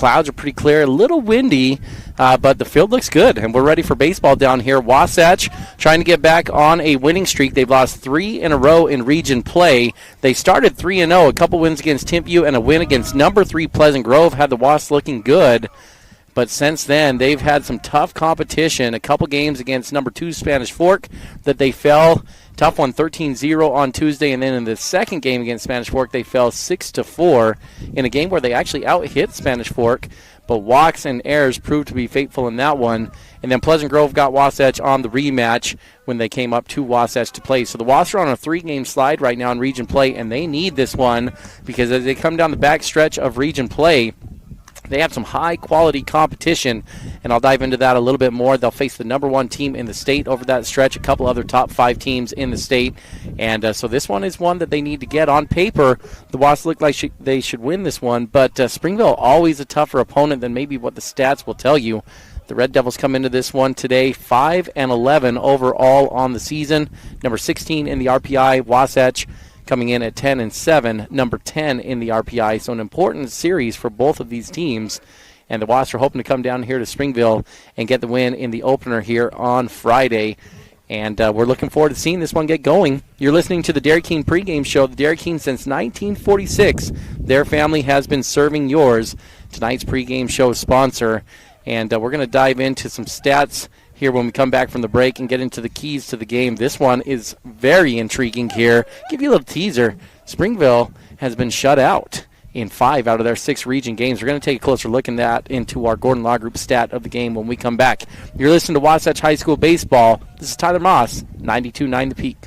clouds are pretty clear, a little windy, but the field looks good, and we're ready for baseball down here. Wasatch trying to get back on a winning streak. They've lost 3 in a row in region play. They started 3-0, a couple wins against Timpview and a win against number 3 Pleasant Grove, had the Wasps looking good. But since then, they've had some tough competition. A couple games against number 2 Spanish Fork that they fell. Tough one, 13-0 on Tuesday. And then in the second game against Spanish Fork, they fell 6-4 in a game where they actually out-hit Spanish Fork. But Walks and Ayers proved to be faithful in that one. And then Pleasant Grove got Wasatch on the rematch when they came up to Wasatch to play. So the Wasps are on a 3-game slide right now in region play, and they need this one because as they come down the back stretch of region play, they have some high-quality competition, and I'll dive into that a little bit more. They'll face the number 1 team in the state over that stretch, a couple other top 5 teams in the state, and so this one is one that they need to get on paper. The Wasps look like they should win this one, but Springville always a tougher opponent than maybe what the stats will tell you. The Red Devils come into this one today 5-11 overall on the season, number 16 in the RPI. Wasatch coming in at 10-7, number 10 in the RPI. So an important series for both of these teams. And the Wasps are hoping to come down here to Springville and get the win in the opener here on Friday. And we're looking forward to seeing this one get going. You're listening to the Dairy King pregame show. The Dairy King since 1946. Their family has been serving yours. Tonight's pregame show sponsor. And we're going to dive into some stats here when we come back from the break and get into the keys to the game. This one is very intriguing here. Give you a little teaser. Springville has been shut out in 5 out of their 6 region games. We're going to take a closer look at that into our Gordon Law Group stat of the game when we come back. You're listening to Wasatch High School Baseball. This is Tyler Moss, 92.9 The Peak.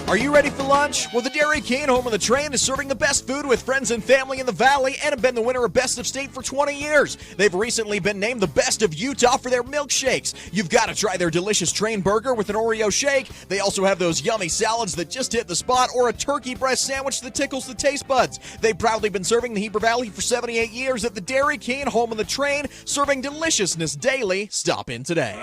Are you ready for lunch? Well, the Dairy King, home of the train, is serving the best food with friends and family in the Valley and have been the winner of Best of State for 20 years. They've recently been named the best of Utah for their milkshakes. You've got to try their delicious train burger with an Oreo shake. They also have those yummy salads that just hit the spot or a turkey breast sandwich that tickles the taste buds. They've proudly been serving the Heber Valley for 78 years at the Dairy King, home of the train, serving deliciousness daily. Stop in today.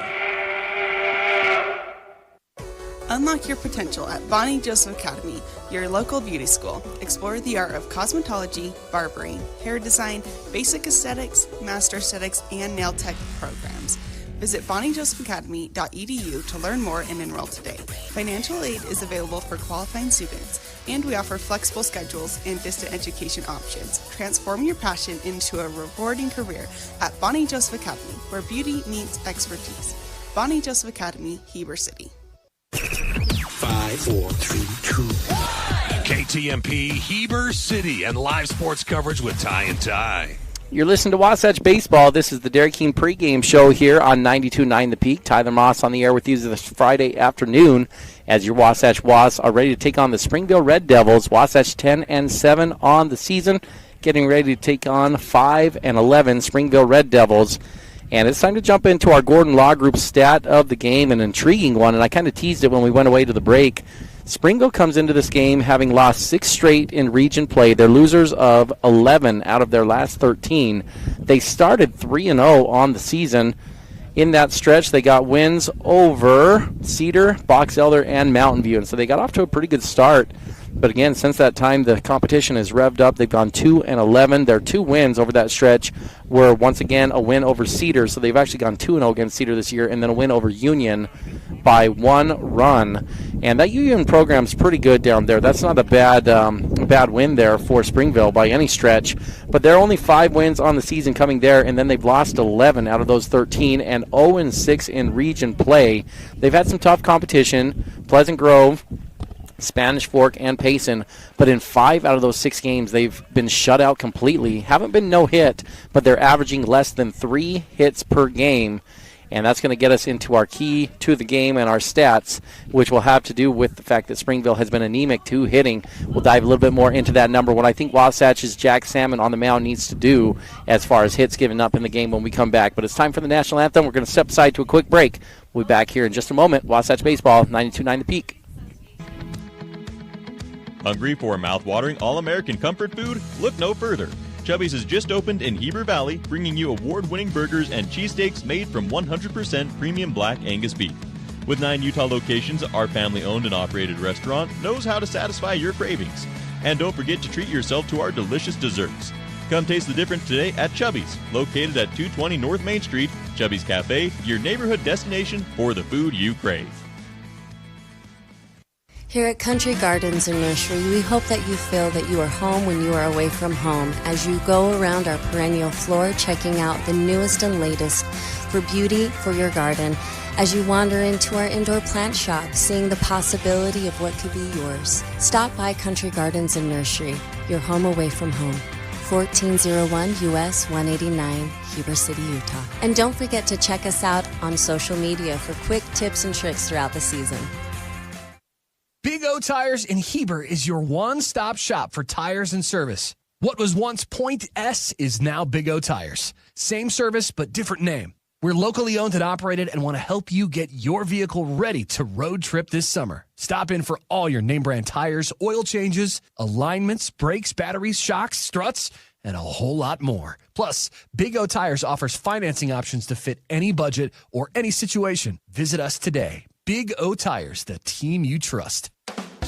Unlock your potential at Bonnie Joseph Academy, your local beauty school. Explore the art of cosmetology, barbering, hair design, basic aesthetics, master aesthetics, and nail tech programs. Visit bonniejosephacademy.edu to learn more and enroll today. Financial aid is available for qualifying students, and we offer flexible schedules and distant education options. Transform your passion into a rewarding career at Bonnie Joseph Academy, where beauty meets expertise. Bonnie Joseph Academy, Heber City. 5, 4, 3, 2, 1. KTMP Heber City and live sports coverage with Ty and Ty. You're listening to Wasatch Baseball. This is the Dairy King pregame show here on 92.9 The Peak. Tyler Moss on the air with you this Friday afternoon as your Wasatch Wasps are ready to take on the Springville Red Devils. Wasatch 10-7 on the season, getting ready to take on 5-11 Springville Red Devils. And it's time to jump into our Gordon Law Group stat of the game, an intriguing one, and I kind of teased it when we went away to the break. Springville comes into this game having lost 6 straight in region play. They're losers of 11 out of their last 13. They started 3-0 on the season. In that stretch, they got wins over Cedar, Box Elder, and Mountain View, and so they got off to a pretty good start. But again, since that time, the competition has revved up. They've gone 2-11. Their 2 wins over that stretch were, once again, a win over Cedar. So they've actually gone 2-0 against Cedar this year, and then a win over Union by 1 run. And that Union program's pretty good down there. That's not a bad win there for Springville by any stretch. But there are only 5 wins on the season coming there, and then they've lost 11 out of those 13 and 0-6 in region play. They've had some tough competition. Pleasant Grove, Spanish Fork, and Payson, but in 5 out of those 6 games, they've been shut out completely. Haven't been no hit, but they're averaging less than 3 hits per game, and that's going to get us into our key to the game and our stats, which will have to do with the fact that Springville has been anemic to hitting. We'll dive a little bit more into that number, what I think Wasatch's Jack Salmon on the mound needs to do as far as hits given up in the game when we come back. But it's time for the national anthem. We're going to step aside to a quick break. We'll be back here in just a moment. Wasatch Baseball, 92.9 The Peak. Hungry for a mouth-watering, all-American comfort food? Look no further. Chubby's has just opened in Heber Valley, bringing you award-winning burgers and cheesesteaks made from 100% premium black Angus beef. With 9 Utah locations, our family-owned and operated restaurant knows how to satisfy your cravings. And don't forget to treat yourself to our delicious desserts. Come taste the difference today at Chubby's, located at 220 North Main Street. Chubby's Cafe, your neighborhood destination for the food you crave. Here at Country Gardens and Nursery, we hope that you feel that you are home when you are away from home as you go around our perennial floor checking out the newest and latest for beauty for your garden, as you wander into our indoor plant shop, seeing the possibility of what could be yours. Stop by Country Gardens and Nursery, your home away from home. 1401 US 189, Heber City, Utah. And don't forget to check us out on social media for quick tips and tricks throughout the season. Big O Tires in Heber is your one-stop shop for tires and service. What was once Point S is now Big O Tires. Same service, but different name. We're locally owned and operated and want to help you get your vehicle ready to road trip this summer. Stop in for all your name brand tires, oil changes, alignments, brakes, batteries, shocks, struts, and a whole lot more. Plus, Big O Tires offers financing options to fit any budget or any situation. Visit us today. Big O Tires, the team you trust.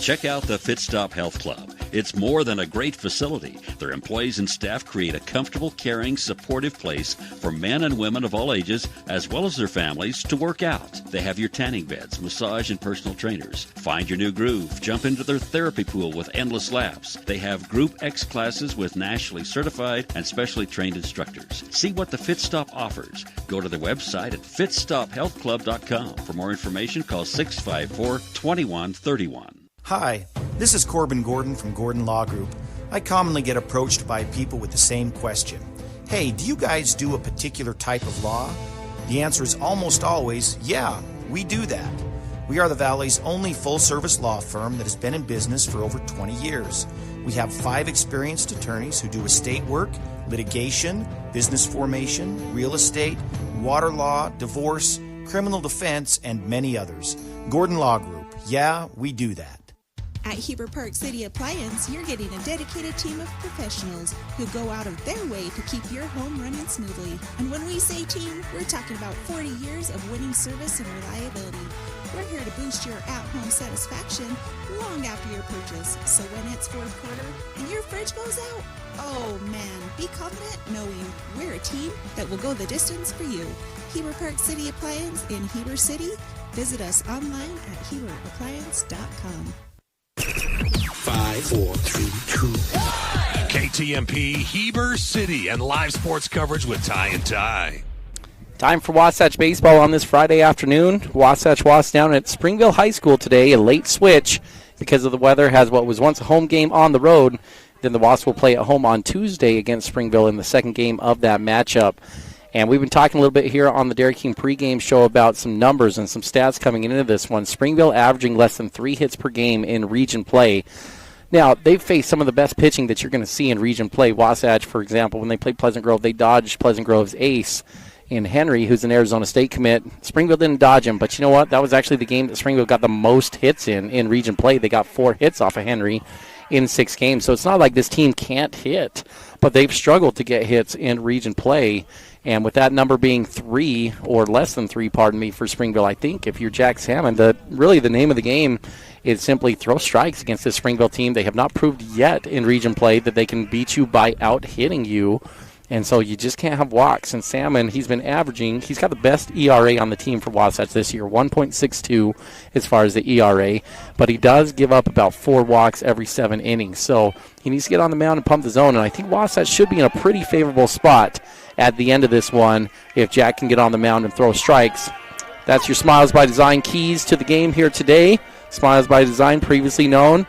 Check out the Fit Stop Health Club. It's more than a great facility. Their employees and staff create a comfortable, caring, supportive place for men and women of all ages, as well as their families, to work out. They have your tanning beds, massage, and personal trainers. Find your new groove. Jump into their therapy pool with endless laughs. They have Group X classes with nationally certified and specially trained instructors. See what the Fit Stop offers. Go to their website at fitstophealthclub.com. For more information, call 654-2131. Hi, this is Corbin Gordon from Gordon Law Group. I commonly get approached by people with the same question. Hey, do you guys do a particular type of law? The answer is almost always, yeah, we do that. We are the Valley's only full-service law firm that has been in business for over 20 years. We have 5 experienced attorneys who do estate work, litigation, business formation, real estate, water law, divorce, criminal defense, and many others. Gordon Law Group, yeah, we do that. At Heber Park City Appliance, you're getting a dedicated team of professionals who go out of their way to keep your home running smoothly. And when we say team, we're talking about 40 years of winning service and reliability. We're here to boost your at-home satisfaction long after your purchase. So when it's fourth quarter and your fridge goes out, oh man, be confident knowing we're a team that will go the distance for you. Heber Park City Appliance in Heber City. Visit us online at HeberAppliance.com. 5, 4, 3, 2, 1. KTMP Heber City and live sports coverage with Ty and Ty. Time for Wasatch baseball on this Friday afternoon. Wasatch Wasps down at Springville High School today. A late switch because of the weather. Has what was once a home game on the road. Then the Wasps will play at home on Tuesday against Springville in the second game of that matchup. And we've been talking a little bit here on the Dairy King pregame show about some numbers and some stats coming into this one. Springville averaging less than 3 hits per game in region play. Now, they've faced some of the best pitching that you're going to see in region play. Wasatch, for example, when they played Pleasant Grove, they dodged Pleasant Grove's ace in Henry, who's an Arizona State commit. Springville didn't dodge him, but you know what? That was actually the game that Springville got the most hits in region play. They got 4 hits off of Henry in 6 games. So it's not like this team can't hit, but they've struggled to get hits in region play. And with that number being 3 or less than 3, for Springville, I think if you're Jack Salmon, really the name of the game is simply throw strikes against this Springville team. They have not proved yet in region play that they can beat you by out-hitting you. And so you just can't have walks. And Salmon, he's got the best ERA on the team for Wasatch this year, 1.62 as far as the ERA. But he does give up about 4 walks every 7 innings. So he needs to get on the mound and pump the zone. And I think Wasatch should be in a pretty favorable spot at the end of this one if Jack can get on the mound and throw strikes. That's your Smiles by Design keys to the game here today. Smiles by Design, previously known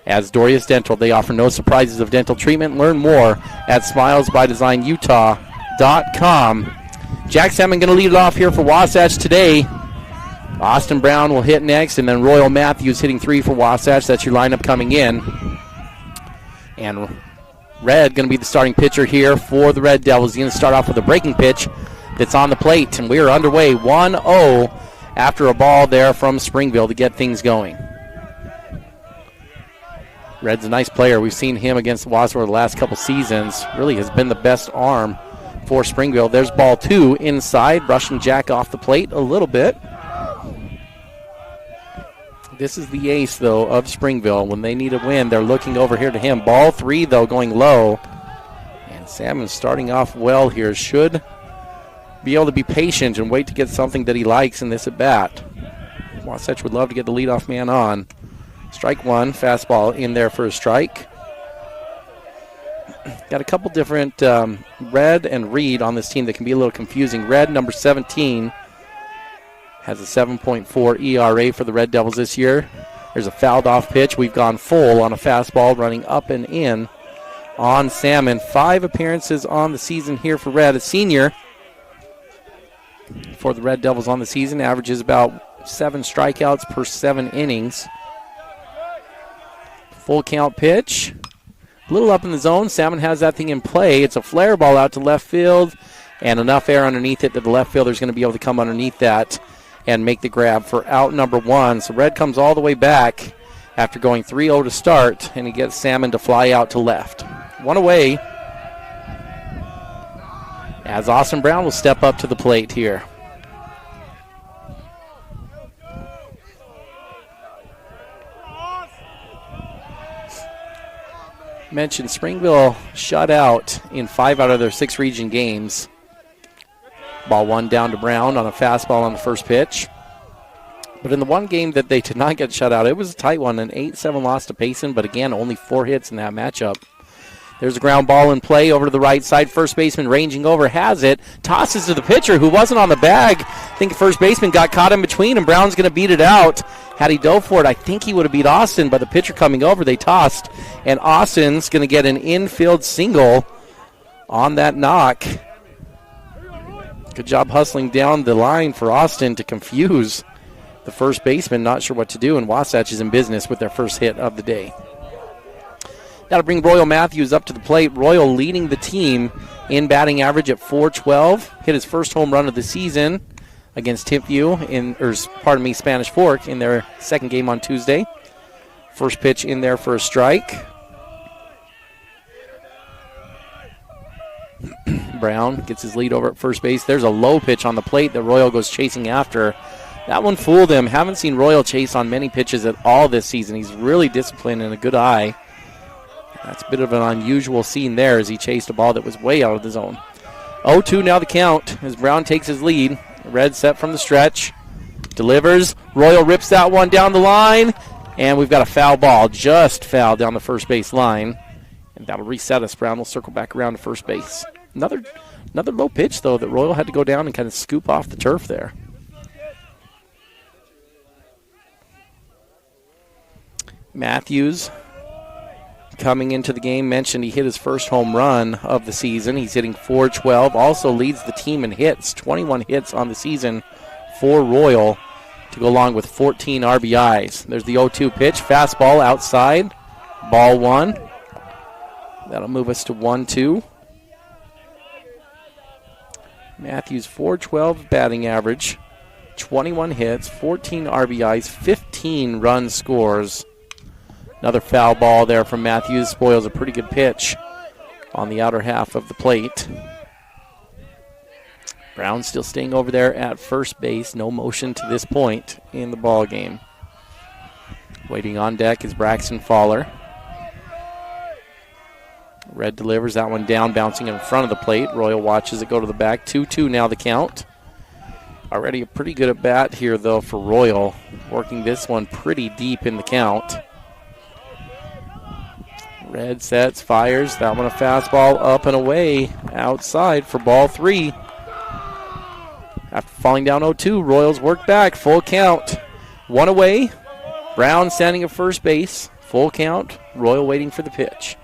as Dorius Dental. They offer no surprises of dental treatment. Learn more at smilesbydesignutah.com. Jack Salmon going to lead it off here for Wasatch today. Austin Brown will hit next, and then Royal Matthews hitting 3 for Wasatch. That's your lineup coming in. And Red going to be the starting pitcher here for the Red Devils. He's going to start off with a breaking pitch that's on the plate, and we are underway 1-0 after a ball there from Springville to get things going. Red's a nice player. We've seen him against the Wasps over the last couple seasons. Really has been the best arm for Springville. There's ball 2 inside, brushing Jack off the plate a little bit. This is the ace, though, of Springville. When they need a win, they're looking over here to him. Ball 3, though, going low. And Salmon starting off well here. Should be able to be patient and wait to get something that he likes in this at-bat. Wasatch would love to get the leadoff man on. Strike one, fastball in there for a strike. Got a couple different Red and Reed on this team that can be a little confusing. Red, number 17, has a 7.4 ERA for the Red Devils this year. There's a fouled off pitch. We've gone full on a fastball running up and in on Salmon. 5 appearances on the season here for Red. A senior for the Red Devils on the season. Averages about 7 strikeouts per 7 innings. Full count pitch. A little up in the zone. Salmon has that thing in play. It's a flare ball out to left field and enough air underneath it that the left fielder is going to be able to come underneath that and make the grab for out number 1. So Red comes all the way back after going 3-0 to start, and he gets Salmon to fly out to left. 1 away as Austin Brown will step up to the plate here. Mentioned Springville shut out in 5 out of their 6 region games. Ball 1 down to Brown on a fastball on the first pitch. But in the one game that they did not get shut out, it was a tight one, an 8-7 loss to Payson, but again, only 4 hits in that matchup. There's a ground ball in play over to the right side. First baseman ranging over, has it, tosses to the pitcher who wasn't on the bag. I think first baseman got caught in between, and Brown's going to beat it out. Had he dove for it, I think he would have beat Austin, but the pitcher coming over, they tossed, and Austin's going to get an infield single on that knock. Good job hustling down the line for Austin to confuse the first baseman, not sure what to do, and Wasatch is in business with their first hit of the day. That'll bring Royal Matthews up to the plate. Royal leading the team in batting average at .412. Hit his first home run of the season against Timpview Spanish Fork in their second game on Tuesday. First pitch in there for a strike. Brown gets his lead over at first base. There's a low pitch on the plate that Royal goes chasing after. That one fooled him. Haven't seen Royal chase on many pitches at all this season. He's really disciplined and a good eye. That's a bit of an unusual scene there as he chased a ball that was way out of the zone. 0-2 now the count as Brown takes his lead. Red set from the stretch. Delivers. Royal rips that one down the line. And we've got a foul ball. Just foul down the first base line. And that'll reset us. Brown will circle back around to first base. Another low pitch, though, that Royal had to go down and kind of scoop off the turf there. Matthews coming into the game, mentioned he hit his first home run of the season. He's hitting .412. Also leads the team in hits, 21 hits on the season for Royal to go along with 14 RBIs. There's the 0-2 pitch, fastball outside, ball 1. That'll move us to 1-2. Matthews, .412 batting average, 21 hits, 14 RBIs, 15 run scores. Another foul ball there from Matthews. Spoils a pretty good pitch on the outer half of the plate. Brown still staying over there at first base. No motion to this point in the ball game. Waiting on deck is Braxton Fowler. Red delivers that one down, bouncing in front of the plate. Royal watches it go to the back. 2-2 now the count. Already a pretty good at bat here, though, for Royal. Working this one pretty deep in the count. Red sets, fires. That one a fastball up and away outside for ball 3. After falling down 0-2, Royals work back. Full count. 1 away. Brown standing at first base. Full count. Royal waiting for the pitch.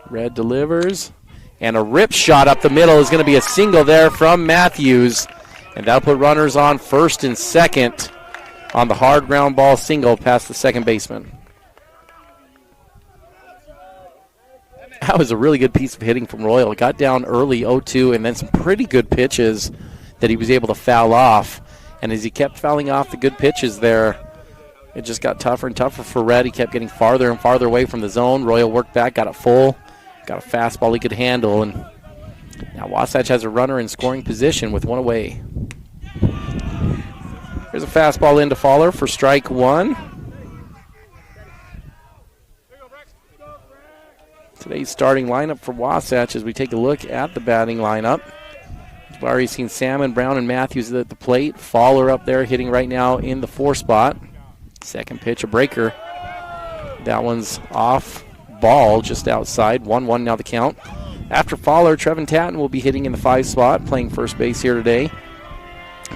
Red delivers. And a rip shot up the middle is going to be a single there from Matthews. And that'll put runners on first and second on the hard ground ball single past the second baseman. That was a really good piece of hitting from Royal. It got down early 0-2 and then some pretty good pitches that he was able to foul off. And as he kept fouling off the good pitches there, it just got tougher and tougher for Red. He kept getting farther and farther away from the zone. Royal worked back, got it full, got a fastball he could handle. And now Wasatch has a runner in scoring position with 1 away. There's a fastball into Faller for strike one. Today's starting lineup for Wasatch as we take a look at the batting lineup. We've already seen Salmon, Brown, and Matthews at the plate. Faller up there hitting right now in the 4 spot. Second pitch, a breaker. That one's off ball just outside. 1-1 now the count. After Faller, Trevin Tatton will be hitting in the 5 spot, playing first base here today.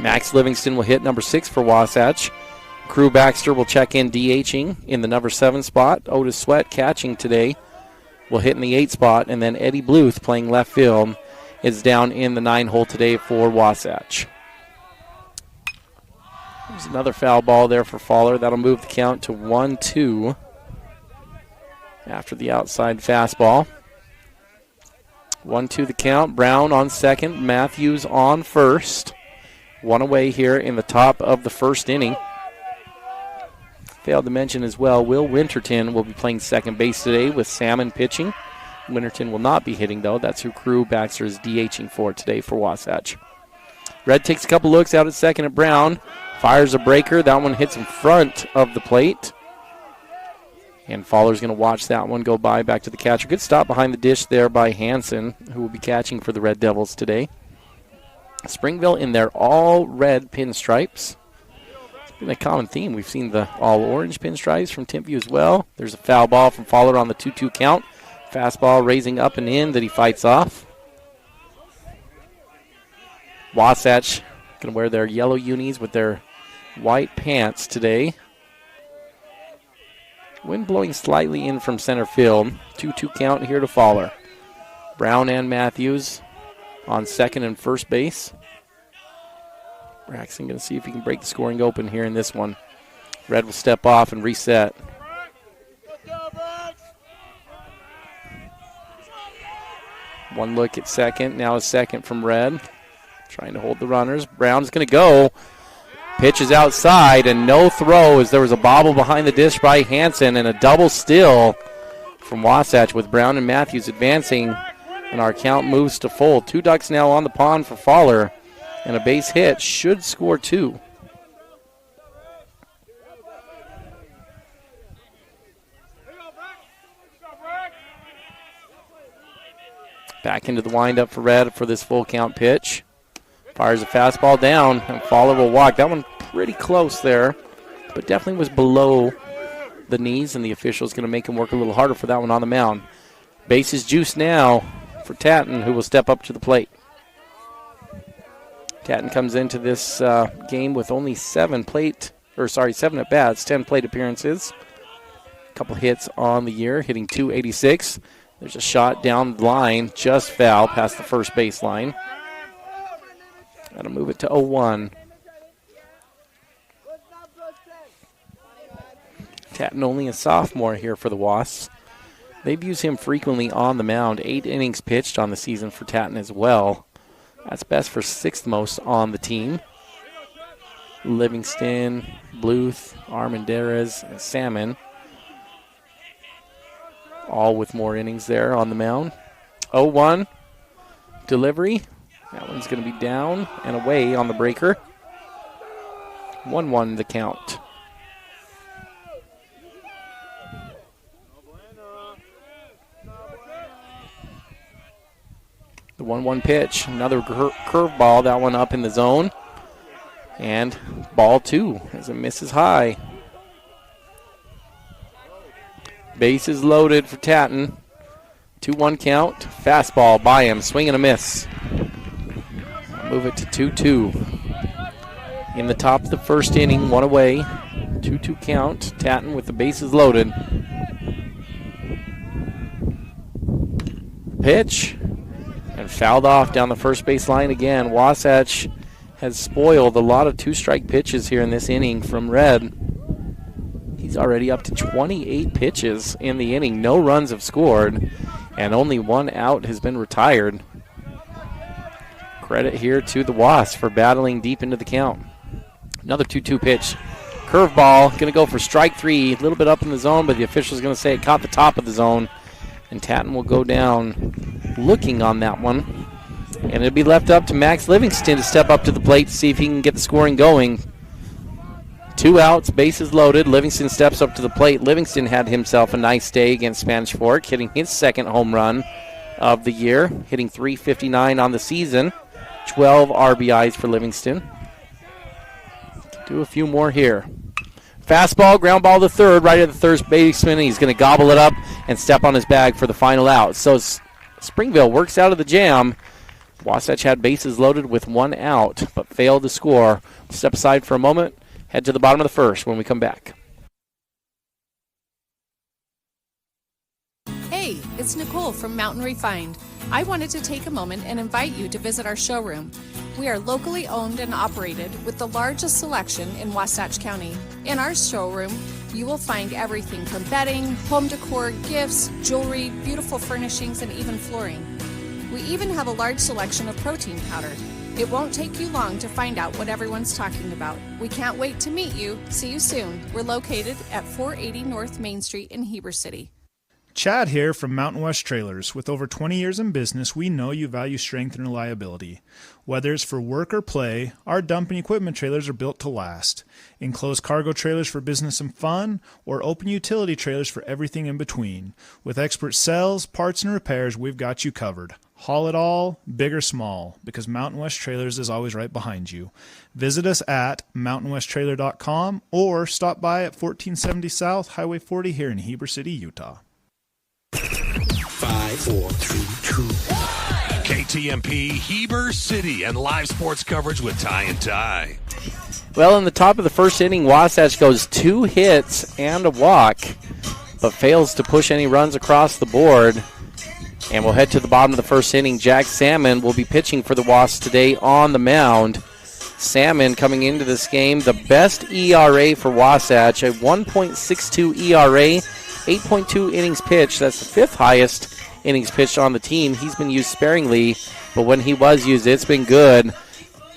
Max Livingston will hit number 6 for Wasatch. Crew Baxter will check in DHing in the number 7 spot. Otis Sweat catching today will hit in the 8 spot. And then Eddie Bluth playing left field is down in the 9 hole today for Wasatch. There's another foul ball there for Faller. That'll move the count to 1-2 after the outside fastball. 1-2 the count. Brown on second. Matthews on first. One away here in the top of the first inning. Failed to mention as well, Will Winterton will be playing second base today with Salmon pitching. Winterton will not be hitting, though. That's who Crew Baxter is DHing for today for Wasatch. Red takes a couple looks out at second at Brown. Fires a breaker. That one hits in front of the plate. And Faller's going to watch that one go by back to the catcher. Good stop behind the dish there by Hansen, who will be catching for the Red Devils today. Springville in their all-red pinstripes. It's been a common theme. We've seen the all-orange pinstripes from Timpview as well. There's a foul ball from Faller on the 2-2 count. Fastball raising up and in that he fights off. Wasatch going to wear their yellow unis with their white pants today. Wind blowing slightly in from center field. 2-2 count here to Faller. Brown and Matthews on second and first base. Braxton going to see if he can break the scoring open here in this one. Red will step off and reset. One look at second. Now a second from Red. Trying to hold the runners. Brown's going to go. Pitch is outside and no throw as there was a bobble behind the dish by Hansen and a double steal from Wasatch with Brown and Matthews advancing. And our count moves to full. 2 ducks now on the pond for Faller. And a base hit should score 2. Back into the windup for Red for this full count pitch. Fires a fastball down, and Faller will walk. That one pretty close there, but definitely was below the knees, and the official's going to make him work a little harder for that one on the mound. Bases juice now for Tatton, who will step up to the plate. Tatton comes into this game with only 7 at-bats, 10 plate appearances. A couple hits on the year, hitting .286. There's a shot down the line, just foul past the first baseline. That'll move it to 0-1. Tatton only a sophomore here for the Wasps. They've used him frequently on the mound. 8 innings pitched on the season for Tatton as well. That's best for 6th most on the team. Livingston, Bluth, Armendariz, and Salmon. All with more innings there on the mound. 0-1. Delivery. That one's going to be down and away on the breaker. 1-1 the count. The 1-1 pitch. Another curveball. That one up in the zone. And ball 2 as it misses high. Bases loaded for Tatton. 2-1 count. Fastball by him. Swing and a miss. Move it to 2-2. In the top of the first inning, 1 away. 2-2 count. Tatton with the bases loaded. Pitch. And fouled off down the first base line again. Wasatch has spoiled a lot of 2-strike pitches here in this inning from Red. He's already up to 28 pitches in the inning. No runs have scored, and only 1 out has been retired. Credit here to the Wasps for battling deep into the count. Another 2-2 pitch. Curveball, going to go for strike 3. A little bit up in the zone, but the official's going to say it caught the top of the zone. And Tatton will go down looking on that one. And it'll be left up to Max Livingston to step up to the plate to see if he can get the scoring going. 2 outs, bases loaded. Livingston steps up to the plate. Livingston had himself a nice day against Spanish Fork, hitting his second home run of the year, hitting .359 on the season. 12 RBIs for Livingston. Do a few more here. Fastball, ground ball to third, right at the third baseman. He's going to gobble it up and step on his bag for the final out. So Springville works out of the jam. Wasatch had bases loaded with 1 out, but failed to score. Step aside for a moment. Head to the bottom of the first when we come back. Hey, it's Nicole from Mountain Refined. I wanted to take a moment and invite you to visit our showroom. We are locally owned and operated with the largest selection in Wasatch County. In our showroom, you will find everything from bedding, home decor, gifts, jewelry, beautiful furnishings, and even flooring. We even have a large selection of protein powder. It won't take you long to find out what everyone's talking about. We can't wait to meet you. See you soon. We're located at 480 North Main Street in Heber City. Chad here from Mountain West Trailers. With over 20 years in business, we know you value strength and reliability. Whether it's for work or play, our dumping equipment trailers are built to last. Enclosed cargo trailers for business and fun, or open utility trailers for everything in between. With expert sales, parts, and repairs, we've got you covered. Haul it all, big or small, because Mountain West Trailers is always right behind you. Visit us at mountainwesttrailer.com or stop by at 1470 South Highway 40 here in Heber City, Utah. 5, 4, 3, 2, 1. KTMP Heber City and live sports coverage with Ty and Ty. Well, in the top of the first inning, Wasatch goes 2 hits and a walk, but fails to push any runs across the board. And we'll head to the bottom of the first inning. Jack Salmon will be pitching for the Wasps today on the mound. Salmon coming into this game, the best ERA for Wasatch, a 1.62 ERA, 8.2 innings pitched. That's the 5th highest innings pitched on the team. He's been used sparingly, but when he was used, it's been good.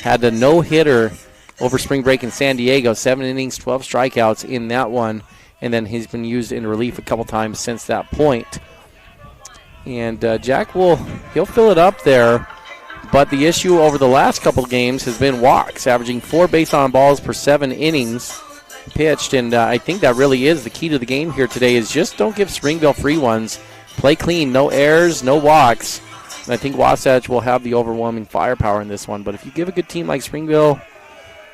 Had a no-hitter over spring break in San Diego, 7 innings, 12 strikeouts in that one, and then he's been used in relief a couple times since that point. And Jack he'll fill it up there, but the issue over the last couple of games has been walks, averaging 4 base on balls per 7 innings pitched, and I think that really is the key to the game here today is just don't give Springville free ones. Play clean, no errors, no walks. And I think Wasatch will have the overwhelming firepower in this one, but if you give a good team like Springville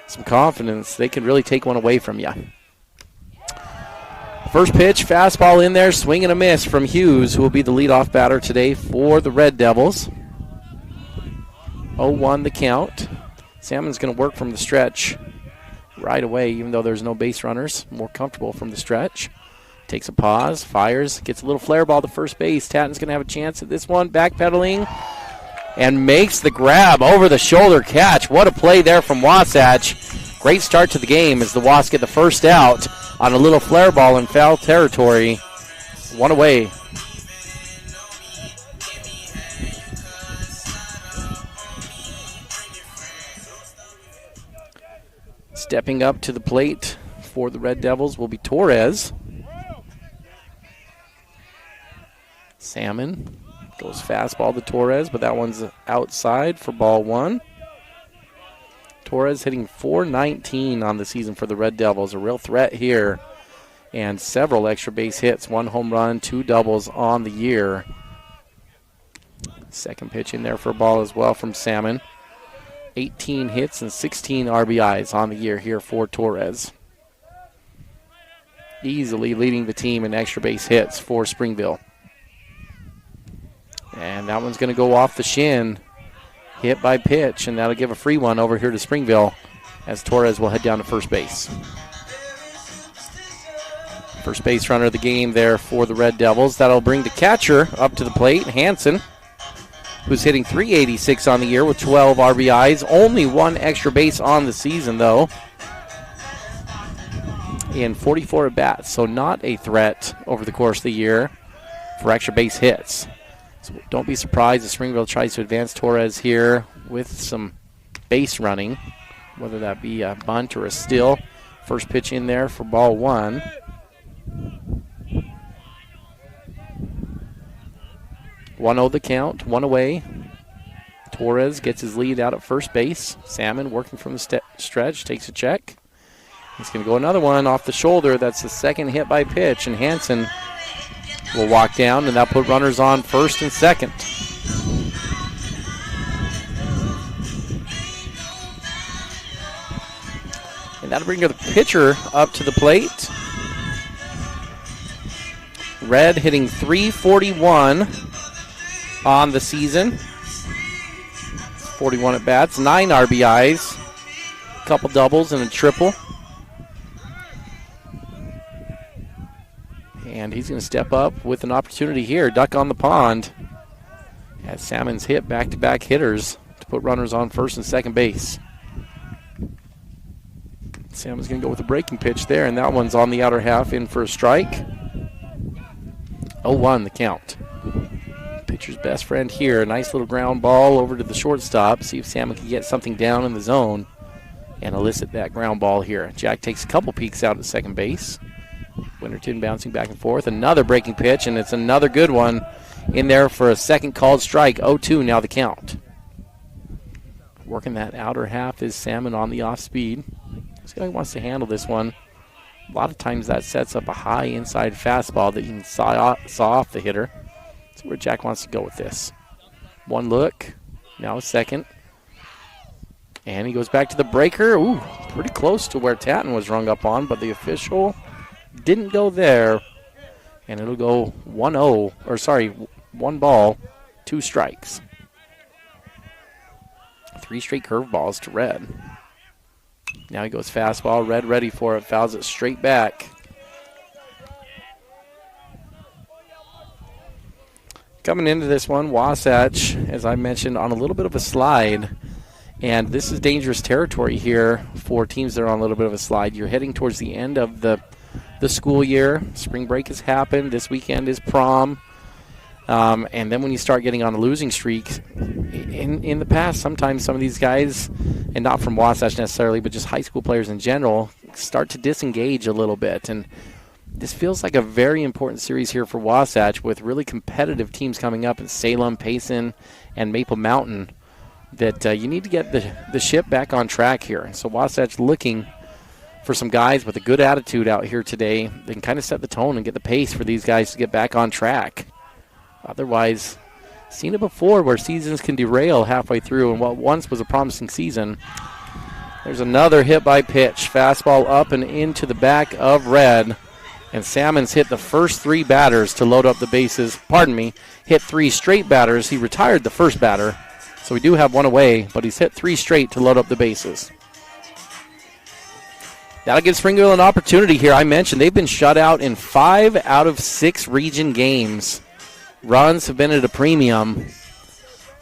some confidence, they can really take one away from you. First pitch, fastball in there, swing and a miss from Hughes, who will be the leadoff batter today for the Red Devils. 0-1 the count. Salmon's going to work from the stretch right away, even though there's no base runners. More comfortable from the stretch. Takes a pause, fires, gets a little flare ball to first base. Tatton's going to have a chance at this one, backpedaling, and makes the grab over the shoulder catch. What a play there from Wasatch. Great start to the game as the Wasps get the first out on a little flare ball in foul territory. 1 away. Stepping up to the plate for the Red Devils will be Torres. Salmon goes fastball to Torres, but that one's outside for ball 1. Torres hitting .419 on the season for the Red Devils. A real threat here. And several extra base hits. 1 home run, 2 doubles on the year. Second pitch in there for a ball as well from Salmon. 18 hits and 16 RBIs on the year here for Torres. Easily leading the team in extra base hits for Springville. And that one's going to go off the shin. Hit by pitch, and that'll give a free one over here to Springville as Torres will head down to first base. First base runner of the game there for the Red Devils. That'll bring the catcher up to the plate, Hansen, who's hitting .386 on the year with 12 RBIs. Only 1 extra base on the season, though, in 44 at-bats, so not a threat over the course of the year for extra base hits. So don't be surprised if Springville tries to advance Torres here with some base running, whether that be a bunt or a steal. First pitch in there for ball 1. .1-0 the count, 1 away. Torres gets his lead out at first base. Salmon working from the stretch, takes a check. He's going to go another one off the shoulder. That's the second hit by pitch, and Hansen will walk down, and that'll put runners on first and second. And that'll bring the pitcher up to the plate. Red hitting .341 on the season. 41 at bats, 9 RBIs, a couple doubles and a triple. And he's going to step up with an opportunity here. Duck on the pond. As Salmon's hit back-to-back hitters to put runners on first and second base. Salmon's going to go with a breaking pitch there, and that one's on the outer half, in for a strike. 0-1 the count. Pitcher's best friend here. A nice little ground ball over to the shortstop. See if Salmon can get something down in the zone and elicit that ground ball here. Jack takes a couple peeks out at second base. Winterton bouncing back and forth. Another breaking pitch, and it's another good one in there for a second called strike. 0-2 now the count. Working that outer half is Salmon on the off speed. This guy wants to handle this one. A lot of times that sets up a high inside fastball that you can saw off the hitter. That's where Jack wants to go with this. One look, now a second. And he goes back to the breaker. Ooh, pretty close to where Tatton was rung up on, but the official didn't go there. And it'll go 1-0, or sorry, 1 ball, 2 strikes. 3 straight curveballs to Red. Now he goes fastball. Red ready for it. Fouls it straight back. Coming into this one, Wasatch, as I mentioned, on a little bit of a slide. And this is dangerous territory here for teams that are on a little bit of a slide. You're heading towards the end of the school year. Spring break has happened. This weekend is prom. And then when you start getting on a losing streak, in the past, sometimes some of these guys, and not from Wasatch necessarily, but just high school players in general, start to disengage a little bit. And this feels like a very important series here for Wasatch with really competitive teams coming up in Salem, Payson, and Maple Mountain that you need to get the ship back on track here. So Wasatch looking for some guys with a good attitude out here today. They can kind of set the tone and get the pace for these guys to get back on track. Otherwise, seen it before where seasons can derail halfway through, and what once was a promising season. There's another hit by pitch. Fastball up and into the back of Red. And Salmon's hit the first 3 batters to load up the bases. Hit 3 straight batters. He retired the first batter, so we do have 1 away, but he's hit 3 straight to load up the bases. That'll give Springville an opportunity here. I mentioned they've been shut out in 5 out of 6 region games. Runs have been at a premium.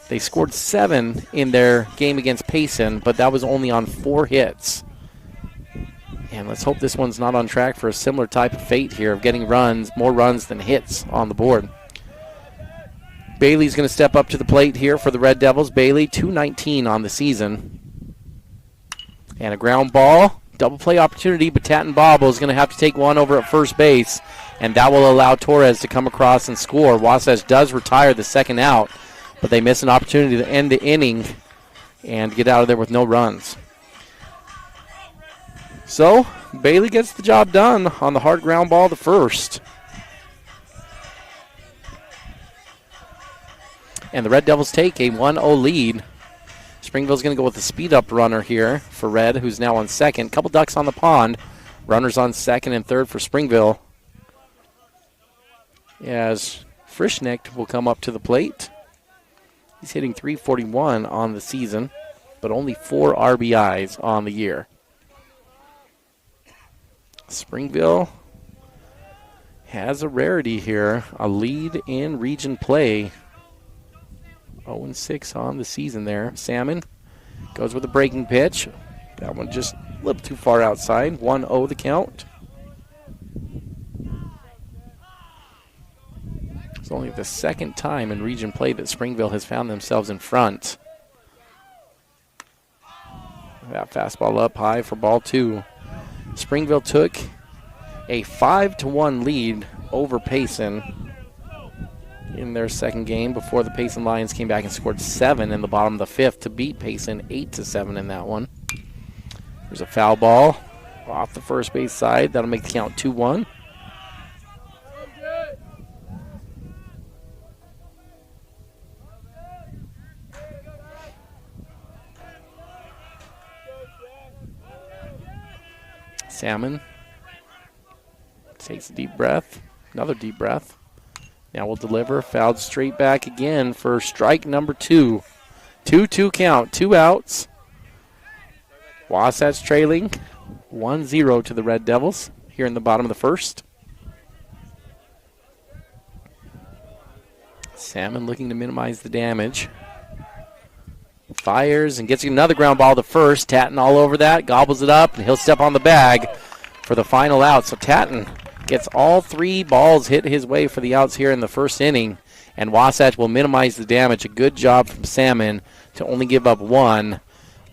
They scored 7 in their game against Payson, but that was only on 4 hits. And let's hope this one's not on track for a similar type of fate here of getting runs, more runs than hits on the board. Bailey's going to step up to the plate here for the Red Devils. Bailey, .219 on the season. And a ground ball. Double play opportunity, but Tatton Bobble is going to have to take one over at first base, and that will allow Torres to come across and score. Wasatch does retire the second out, but they miss an opportunity to end the inning and get out of there with no runs. So, Bailey gets the job done on the hard ground ball to first. And the Red Devils take a 1-0 lead. Springville's going to go with a speed-up runner here for Red, who's now on second. Couple ducks on the pond. Runners on second and third for Springville. As Frischnecht will come up to the plate. He's hitting .341 on the season, but only 4 RBIs on the year. Springville has a rarity here, a lead in region play. 0-6 on the season there. Salmon goes with a breaking pitch. That one just a little too far outside. 1-0 the count. It's only the second time in region play that Springville has found themselves in front. That fastball up high for ball 2. Springville took a 5-1 lead over Payson in their second game before the Payson Lions came back and scored 7 in the bottom of the 5th to beat Payson 8-7 in that one. There's a foul ball. off the first base side. That'll make the count 2-1. Salmon takes a deep breath, another deep breath. Now we'll deliver, fouled straight back again for strike number 2. 2-2 count, 2 outs. Wasatch trailing 1-0 to the Red Devils here in the bottom of the first. Salmon looking to minimize the damage. Fires and gets another ground ball to first. Tatton all over that, gobbles it up, and he'll step on the bag for the final out. So Tatton gets all 3 balls hit his way for the outs here in the first inning, and Wasatch will minimize the damage. A good job from Salmon to only give up 1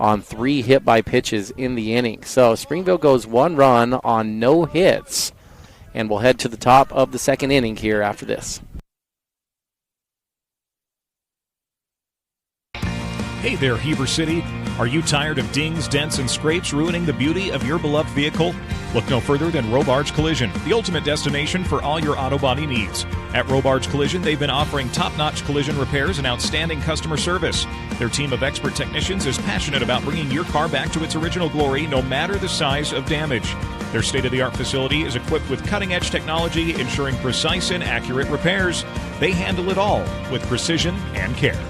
on 3 hit by pitches in the inning. So Springville goes 1 run on no hits, and we'll head to the top of the second inning here after this. Hey there, Heber City. Are you tired of dings, dents, and scrapes ruining the beauty of your beloved vehicle? Look no further than Robards Collision, the ultimate destination for all your auto body needs. At Robards Collision, they've been offering top-notch collision repairs and outstanding customer service. Their team of expert technicians is passionate about bringing your car back to its original glory, no matter the size of damage. Their state-of-the-art facility is equipped with cutting-edge technology, ensuring precise and accurate repairs. They handle it all with precision and care.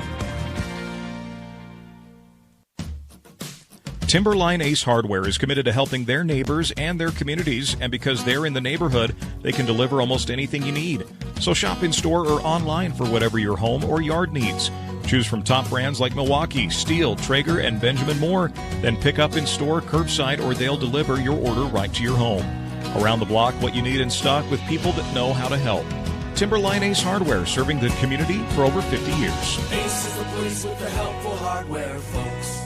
Timberline Ace Hardware is committed to helping their neighbors and their communities, and because they're in the neighborhood, they can deliver almost anything you need. So shop in store or online for whatever your home or yard needs. Choose from top brands like Milwaukee, Stihl, Traeger, and Benjamin Moore. Then pick up in store, curbside, or they'll deliver your order right to your home. Around the block, what you need in stock with people that know how to help. Timberline Ace Hardware, serving the community for over 50 years. Ace is the place with the helpful hardware, folks.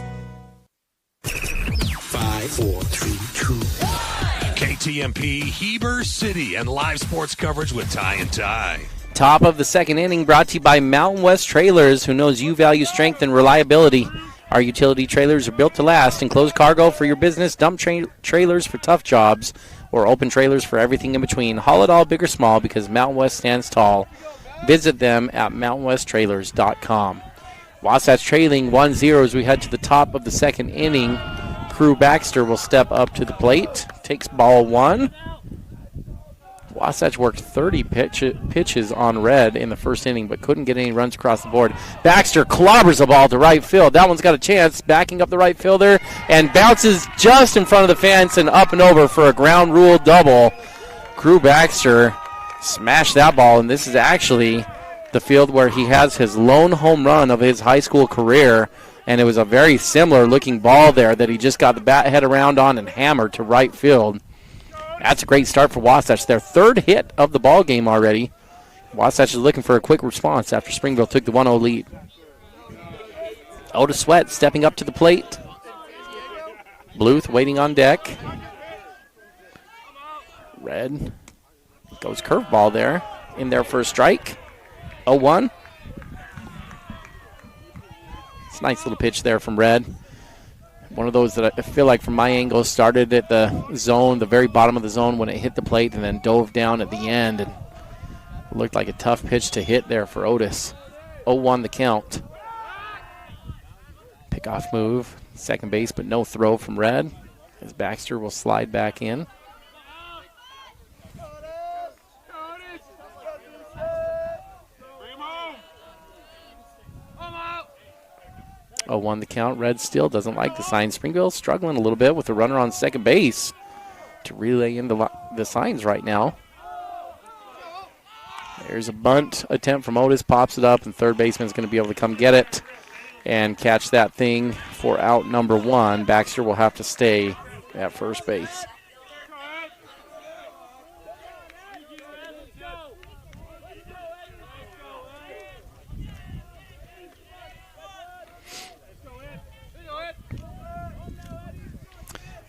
5, 4, 3, 2, 1. KTMP Heber City and live sports coverage with Ty and Ty. Top of the second inning brought to you by Mountain West Trailers, who knows you value strength and reliability. Our utility trailers are built to last. Enclosed cargo for your business, dump trailers for tough jobs, or open trailers for everything in between. Haul it all, big or small, because Mountain West stands tall. Visit them at mountainwesttrailers.com. Wasatch trailing 1-0 as we head to the top of the second inning. Crew Baxter will step up to the plate, takes ball 1. Wasatch worked 30 pitches on Red in the first inning, but couldn't get any runs across the board. Baxter clobbers the ball to right field. That one's got a chance, backing up the right fielder, and bounces just in front of the fence and up and over for a ground rule double. Crew Baxter smashed that ball, and this is actually the field where he has his lone home run of his high school career, and it was a very similar looking ball there that he just got the bat head around on and hammered to right field. That's a great start for Wasatch. Their third hit of the ball game already. Wasatch is looking for a quick response after Springville took the 1-0 lead. Otis Sweat stepping up to the plate. Bluth waiting on deck. Red goes curveball there in there for a strike. 0-1. It's a nice little pitch there from Red. One of those that I feel like from my angle started at the zone, the very bottom of the zone when it hit the plate, and then dove down at the end. And it looked like a tough pitch to hit there for Otis. 0-1 the count. Pickoff move, second base, but no throw from Red, as Baxter will slide back in. Oh, 1 the count. Red still doesn't like the sign. Springville struggling a little bit with the runner on second base to relay in the signs right now. There's a bunt attempt from Otis, pops it up, and third baseman's going to be able to come get it and catch that thing for out number 1. Baxter will have to stay at first base.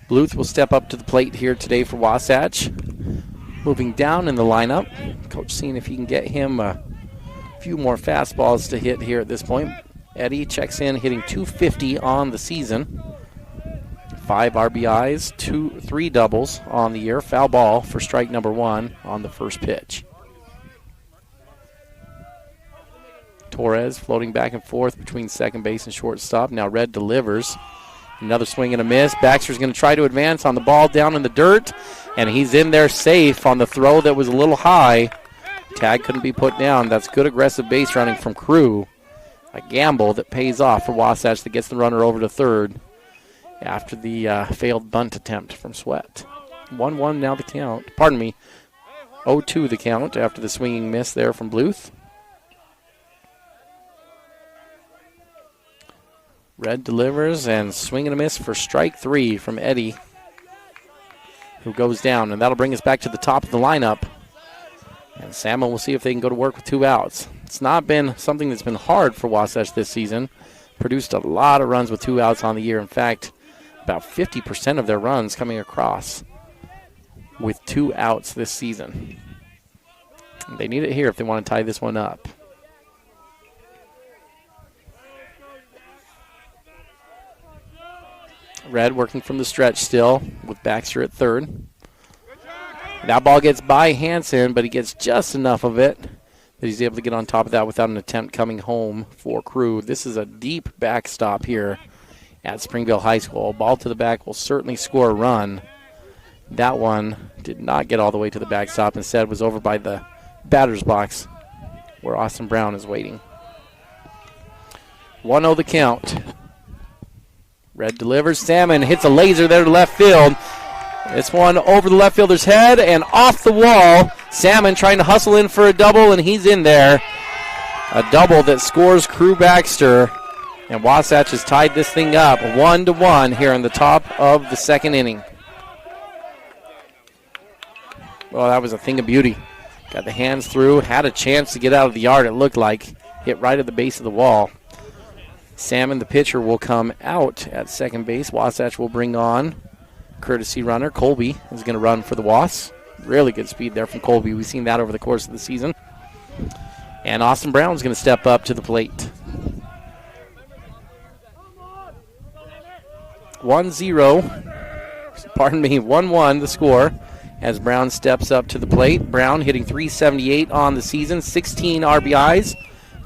Bluth will step up to the plate here today for Wasatch. Moving down in the lineup. Coach seeing if he can get him a few more fastballs to hit here at this point. Eddie checks in, hitting .250 on the season. 5 RBIs, 3 doubles on the year. Foul ball for strike number 1 on the first pitch. Torres floating back and forth between second base and shortstop. Now Red delivers. Another swing and a miss. Baxter's going to try to advance on the ball down in the dirt, and he's in there safe on the throw that was a little high. Tag couldn't be put down. That's good aggressive base running from Crew. A gamble that pays off for Wasatch that gets the runner over to third after the failed bunt attempt from Sweat. 1-1 now the count. Pardon me. 0-2 the count after the swinging miss there from Bluth. Red delivers and swing and a miss for strike 3 from Eddie, who goes down, and that'll bring us back to the top of the lineup. And Salmon will see if they can go to work with 2 outs. It's not been something that's been hard for Wasatch this season. Produced a lot of runs with 2 outs on the year. In fact, about 50% of their runs coming across with 2 outs this season. They need it here if they want to tie this one up. Red working from the stretch still with Baxter at third. That ball gets by Hansen, but he gets just enough of it that he's able to get on top of that without an attempt coming home for Crew. This is a deep backstop here at Springville High School. Ball to the back will certainly score a run. That one did not get all the way to the backstop. Instead was over by the batter's box where Austin Brown is waiting. 1-0 the count. Red delivers. Salmon hits a laser there to left field. This one over the left fielder's head and off the wall. Salmon trying to hustle in for a double, and he's in there. A double that scores Crew Baxter. And Wasatch has tied this thing up 1-1 here in the top of the second inning. Well, that was a thing of beauty. Got the hands through, had a chance to get out of the yard, it looked like. Hit right at the base of the wall. Salmon, the pitcher, will come out at second base. Wasatch will bring on courtesy runner. Colby is going to run for the Wasps. Really good speed there from Colby. We've seen that over the course of the season. And Austin Brown's going to step up to the plate. 1-1 the score as Brown steps up to the plate. Brown hitting .378 on the season, 16 RBIs.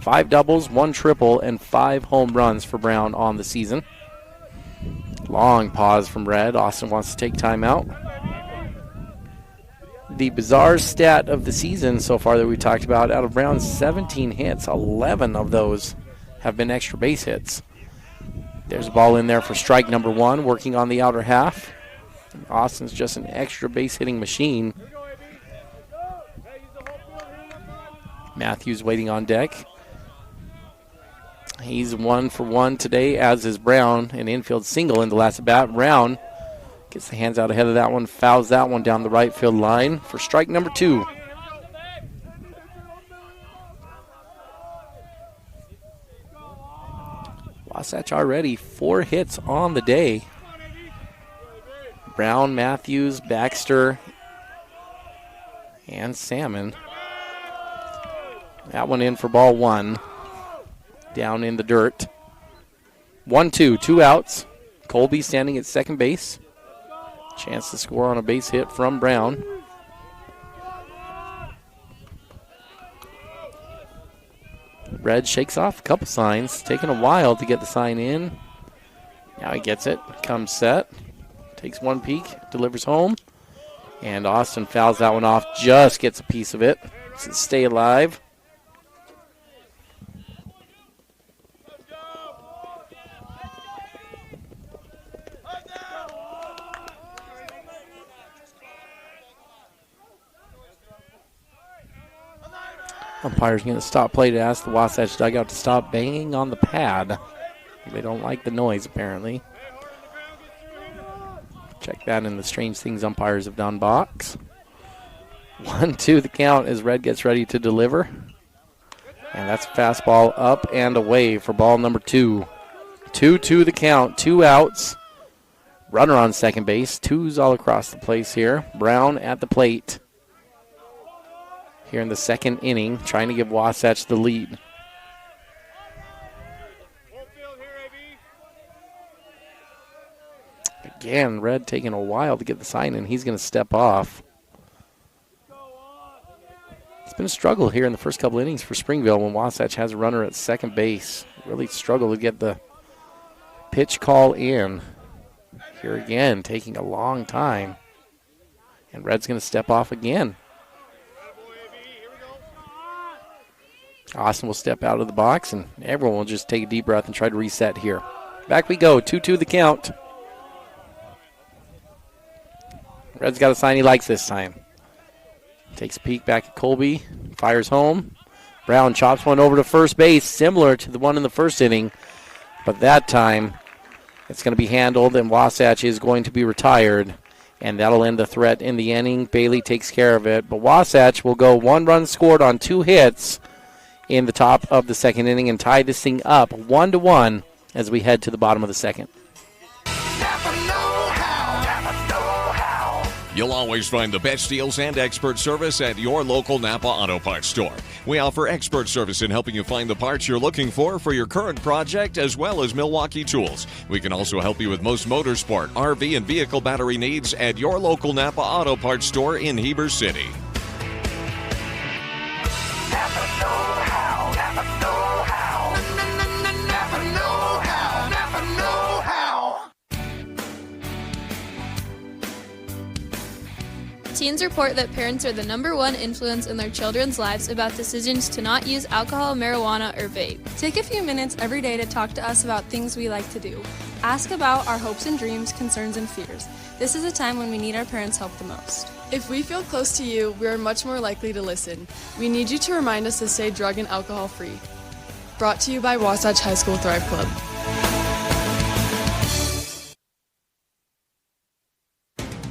5 doubles, 1 triple, and 5 home runs for Brown on the season. Long pause from Red. Austin wants to take time out. The bizarre stat of the season so far that we talked about, out of Brown's 17 hits, 11 of those have been extra base hits. There's a ball in there for strike number 1, working on the outer half. Austin's just an extra base hitting machine. Matthews waiting on deck. He's 1 for 1 today, as is Brown. An infield single in the last at bat. Brown gets the hands out ahead of that one, fouls that one down the right field line for strike number 2. Wasatch already 4 hits on the day. Brown, Matthews, Baxter, and Salmon. That one in for ball 1. Down in the dirt. 1-2, 2 outs. Colby standing at second base. Chance to score on a base hit from Brown. Red shakes off a couple signs. Taking a while to get the sign in. Now he gets it. Comes set. Takes one peek. Delivers home. And Austin fouls that one off. Just gets a piece of it. So stay alive. Umpire's going to stop play to ask the Wasatch dugout to stop banging on the pad. They don't like the noise, apparently. Check that in the strange things umpires have done box. 1-2 the count as Red gets ready to deliver. And that's a fastball up and away for ball number 2. 2-2 the count, 2 outs. Runner on second base, 2s all across the place here. Brown at the plate. Here in the second inning, trying to give Wasatch the lead. Again, Red taking a while to get the sign in. He's going to step off. It's been a struggle here in the first couple innings for Springville when Wasatch has a runner at second base. Really struggle to get the pitch call in. Here again, taking a long time. And Red's going to step off again. Austin will step out of the box, and everyone will just take a deep breath and try to reset here. Back we go, 2-2 the count. Red's got a sign he likes this time. Takes a peek back at Colby, fires home. Brown chops one over to first base, similar to the one in the first inning. But that time, it's going to be handled, and Wasatch is going to be retired. And that'll end the threat in the inning. Bailey takes care of it. But Wasatch will go 1 run scored on 2 hits in the top of the second inning and tie this thing up 1-1 as we head to the bottom of the second. You'll always find the best deals and expert service at your local Napa Auto Parts store. We offer expert service in helping you find the parts you're looking for your current project, as well as Milwaukee tools. We can also help you with most motorsport, RV, and vehicle battery needs at your local Napa Auto Parts store in Heber City. Teens report that parents are the #1 influence in their children's lives about decisions to not use alcohol, marijuana, or vape. Take a few minutes every day to talk to us about things we like to do. Ask about our hopes and dreams, concerns, and fears. This is a time when we need our parents' help the most. If we feel close to you, we are much more likely to listen. We need you to remind us to stay drug and alcohol free. Brought to you by Wasatch High School Thrive Club.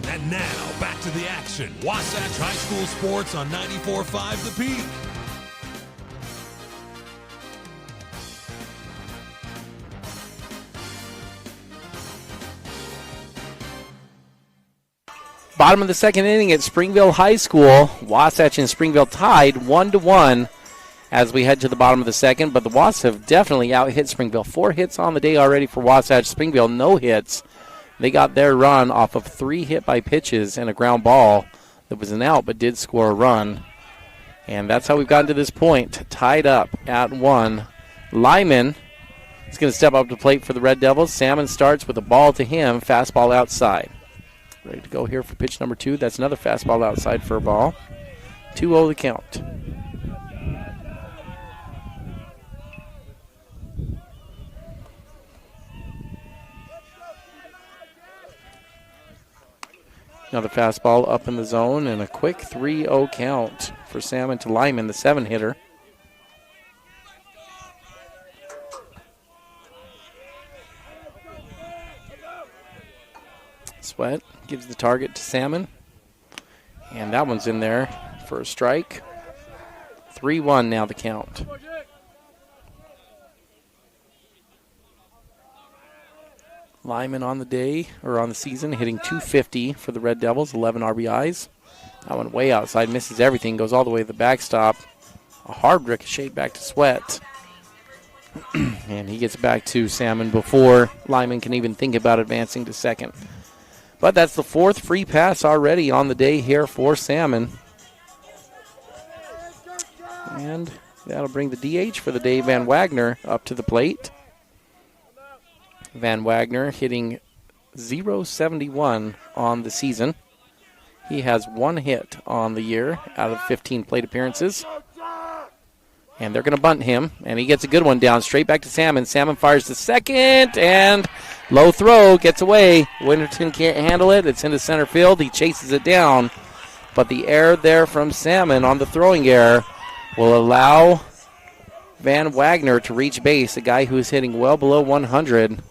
And now, back to the action. Wasatch High School Sports on 94.5 The Peak. Bottom of the second inning at Springville High School. Wasatch and Springville tied 1-1 as we head to the bottom of the second. But the Wasps have definitely out-hit Springville. 4 hits on the day already for Wasatch. Springville, no hits. They got their run off of 3 hit-by pitches and a ground ball that was an out but did score a run. And that's how we've gotten to this point. Tied up at 1. Lyman is going to step up to plate for the Red Devils. Salmon starts with a ball to him. Fastball outside. Ready to go here for pitch number 2. That's another fastball outside for a ball. 2-0 the count. Another fastball up in the zone and a quick 3-0 count for Salmon to Lyman, the 7-hitter. Sweat gives the target to Salmon. And that one's in there for a strike. 3-1 now the count. Lyman on the day, or on the season, hitting .250 for the Red Devils, 11 RBIs. That one way outside, misses everything, goes all the way to the backstop. A hard ricochet back to Sweat. And he gets back to Salmon before Lyman can even think about advancing to second. But that's the 4th free pass already on the day here for Salmon. And that'll bring the DH for the day, Van Wagner, up to the plate. Van Wagner hitting .071 on the season. He has 1 hit on the year out of 15 plate appearances. And they're going to bunt him, and he gets a good one down straight back to Salmon. Salmon fires to second, and low throw gets away. Winterton can't handle it. It's into center field. He chases it down, but the error there from Salmon on the throwing error will allow Van Wagner to reach base, a guy who is hitting well below 100.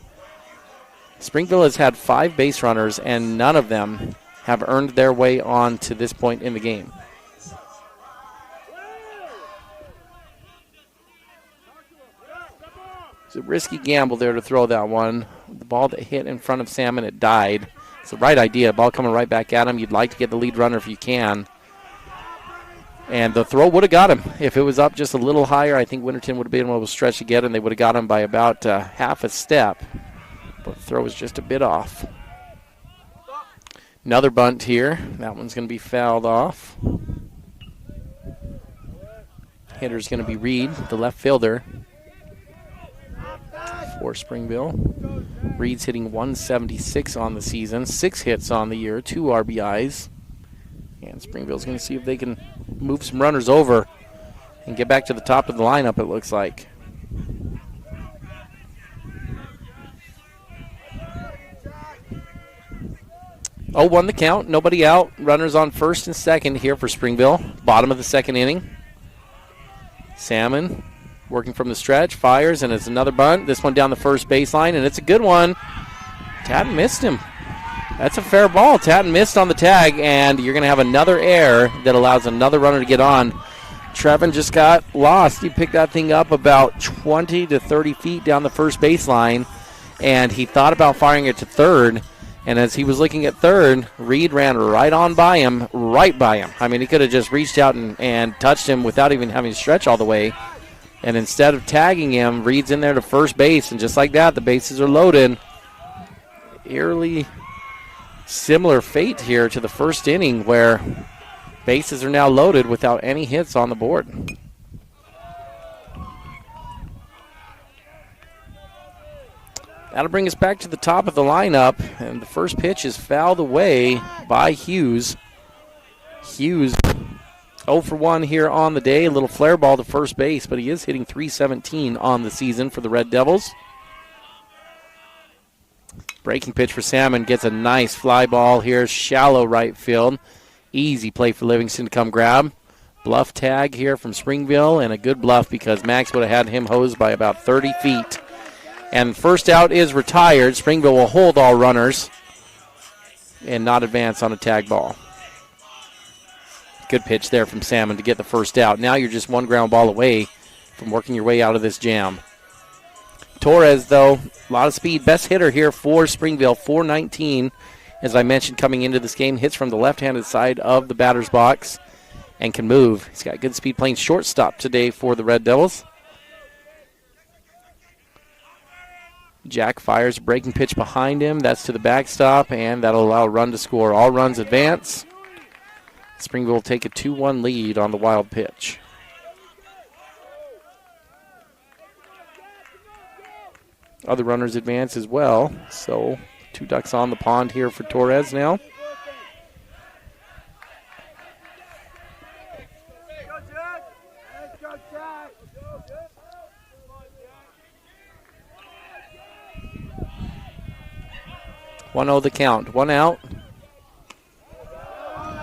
Springville has had 5 base runners, and none of them have earned their way on to this point in the game. It's a risky gamble there to throw that one. The ball that hit in front of Salmon, it died. It's the right idea. Ball coming right back at him. You'd like to get the lead runner if you can. And the throw would have got him. If it was up just a little higher, I think Winterton would have been able to stretch to get him. They would have got him by about half a step. But the throw was just a bit off. Another bunt here. That one's going to be fouled off. Hitter's going to be Reed, the left fielder for Springville. Reed's hitting 176 on the season, 6 hits on the year, 2 RBIs. And Springville's going to see if they can move some runners over and get back to the top of the lineup, it looks like. Oh, 1 the count, nobody out. Runners on first and second here for Springville. Bottom of the second inning. Salmon working from the stretch, fires, and it's another bunt. This one down the first baseline, and it's a good one. Tatton missed him. That's a fair ball. Tatton missed on the tag, and you're going to have another error that allows another runner to get on. Trevin just got lost. He picked that thing up about 20 to 30 feet down the first baseline, and he thought about firing it to third. And as he was looking at third, Reed ran right by him. I mean, he could have just reached out and touched him without even having to stretch all the way. And instead of tagging him, Reed's in there to first base. And just like that, the bases are loaded. Eerily similar fate here to the first inning where bases are now loaded without any hits on the board. That'll bring us back to the top of the lineup, and the first pitch is fouled away by Hughes. Hughes 0 for 1 here on the day. A little flare ball to first base, but he is hitting .317 on the season for the Red Devils. Breaking pitch for Salmon, gets a nice fly ball here, shallow right field. Easy play for Livingston to come grab. Bluff tag here from Springville, and a good bluff because Max would have had him hosed by about 30 feet. And first out is retired. Springville will hold all runners and not advance on a tag ball. Good pitch there from Salmon to get the first out. Now you're just one ground ball away from working your way out of this jam. Torres, though, a lot of speed. Best hitter here for Springville, .419. As I mentioned, coming into this game, hits from the left-handed side of the batter's box and can move. He's got good speed playing shortstop today for the Red Devils. Jack fires a breaking pitch behind him. That's to the backstop, and that'll allow a run to score. All runs advance. Springville will take a 2-1 lead on the wild pitch. Other runners advance as well. So 2 ducks on the pond here for Torres now. .1-0 the count. 1 out.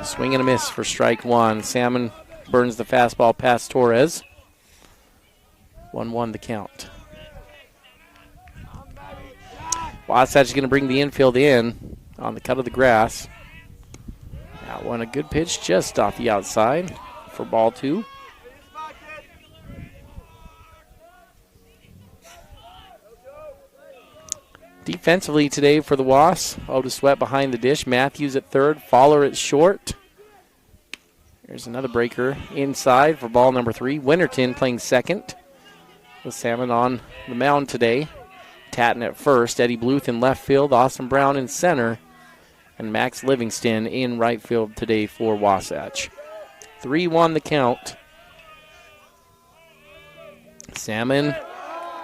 Swing and a miss for strike 1. Salmon burns the fastball past Torres. 1-1 the count. Wasatch is going to bring the infield in on the cut of the grass. That one a good pitch just off the outside for ball 2. Defensively today for the Wasps, Otis Sweat behind the dish. Matthews at third, Fowler at short. There's another breaker inside for ball number 3. Winterton playing second with Salmon on the mound today. Tatton at first, Eddie Bluth in left field, Austin Brown in center, and Max Livingston in right field today for Wasatch. 3-1 the count. Salmon.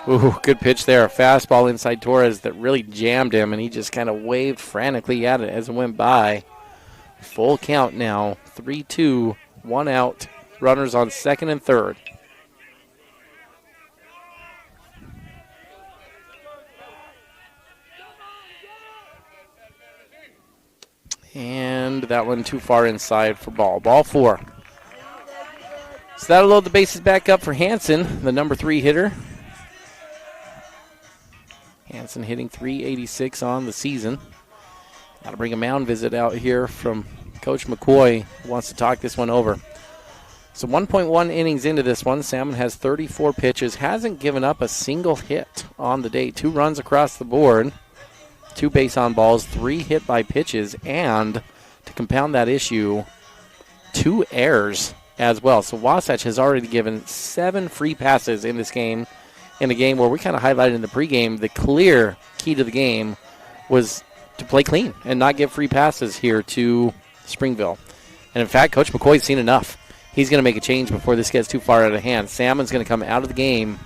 Ooh, good pitch there. A fastball inside Torres that really jammed him, and he just kind of waved frantically at it as it went by. Full count now. 3-2, 1 out. Runners on second and third. And that one too far inside for ball. Ball 4. So that'll load the bases back up for Hansen, the number 3 hitter. Hansen hitting .386 on the season. Got to bring a mound visit out here from Coach McCoy, who wants to talk this one over. So 1.1 innings into this one. Salmon has 34 pitches, hasn't given up a single hit on the day. 2 runs across the board, 2 base on balls, 3 hit by pitches, and to compound that issue, 2 errors as well. So Wasatch has already given 7 free passes in this game. In a game where we kind of highlighted in the pregame, the clear key to the game was to play clean and not give free passes here to Springville. And in fact, Coach McCoy's seen enough. He's going to make a change before this gets too far out of hand. Salmon's going to come out of the game,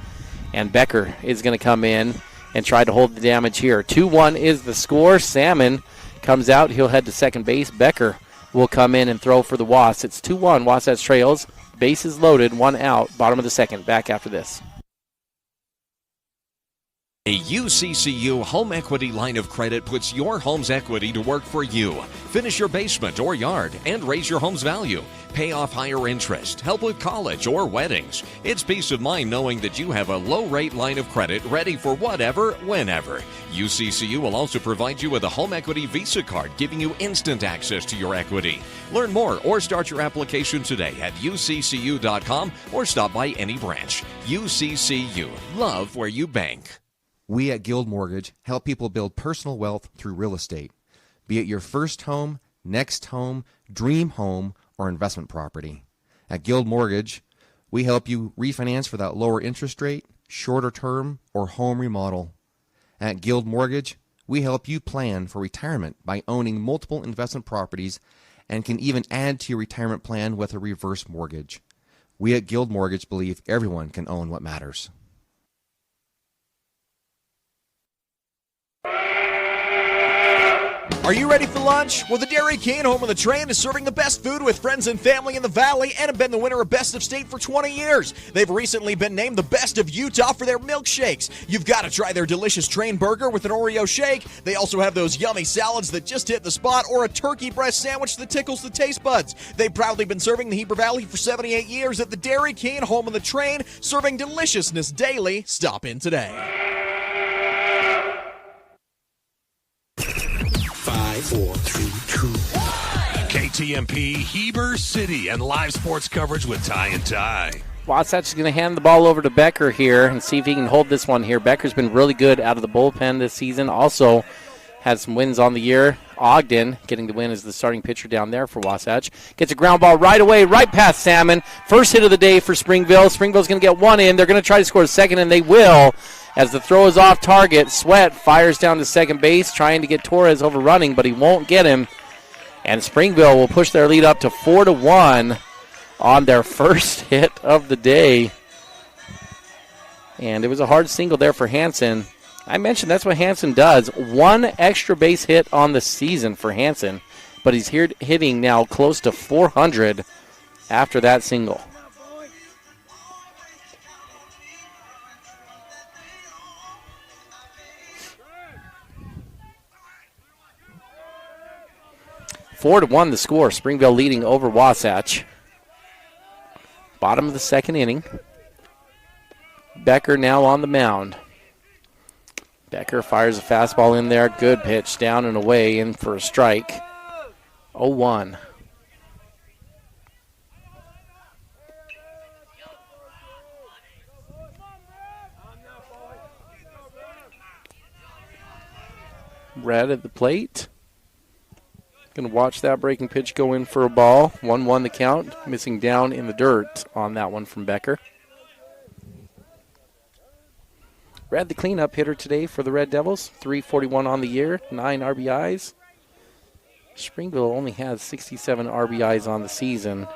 and Becker is going to come in and try to hold the damage here. 2-1 is the score. Salmon comes out. He'll head to second base. Becker will come in and throw for the Wasps. It's 2-1. Wasatch trails. Bases loaded. 1 out. Bottom of the second. Back after this. A UCCU home equity line of credit puts your home's equity to work for you. Finish your basement or yard and raise your home's value. Pay off higher interest, help with college or weddings. It's peace of mind knowing that you have a low-rate line of credit ready for whatever, whenever. UCCU will also provide you with a home equity Visa card, giving you instant access to your equity. Learn more or start your application today at uccu.com or stop by any branch. UCCU. Love where you bank. We at Guild Mortgage help people build personal wealth through real estate, be it your first home, next home, dream home, or investment property. At Guild Mortgage, we help you refinance for that lower interest rate, shorter term, or home remodel. At Guild Mortgage, we help you plan for retirement by owning multiple investment properties and can even add to your retirement plan with a reverse mortgage. We at Guild Mortgage believe everyone can own what matters. Are you ready for lunch? Well, the Dairy King, home of the train, is serving the best food with friends and family in the Valley and have been the winner of Best of State for 20 years. They've recently been named the best of Utah for their milkshakes. You've got to try their delicious train burger with an Oreo shake. They also have those yummy salads that just hit the spot or a turkey breast sandwich that tickles the taste buds. They've proudly been serving the Heber Valley for 78 years at the Dairy King, home of the train, serving deliciousness daily. Stop in today. 5, 4, 3, 2, 1. KTMP, Heber City, and live sports coverage with Ty and Ty. Wasatch is going to hand the ball over to Becker here and see if he can hold this one here. Becker's been really good out of the bullpen this season. Also had some wins on the year. Ogden getting the win as the starting pitcher down there for Wasatch. Gets a ground ball right away, right past Salmon. First hit of the day for Springville. Springville's going to get one in. They're going to try to score a second, and they will. As the throw is off target, Sweat fires down to second base, trying to get Torres overrunning, but he won't get him. And Springville will push their lead up to 4-1 on their first hit of the day. And it was a hard single there for Hansen. I mentioned that's what Hansen does. One extra base hit on the season for Hansen, but he's here hitting now close to 400 after that single. Four to 1 the score. Springville leading over Wasatch. Bottom of the second inning. Becker now on the mound. Becker fires a fastball in there. Good pitch down and away in for a strike. 0-1. Red at the plate. Going to watch that breaking pitch go in for a ball. 1-1 the count. Missing down in the dirt on that one from Becker. Red the cleanup hitter today for the Red Devils. 341 on the year, 9 RBIs. Springville only has 67 RBIs on the season.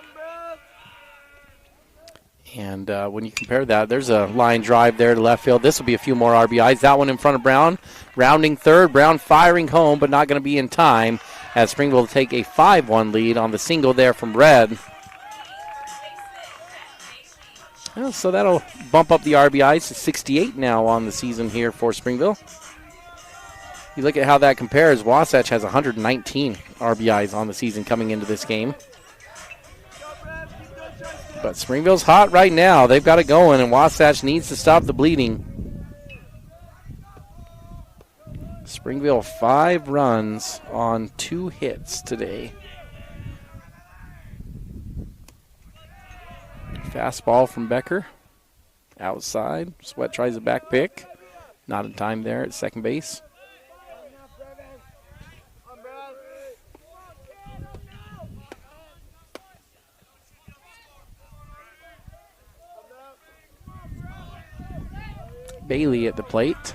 And when you compare that, there's a line drive there to left field. This will be a few more RBIs. That one in front of Brown. Rounding third. Brown firing home, but not going to be in time as Springville will take a 5-1 lead on the single there from Red. Well, so that'll bump up the RBIs to 68 now on the season here for Springville. You look at how that compares. Wasatch has 119 RBIs on the season coming into this game. But Springville's hot right now. They've got it going, and Wasatch needs to stop the bleeding. Springville 5 runs on 2 hits today. Fastball from Becker. Outside. Sweat tries a back pick. Not in time there at second base. Bailey at the plate.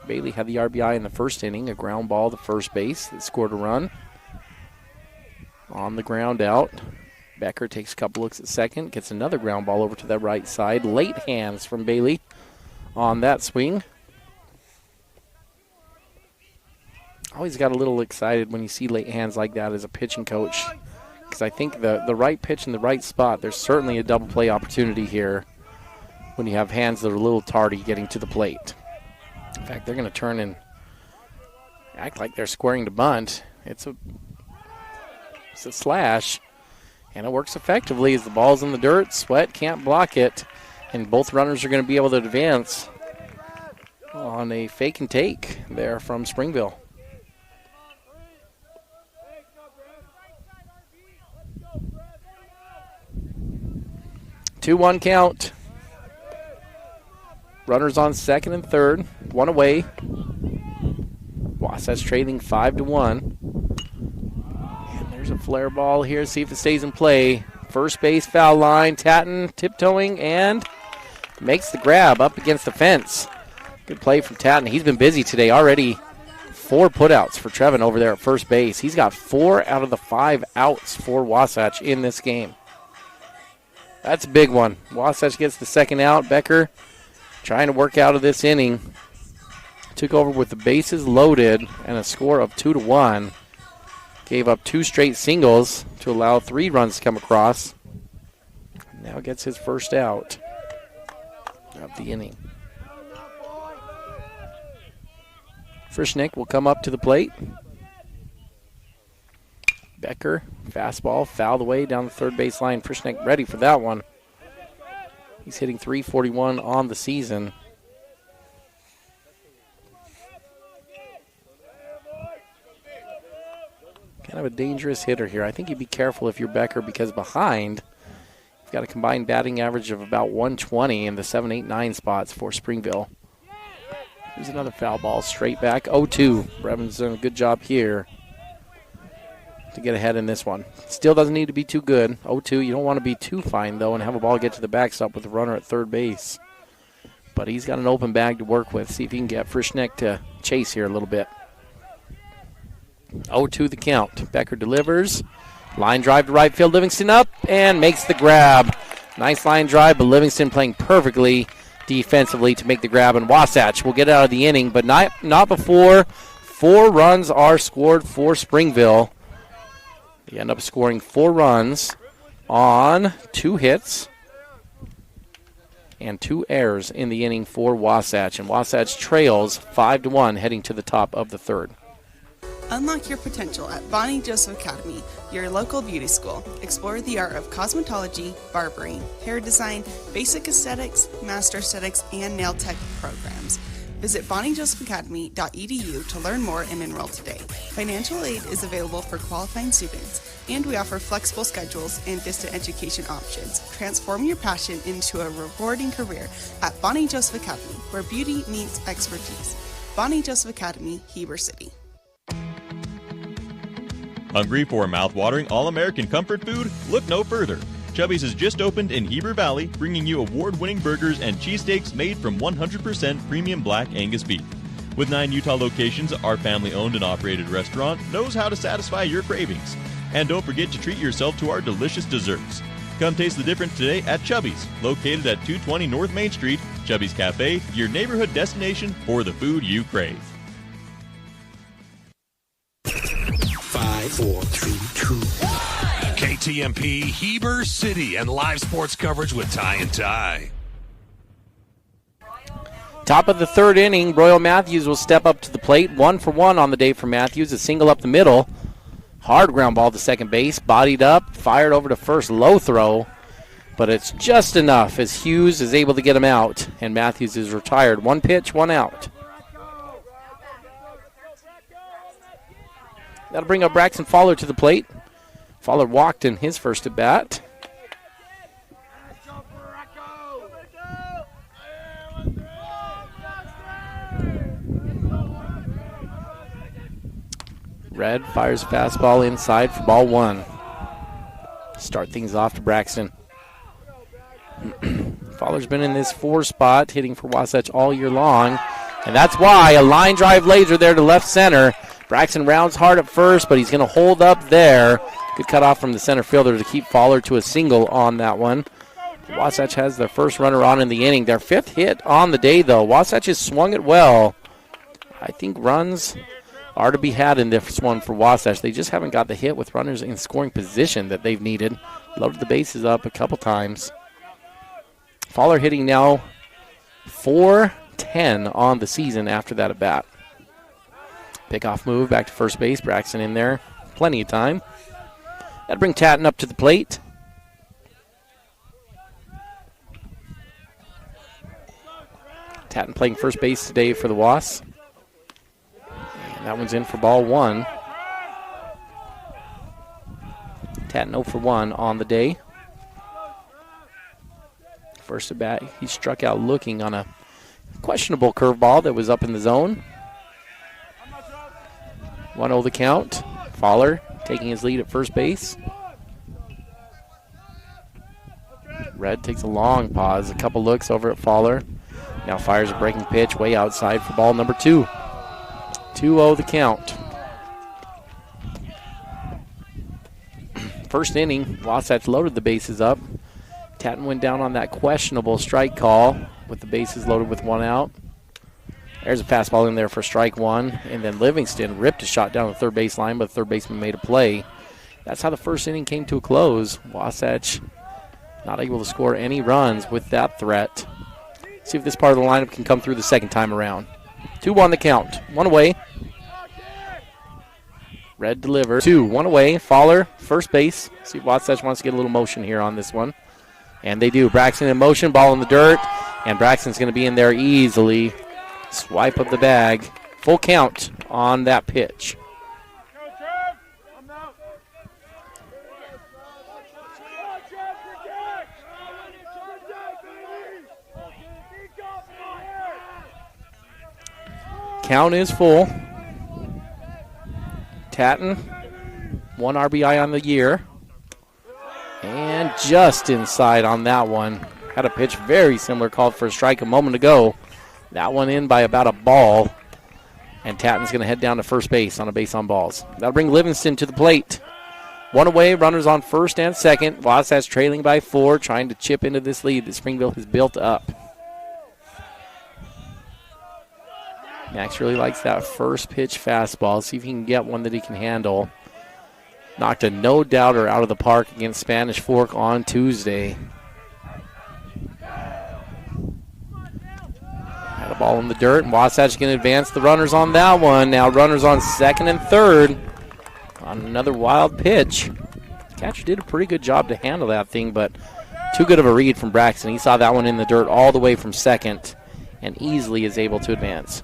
Bailey had the RBI in the first inning, a ground ball to first base that scored a run. On the ground out. Becker takes a couple looks at second, gets another ground ball over to the right side. Late hands from Bailey on that swing. Always got a little excited when you see late hands like that as a pitching coach, because I think the right pitch in the right spot, there's certainly a double play opportunity here when you have hands that are a little tardy getting to the plate. In fact, they're going to turn and act like they're squaring to bunt. It's a slash, and it works effectively as the ball's in the dirt. Sweat can't block it, and both runners are going to be able to advance on a fake and take there from Springville. 2-1 count. Runners on second and third, one away. Wasatch trailing 5-1. And there's a flare ball here. See if it stays in play. First base foul line. Tatton tiptoeing and makes the grab up against the fence. Good play from Tatton. He's been busy today already. 4 putouts for Trevin over there at first base. He's got 4 out of the 5 outs for Wasatch in this game. That's a big one. Wasatch gets the second out. Becker trying to work out of this inning. Took over with the bases loaded and a score of 2-1. Gave up 2 straight singles to allow 3 runs to come across. Now gets his first out of the inning. Frischnick will come up to the plate. Becker, fastball, fouled away down the third base line. Frischnick ready for that one. He's hitting .341 on the season. Kind of a dangerous hitter here. I think you'd be careful if you're Becker, because behind, you've got a combined batting average of about 120 in the 7, 8, 9 spots for Springville. Here's another foul ball straight back. 0-2. Brevin's done a good job here to get ahead in this one. Still doesn't need to be too good. 0-2. You don't want to be too fine, though, and have a ball get to the backstop with a runner at third base. But he's got an open bag to work with. See if he can get Frischnick to chase here a little bit. 0-2 the count. Becker delivers. Line drive to right field. Livingston up and makes the grab. Nice line drive, but Livingston playing perfectly defensively to make the grab. And Wasatch will get out of the inning, but not before 4 runs are scored for Springville. They end up scoring 4 runs on 2 hits and 2 errors in the inning for Wasatch. And Wasatch trails 5-1 heading to the top of the third. Unlock your potential at Bonnie Joseph Academy, your local beauty school. Explore the art of cosmetology, barbering, hair design, basic aesthetics, master aesthetics, and nail tech programs. Visit bonniejosephacademy.edu to learn more and enroll today. Financial aid is available for qualifying students, and we offer flexible schedules and distant education options. Transform your passion into a rewarding career at Bonnie Joseph Academy, where beauty meets expertise. Bonnie Joseph Academy, Heber City. Hungry for mouth-watering all-American comfort food? Look no further. Chubby's has just opened in Heber Valley, bringing you award-winning burgers and cheesesteaks made from 100% premium black Angus beef. With 9 Utah locations, our family-owned and operated restaurant knows how to satisfy your cravings. And don't forget to treat yourself to our delicious desserts. Come taste the difference today at Chubby's, located at 220 North Main Street. Chubby's Cafe, your neighborhood destination for the food you crave. 5, 4, 3, 2, 1. KTMP Heber City and live sports coverage with Ty and Ty. Top of the third inning, Royal Matthews will step up to the plate. 1 for 1 on the day for Matthews. A single up the middle. Hard ground ball to second base. Bodied up, fired over to first. Low throw, but it's just enough as Hughes is able to get him out, and Matthews is retired. 1 pitch, 1 out. That'll bring up Braxton Fowler to the plate. Fowler walked in his first at bat. Red fires a fastball inside for ball 1. Start things off to Braxton. Fowler's been in this 4 spot, hitting for Wasatch all year long. And that's why a line drive laser there to left center. Braxton rounds hard at first, but he's going to hold up there. Good cutoff from the center fielder to keep Fowler to a single on that one. Wasatch has their first runner on in the inning. Their 5th hit on the day, though. Wasatch has swung it well. I think runs are to be had in this one for Wasatch. They just haven't got the hit with runners in scoring position that they've needed. Loaded the bases up a couple times. Fowler hitting now .410 on the season after that at bat. Pickoff move back to first base. Braxton in there. Plenty of time. That'll bring Tatton up to the plate. Tatton playing first base today for the Wasps. And that one's in for ball 1. Tatton 0 for 1 on the day. First at bat, he struck out looking on a questionable curveball that was up in the zone. 1-0 the count. Fowler taking his lead at first base. Red takes a long pause, a couple looks over at Fowler. Now fires a breaking pitch way outside for ball number 2. 2-0 the count. First inning, Wasatch loaded the bases up. Tatton went down on that questionable strike call with the bases loaded with 1 out. There's a fastball in there for strike 1, and then Livingston ripped a shot down the third base line, but the third baseman made a play. That's how the first inning came to a close. Wasatch not able to score any runs with that threat. See if this part of the lineup can come through the second time around. 2-1 the count. 1 away. Red delivers. 2-1 away. Fowler, first base. See if Wasatch wants to get a little motion here on this one. And they do. Braxton in motion, ball in the dirt. And Braxton's going to be in there easily. Swipe of the bag. Full count on that pitch. Count is full. Tatton, 1 RBI on the year. And just inside on that one. Had a pitch very similar, called for a strike a moment ago. That one in by about a ball. And Tatton's going to head down to first base on a base on balls. That'll bring Livingston to the plate. 1 away, runners on first and second. Wasatch trailing by 4, trying to chip into this lead that Springville has built up. Max really likes that first pitch fastball. See if he can get one that he can handle. Knocked a no-doubter out of the park against Spanish Fork on Tuesday. Had a ball in the dirt, and Wasatch can advance the runners on that one. Now runners on second and third on another wild pitch. Catcher did a pretty good job to handle that thing, but too good of a read from Braxton. He saw that one in the dirt all the way from second and easily is able to advance.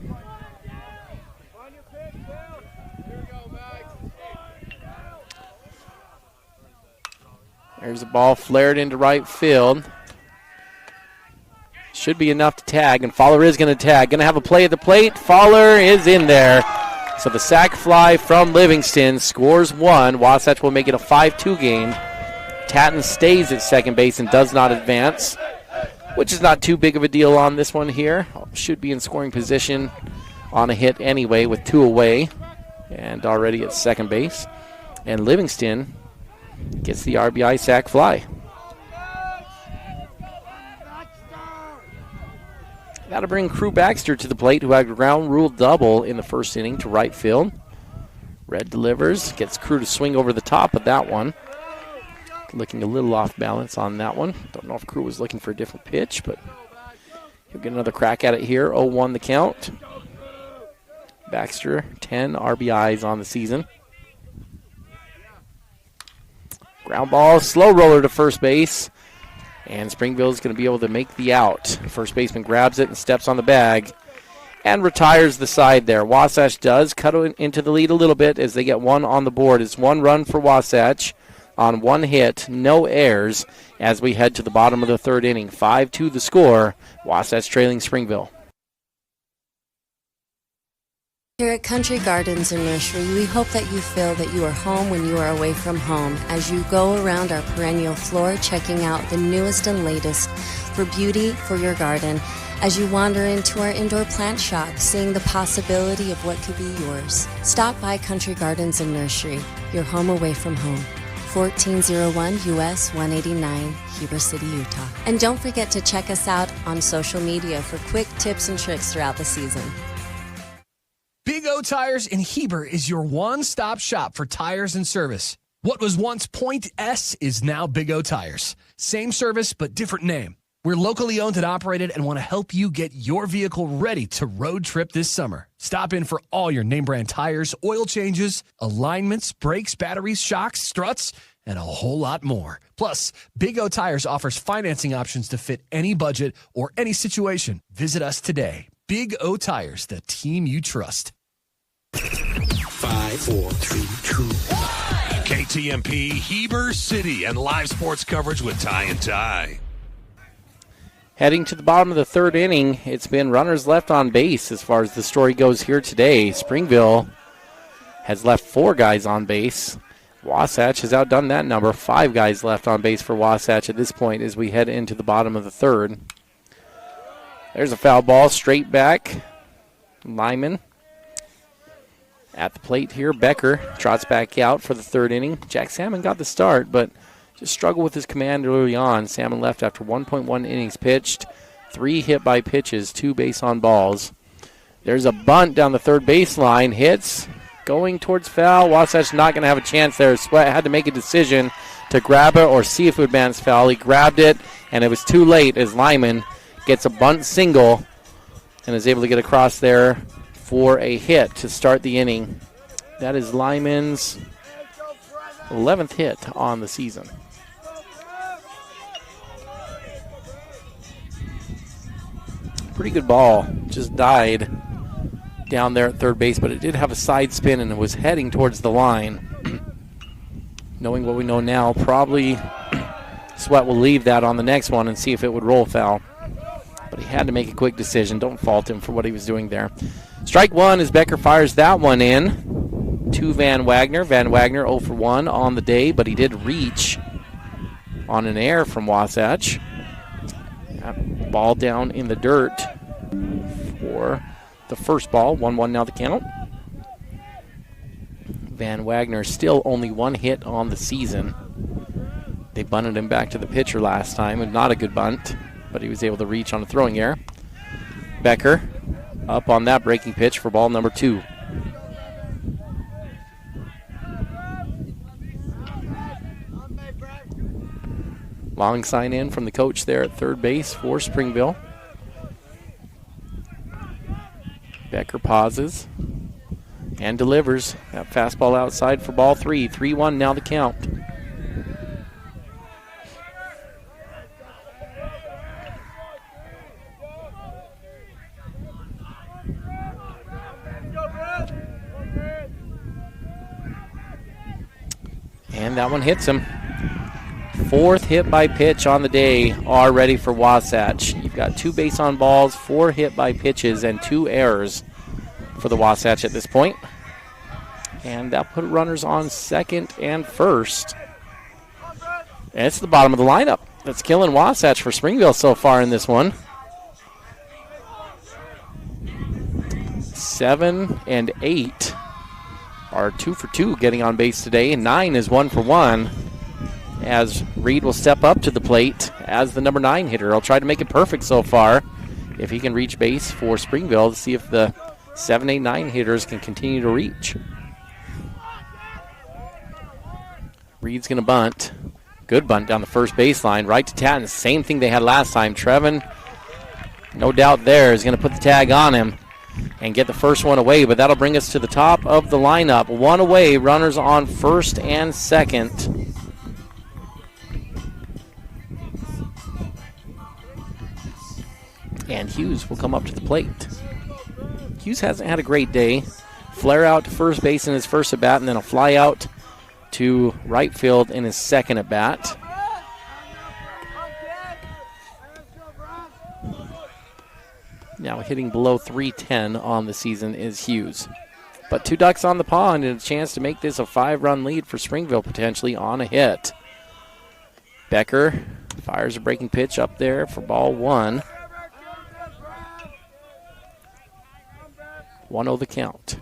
There's a ball flared into right field. Should be enough to tag, and Fowler is going to tag. Going to have a play at the plate. Fowler is in there. So the sac fly from Livingston scores 1. Wasatch will make it a 5-2 game. Tatton stays at second base and does not advance, which is not too big of a deal on this one here. Should be in scoring position on a hit anyway with 2 away and already at second base. And Livingston gets the RBI sac fly. That'll bring Crew Baxter to the plate, who had a ground rule double in the first inning to right field. Red delivers, gets Crew to swing over the top of that one. Looking a little off balance on that one. Don't know if Crew was looking for a different pitch, but he'll get another crack at it here. 0-1 the count. Baxter, 10 RBIs on the season. Ground ball, slow roller to first base. And Springville's going to be able to make the out. First baseman grabs it and steps on the bag and retires the side there. Wasatch does cut into the lead a little bit as they get 1 on the board. It's 1 run for Wasatch on 1 hit, no errors as we head to the bottom of the third inning. 5-2 the score. Wasatch trailing Springville. Here at Country Gardens and Nursery, we hope that you feel that you are home when you are away from home as you go around our perennial floor checking out the newest and latest for beauty for your garden as you wander into our indoor plant shop, seeing the possibility of what could be yours. Stop by Country Gardens and Nursery, your home away from home. 1401 US 189, Heber City, Utah. And don't forget to check us out on social media for quick tips and tricks throughout the season. Big O Tires in Heber is your one-stop shop for tires and service. What was once Point S is now Big O Tires. Same service, but different name. We're locally owned and operated and want to help you get your vehicle ready to road trip this summer. Stop in for all your name brand tires, oil changes, alignments, brakes, batteries, shocks, struts, and a whole lot more. Plus, Big O Tires offers financing options to fit any budget or any situation. Visit us today. Big O Tires, the team you trust. 5, 4, 3, 2, 1. KTMP Heber City and live sports coverage with Ty and Ty. Heading to the bottom of the third inning, it's been runners left on base as far as the story goes here today. Springville has left 4 guys on base. Wasatch has outdone that number. 5 guys left on base for Wasatch at this point as we head into the bottom of the third. There's a foul ball straight back. Lyman at the plate here. Becker trots back out for the third inning. Jack Salmon got the start, but just struggled with his command early on. Salmon left after 1.1 innings pitched. 3 hit by pitches, 2 base on balls. There's a bunt down the third baseline. Hits going towards foul. Wasatch not going to have a chance there. Sweat had to make a decision to grab it or see if it would bounce foul. He grabbed it, and it was too late as Lyman gets a bunt single and is able to get across there for a hit to start the inning. That is Lyman's 11th hit on the season. Pretty good ball. Just died down there at third base, but it did have a side spin and it was heading towards the line. Knowing what we know now, probably Sweat will leave that on the next one and see if it would roll foul. But he had to make a quick decision. Don't fault him for what he was doing there. Strike one as Becker fires that one in to Van Wagner. Van Wagner 0 for 1 on the day, but he did reach on an error from Wasatch. That ball down in the dirt for the first ball. 1-1 now the count. Van Wagner still only 1 hit on the season. They bunted him back to the pitcher last time. Not a good bunt, but he was able to reach on a throwing error. Becker up on that breaking pitch for ball number 2. Long sign in from the coach there at third base for Springville. Becker pauses and delivers that fastball outside for ball 3. 3-1 now the count. And that one hits him. 4th hit by pitch on the day already for Wasatch. You've got 2 base on balls, 4 hit by pitches, and 2 errors for the Wasatch at this point. And that put runners on second and first. And it's the bottom of the lineup that's killing Wasatch for Springville so far in this one. 7 and 8 are 2 for 2 getting on base today. 9 is 1 for 1. As Reed will step up to the plate as the number 9 hitter. He'll try to make it perfect so far if he can reach base for Springville to see if the 7, 8, 9 hitters can continue to reach. Reed's going to bunt. Good bunt down the first baseline, right to Tatton. Same thing they had last time. Trevin, no doubt there, is going to put the tag on him and get the first one away, but that'll bring us to the top of the lineup. 1 away, runners on first and second. And Hughes will come up to the plate. Hughes hasn't had a great day. Flare out to first base in his first at bat, and then a fly out to right field in his second at bat. Now hitting below .310 on the season is Hughes. But 2 ducks on the pond and a chance to make this a 5-run lead for Springville potentially on a hit. Becker fires a breaking pitch up there for ball 1. 1-0 the count.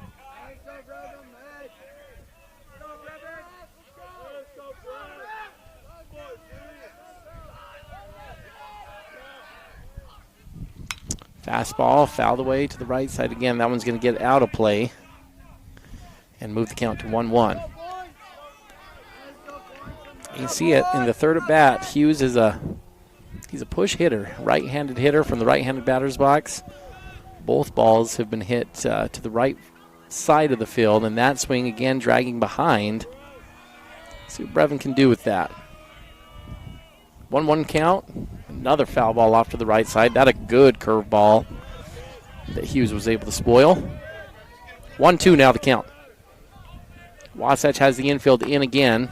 Fastball fouled away to the right side again. That one's going to get out of play and move the count to 1-1. You see it in the third at bat. Hughes is he's a push hitter, right-handed hitter from the right-handed batter's box. Both balls have been hit to the right side of the field, and that swing again dragging behind. See what Brevin can do with that. 1-1 count. Another foul ball off to the right side. That a good curveball that Hughes was able to spoil. 1-2 now the count. Wasatch has the infield in again.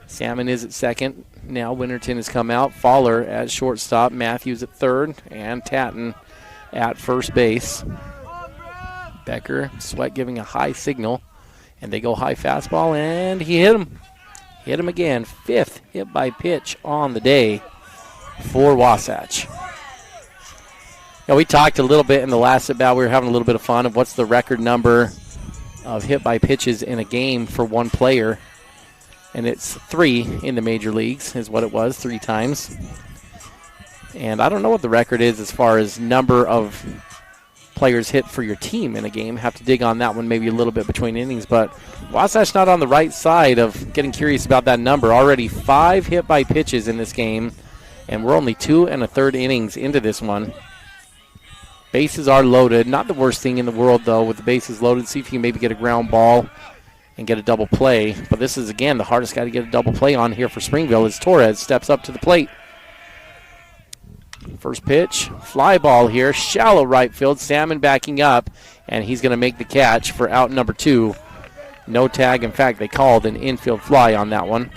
Salmon is at second. Now Winterton has come out. Fowler at shortstop. Matthews at third. And Tatton at first base. Becker, Sweat giving a high signal. And they go high fastball, and he hit him. Hit him again. 5th hit by pitch on the day for Wasatch. Now, we talked a little bit in the last at-bat. We were having a little bit of fun of what's the record number of hit by pitches in a game for one player. And it's 3 in the major leagues is what it was, 3 times. And I don't know what the record is as far as number of players hit for your team in a game. Have to dig on that one maybe a little bit between innings. But Wasatch not on the right side of getting curious about that number. Already 5 hit by pitches in this game. And we're only 2 1/3 innings into this one. Bases are loaded. Not the worst thing in the world, though, with the bases loaded. See if you can maybe get a ground ball and get a double play. But this is, again, the hardest guy to get a double play on here for Springville as Torres steps up to the plate. First pitch, fly ball here, shallow right field. Salmon backing up, and he's going to make the catch for out number 2. No tag. In fact, they called an infield fly on that one.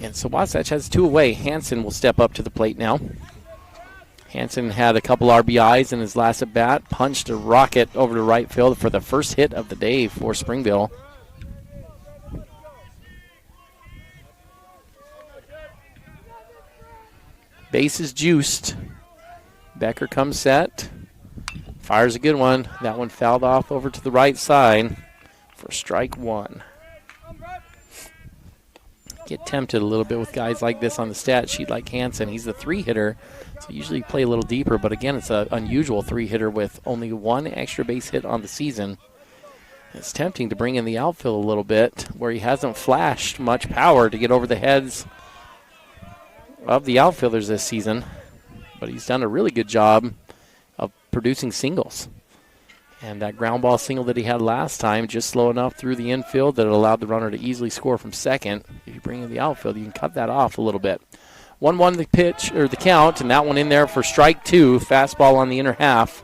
And so Wasatch has 2 away. Hansen will step up to the plate now. Hansen had a couple RBIs in his last at-bat, punched a rocket over to right field for the first hit of the day for Springville. Base is juiced. Becker comes set. Fires a good one. That one fouled off over to the right side for strike 1. Get tempted a little bit with guys like this on the stat sheet like Hansen. He's the 3-hitter, so usually play a little deeper, but again, it's an unusual 3-hitter with only 1 extra base hit on the season. It's tempting to bring in the outfield a little bit where he hasn't flashed much power to get over the heads of the outfielders this season, but he's done a really good job of producing singles. And that ground ball single that he had last time, just slow enough through the infield that it allowed the runner to easily score from second. If you bring in the outfield, you can cut that off a little bit. 1-1 the pitch, or the count, and that one in there for strike 2. Fastball on the inner half.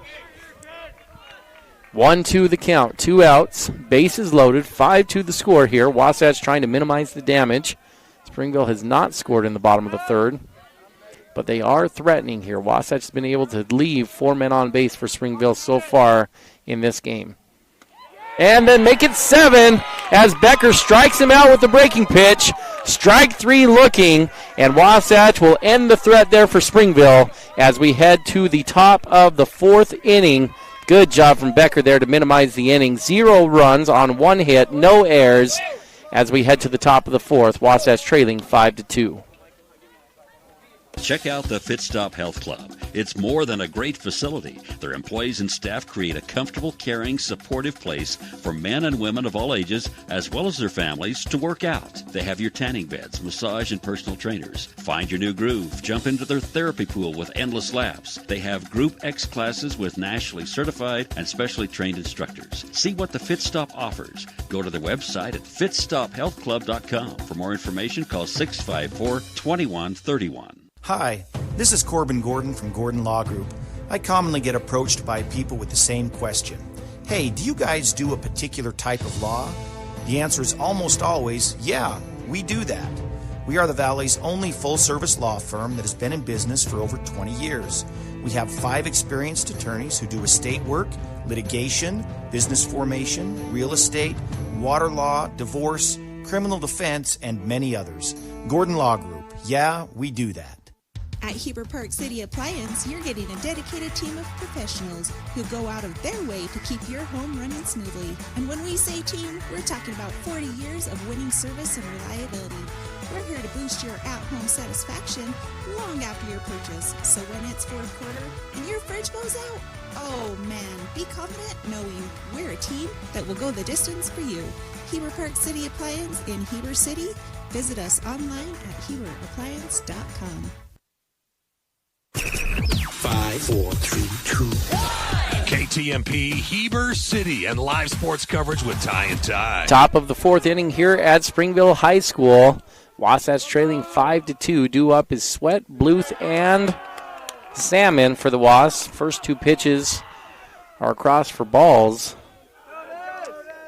1-2 the count, 2 outs, bases loaded, 5-2 the score here. Wasatch trying to minimize the damage. Springville has not scored in the bottom of the third, but they are threatening here. Wasatch has been able to leave 4 men on base for Springville so far in this game. And then make it 7 as Becker strikes him out with the breaking pitch. Strike 3 looking, and Wasatch will end the threat there for Springville as we head to the top of the 4th inning. Good job from Becker there to minimize the inning. 0 runs on 1 hit, no errors as we head to the top of the 4th. Wasatch trailing 5-2. Check out the Fit Stop Health Club. It's more than a great facility. Their employees and staff create a comfortable, caring, supportive place for men and women of all ages, as well as their families, to work out. They have your tanning beds, massage, and personal trainers. Find your new groove. Jump into their therapy pool with endless laps. They have Group X classes with nationally certified and specially trained instructors. See what the Fit Stop offers. Go to their website at fitstophealthclub.com. For more information, call 654-2131. Hi, this is Corbin Gordon from Gordon Law Group. I commonly get approached by people with the same question. Hey, do you guys do a particular type of law? The answer is almost always, yeah, we do that. We are the Valley's only full-service law firm that has been in business for over 20 years. We have 5 experienced attorneys who do estate work, litigation, business formation, real estate, water law, divorce, criminal defense, and many others. Gordon Law Group. Yeah, we do that. At Heber Park City Appliance, you're getting a dedicated team of professionals who go out of their way to keep your home running smoothly. And when we say team, we're talking about 40 years of winning service and reliability. We're here to boost your at-home satisfaction long after your purchase. So when it's fourth quarter and your fridge goes out, oh man, be confident knowing we're a team that will go the distance for you. Heber Park City Appliance in Heber City. Visit us online at HeberAppliance.com. 5, 4, 3, 2, 1. KTMP Heber City and live sports coverage with Ty and Ty. Top of the fourth inning here at Springville High School. Wasatch trailing 5-2. Due up is Sweat, Bluth, and Salmon for the Wasps. First 2 pitches are across for balls.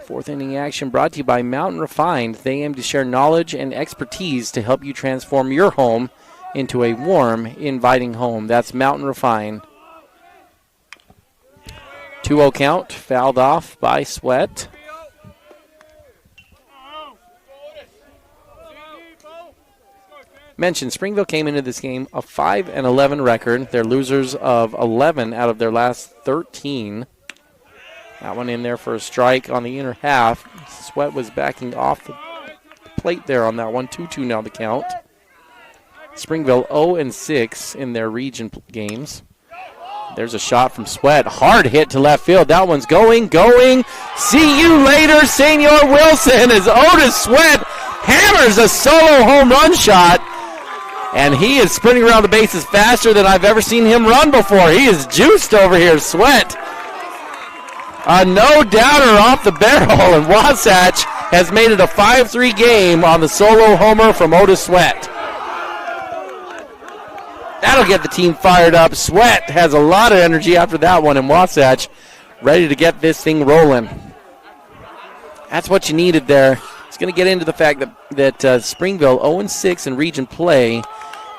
Fourth inning action brought to you by Mountain Refined. They aim to share knowledge and expertise to help you transform your home into a warm, inviting home. That's Mountain Refined. 2-0 count, fouled off by Sweat. Mentioned, Springville came into this game a 5-11 record. They're losers of 11 out of their last 13. That one in there for a strike on the inner half. Sweat was backing off the plate there on that one. 2-2 now the count. Springville 0-6 in their region games. There's a shot from Sweat. Hard hit to left field. That one's going. See you later, Senor Wilson, as Otis Sweat hammers a solo home run shot. And he is sprinting around the bases faster than I've ever seen him run before. He is juiced over here, Sweat. A no-doubter off the barrel, and Wasatch has made it a 5-3 game on the solo homer from Otis Sweat. That'll get the team fired up. Sweat has a lot of energy after that one, and Wasatch ready to get this thing rolling. That's what you needed there. It's going to get into the fact that Springville 0-6 in region play,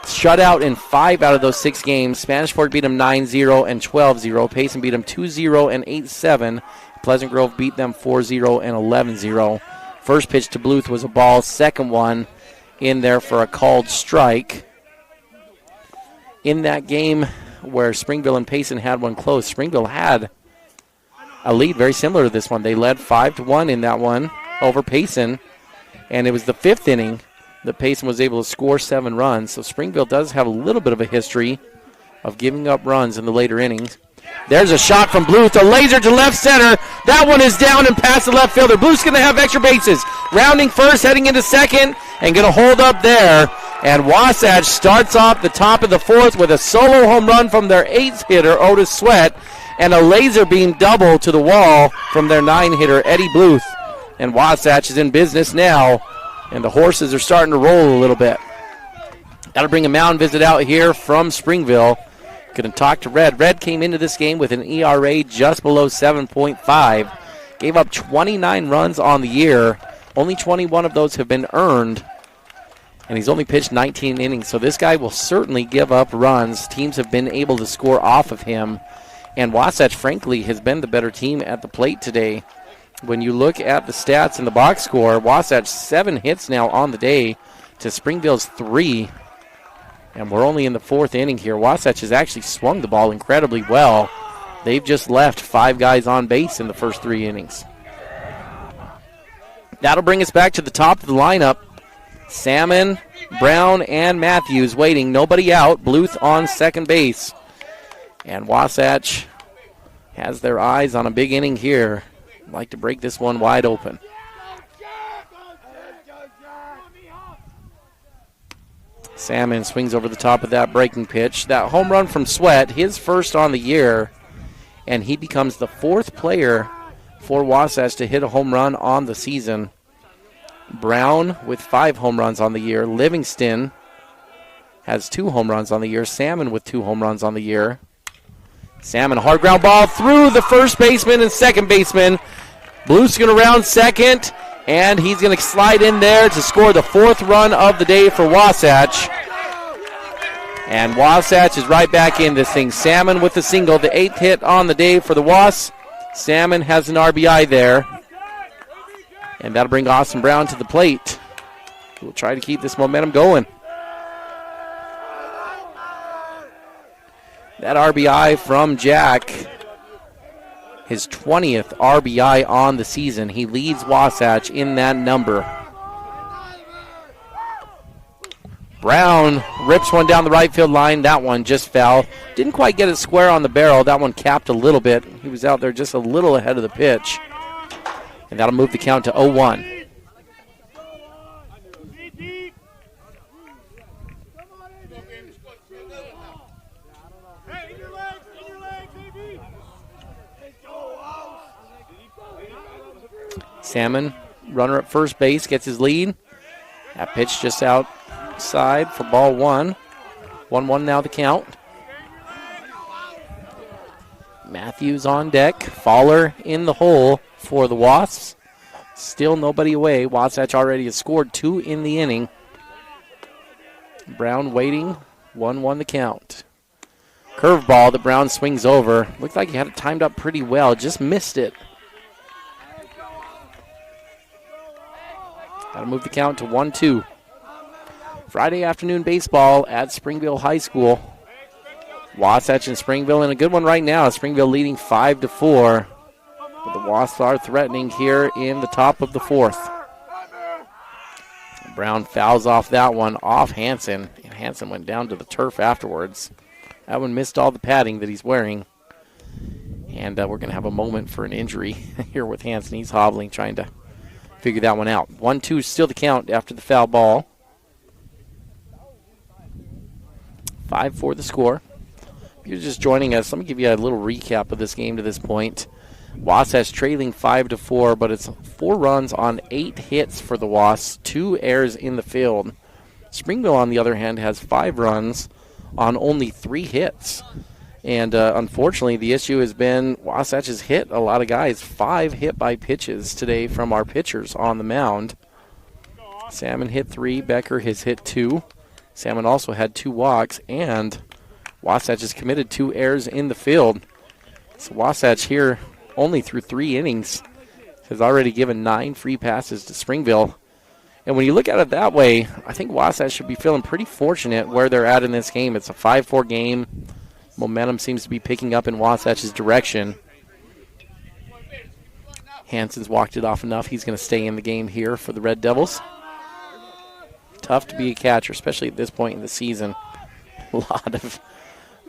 shut out in 5 out of those 6 games. Spanish Fork beat them 9-0 and 12-0. Payson beat them 2-0 and 8-7. Pleasant Grove beat them 4-0 and 11-0. First pitch to Bluth was a ball. Second one in there for a called strike. In that game where Springville and Payson had one close, Springville had a lead very similar to this one. They led 5-1 in that one over Payson, and it was the 5th inning that Payson was able to score 7 runs. So Springville does have a little bit of a history of giving up runs in the later innings. There's a shot from Bluth, a laser to left center. That one is down and past the left fielder. Bluth's going to have extra bases. Rounding first, heading into second, and going to hold up there. And Wasatch starts off the top of the 4th with a solo home run from their 8th hitter, Otis Sweat, and a laser beam double to the wall from their 9-hitter, Eddie Bluth. And Wasatch is in business now, and the horses are starting to roll a little bit. That'll bring a mound visit out here from Springville. Going to talk to Red. Red came into this game with an ERA just below 7.5. Gave up 29 runs on the year. Only 21 of those have been earned. And he's only pitched 19 innings. So this guy will certainly give up runs. Teams have been able to score off of him. And Wasatch, frankly, has been the better team at the plate today. When you look at the stats in the box score, Wasatch 7 hits now on the day to Springville's 3. And we're only in the 4th inning here. Wasatch has actually swung the ball incredibly well. They've just left 5 guys on base in the first 3 innings. That'll bring us back to the top of the lineup. Salmon, Brown, and Matthews waiting. Nobody out. Bluth on second base. And Wasatch has their eyes on a big inning here. Like to break this one wide open. Salmon swings over the top of that breaking pitch. That home run from Sweat, his first on the year, and he becomes the 4th player for Wasatch to hit a home run on the season. Brown with 5 home runs on the year. Livingston has 2 home runs on the year. Salmon with 2 home runs on the year. Salmon, hard ground ball through the first baseman and second baseman. Bluth's going to round second, and he's going to slide in there to score the 4th run of the day for Wasatch. And Wasatch is right back in this thing. Salmon with the single, the 8th hit on the day for the Wasps. Salmon has an RBI there. And that'll bring Austin Brown to the plate. We'll try to keep this momentum going. That RBI from Jack, his 20th RBI on the season. He leads Wasatch in that number. Brown rips one down the right field line. That one just foul. Didn't quite get it square on the barrel. That one capped a little bit. He was out there just a little ahead of the pitch. And that'll move the count to 0-1. Salmon, runner at first base, gets his lead. That pitch just outside for ball one. 1-1 now the count. Matthews on deck. Fowler in the hole for the Wasps. Still nobody away. Wasatch already has scored 2 in the inning. Brown waiting. 1-1 the count. Curveball that Brown swings over. Looks like he had it timed up pretty well. Just missed it. That'll move the count to 1-2. Friday afternoon baseball at Springville High School. Wasatch and Springville in a good one right now. Springville leading 5-4. But the Wasps are threatening here in the top of the 4th. Brown fouls off that one off Hansen. And Hansen went down to the turf afterwards. That one missed all the padding that he's wearing. And we're going to have a moment for an injury here with Hansen. He's hobbling, trying to figure that one out. 1-2 still the count after the foul ball. 5-4 the score. If you're just joining us, let me give you a little recap of this game to this point. Wasatch trailing 5-4, but it's 4 runs on 8 hits for the Wasps, 2 errors in the field. Springville, on the other hand, has 5 runs on only 3 hits. And unfortunately, the issue has been Wasatch has hit a lot of guys. 5 hit-by pitches today from our pitchers on the mound. Salmon hit 3. Becker has hit 2. Salmon also had 2 walks. And Wasatch has committed 2 errors in the field. So Wasatch here, only through 3 innings, has already given 9 free passes to Springville. And when you look at it that way, I think Wasatch should be feeling pretty fortunate where they're at in this game. It's a 5-4 game. Momentum seems to be picking up in Wasatch's direction. Hansen's walked it off enough. He's going to stay in the game here for the Red Devils. Tough to be a catcher, especially at this point in the season. A lot of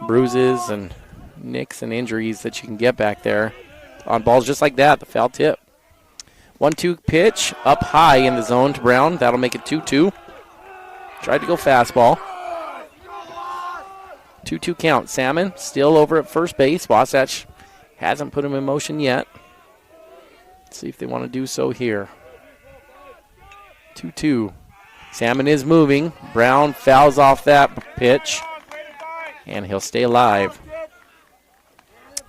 bruises and nicks and injuries that you can get back there on balls just like that, the foul tip. 1-2 pitch up high in the zone to Brown. That'll make it 2-2. Tried to go fastball. 2-2 count. Salmon still over at first base. Wasatch hasn't put him in motion yet. Let's see if they want to do so here. 2-2. Salmon is moving. Brown fouls off that pitch. And he'll stay alive.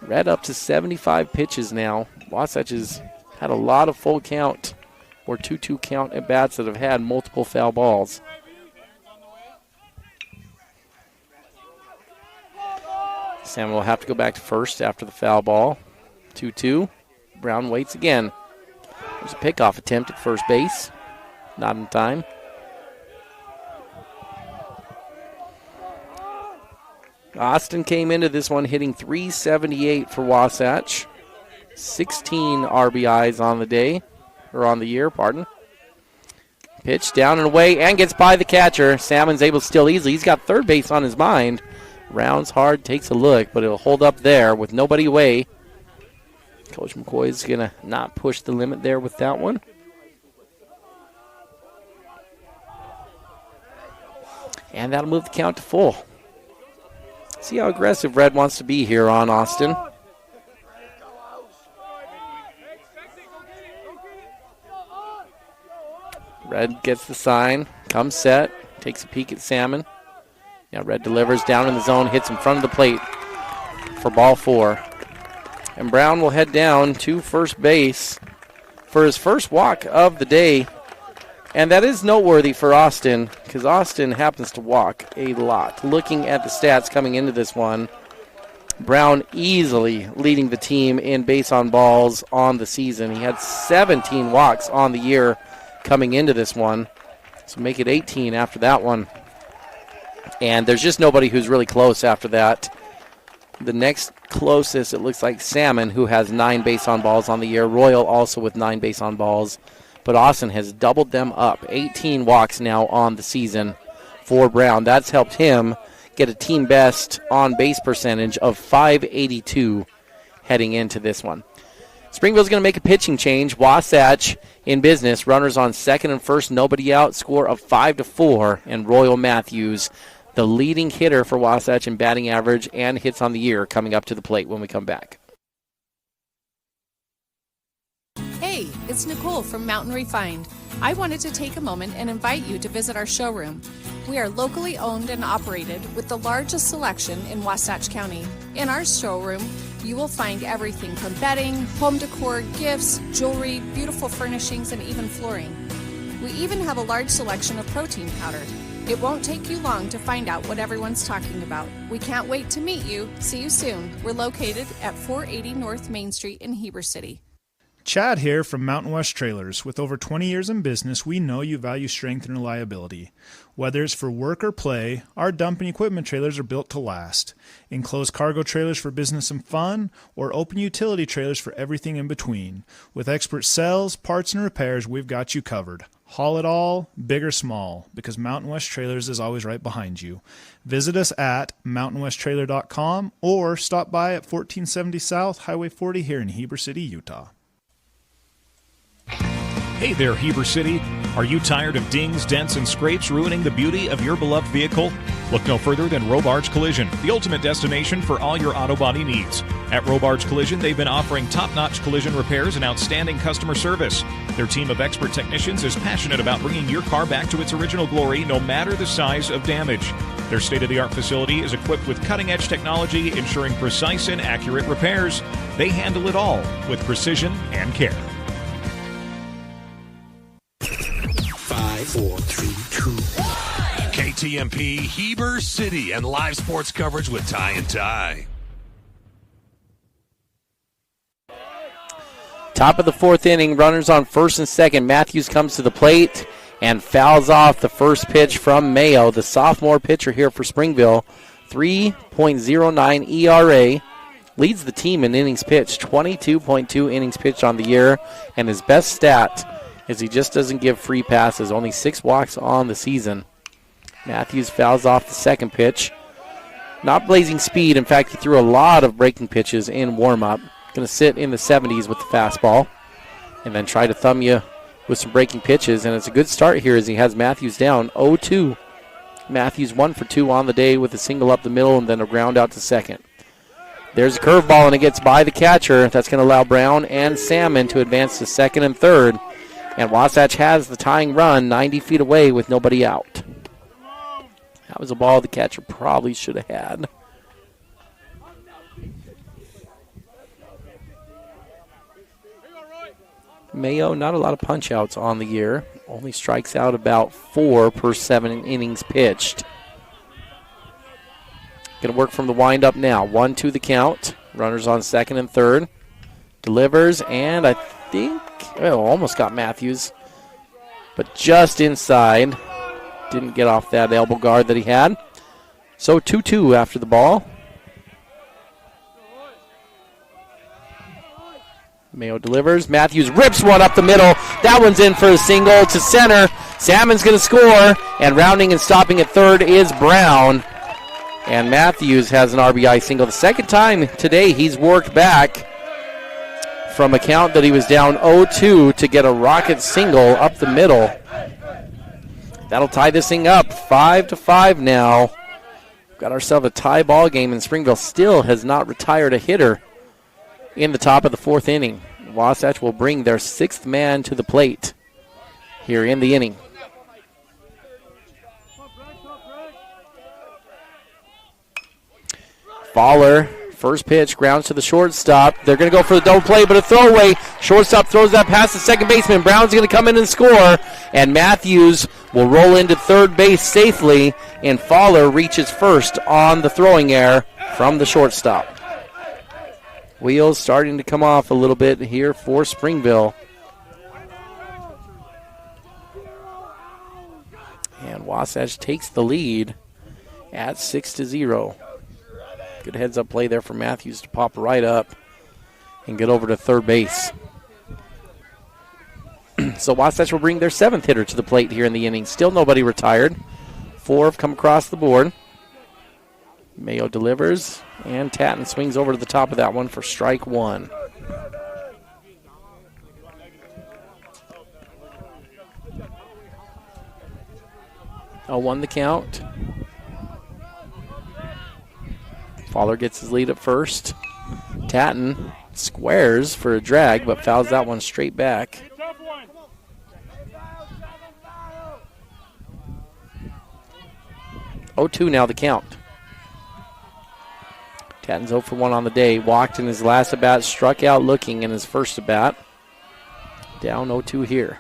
Red up to 75 pitches now. Wasatch has had a lot of full count or 2-2 count at bats that have had multiple foul balls. Salmon will have to go back to first after the foul ball. 2-2. Brown waits again. There's a pickoff attempt at first base. Not in time. Austin came into this one hitting .378 for Wasatch. 16 RBIs on the day, or on the year, pardon. Pitch down and away and gets by the catcher. Salmon's able to steal easily. He's got third base on his mind. Rounds hard, takes a look, but it'll hold up there with nobody away. Coach McCoy's going to not push the limit there with that one. And that'll move the count to full. See how aggressive Red wants to be here on Austin. Red gets the sign, comes set, takes a peek at Salmon. Now Red delivers down in the zone, hits in front of the plate for ball 4. And Brown will head down to first base for his first walk of the day. And that is noteworthy for Austin because Austin happens to walk a lot. Looking at the stats coming into this one, Brown easily leading the team in base on balls on the season. He had 17 walks on the year coming into this one, so make it 18 after that one. And there's just nobody who's really close after that. The next closest, it looks like Salmon, who has 9 base on balls on the year. Royal also with 9 base on balls. But Austin has doubled them up. 18 walks now on the season for Brown. That's helped him get a team best on base percentage of .582 heading into this one. Springville's going to make a pitching change. Wasatch in business. Runners on second and first. Nobody out. Score of 5-4. And Royal Matthews, the leading hitter for Wasatch in batting average and hits on the year, coming up to the plate when we come back. Hey, it's Nicole from Mountain Refined. I wanted to take a moment and invite you to visit our showroom. We are locally owned and operated with the largest selection in Wasatch County. In our showroom, you will find everything from bedding, home decor, gifts, jewelry, beautiful furnishings, and even flooring. We even have a large selection of protein powder. It won't take you long to find out what everyone's talking about. We can't wait to meet you. See you soon. We're located at 480 North Main Street in Heber City. Chad here from Mountain West Trailers. With over 20 years in business, we know you value strength and reliability. Whether it's for work or play, our dumping equipment trailers are built to last. Enclosed cargo trailers for business and fun, or open utility trailers for everything in between. With expert sales, parts, and repairs, we've got you covered. Haul it all, big or small, because Mountain West Trailers is always right behind you. Visit us at mountainwesttrailer.com or stop by at 1470 South Highway 40 here in Heber City, Utah. Hey there, Heber City. Are you tired of dings, dents, and scrapes ruining the beauty of your beloved vehicle? Look no further than Robards Collision, the ultimate destination for all your auto body needs. At Robards Collision, they've been offering top-notch collision repairs and outstanding customer service. Their team of expert technicians is passionate about bringing your car back to its original glory, no matter the size of damage. Their state-of-the-art facility is equipped with cutting-edge technology, ensuring precise and accurate repairs. They handle it all with precision and care. 5, 4, 3, 2, 1. KTMP Heber City and live sports coverage with Ty and Ty. Top of the fourth inning, runners on first and second. Matthews comes to the plate and fouls off the first pitch from Mayo, the sophomore pitcher here for Springville. 3.09 ERA. Leads the team in innings pitched, 22.2 innings pitched on the year, and his best stat is he just doesn't give free passes, only 6 walks on the season. Matthews fouls off the second pitch. Not blazing speed. In fact, he threw a lot of breaking pitches in warm-up. Going to sit in the 70s with the fastball and then try to thumb you with some breaking pitches. And it's a good start here as he has Matthews down 0-2. Matthews 1 for 2 on the day with a single up the middle and then a ground out to second. There's a curveball and it gets by the catcher. That's going to allow Brown and Salmon to advance to second and third. And Wasatch has the tying run 90 feet away with nobody out. That was a ball the catcher probably should have had. Mayo, not a lot of punch-outs on the year. Only strikes out about 4 per 7 innings pitched. Going to work from the windup now. 1-2 the count. Runners on second and third. Delivers, and I think, almost got Matthews, but just inside. Didn't get off that elbow guard that he had. So 2-2 after the ball. Mayo delivers. Matthews rips one up the middle. That one's in for a single to center. Salmon's going to score, and rounding and stopping at third is Brown. And Matthews has an RBI single. The second time today he's worked back from a count that he was down 0-2 to get a rocket single up the middle. That'll tie this thing up 5-5 now. Got ourselves a tie ball game, and Springville still has not retired a hitter in the top of the fourth inning. Wasatch will bring their 6th man to the plate here in the inning. Fowler First pitch, grounds to the shortstop. They're going to go for the double play, but a throwaway. Shortstop throws that past the second baseman. Brown's going to come in and score, and Matthews will roll into third base safely, and Fowler reaches first on the throwing error from the shortstop. Wheels starting to come off a little bit here for Springville. And Wasatch takes the lead at 6-0. Good heads-up play there for Matthews to pop right up and get over to third base. So Wasatch will bring their 7th hitter to the plate here in the inning. Still nobody retired. 4 have come across the board. Mayo delivers, and Tatton swings over to the top of that one for strike 1. Won the count. Fowler gets his lead at first. Tatton squares for a drag, but fouls that one straight back. (0-2) now the count. Tatton's 0 for 1 on the day. Walked in his last at-bat, struck out looking in his first at-bat. Down 0-2 here.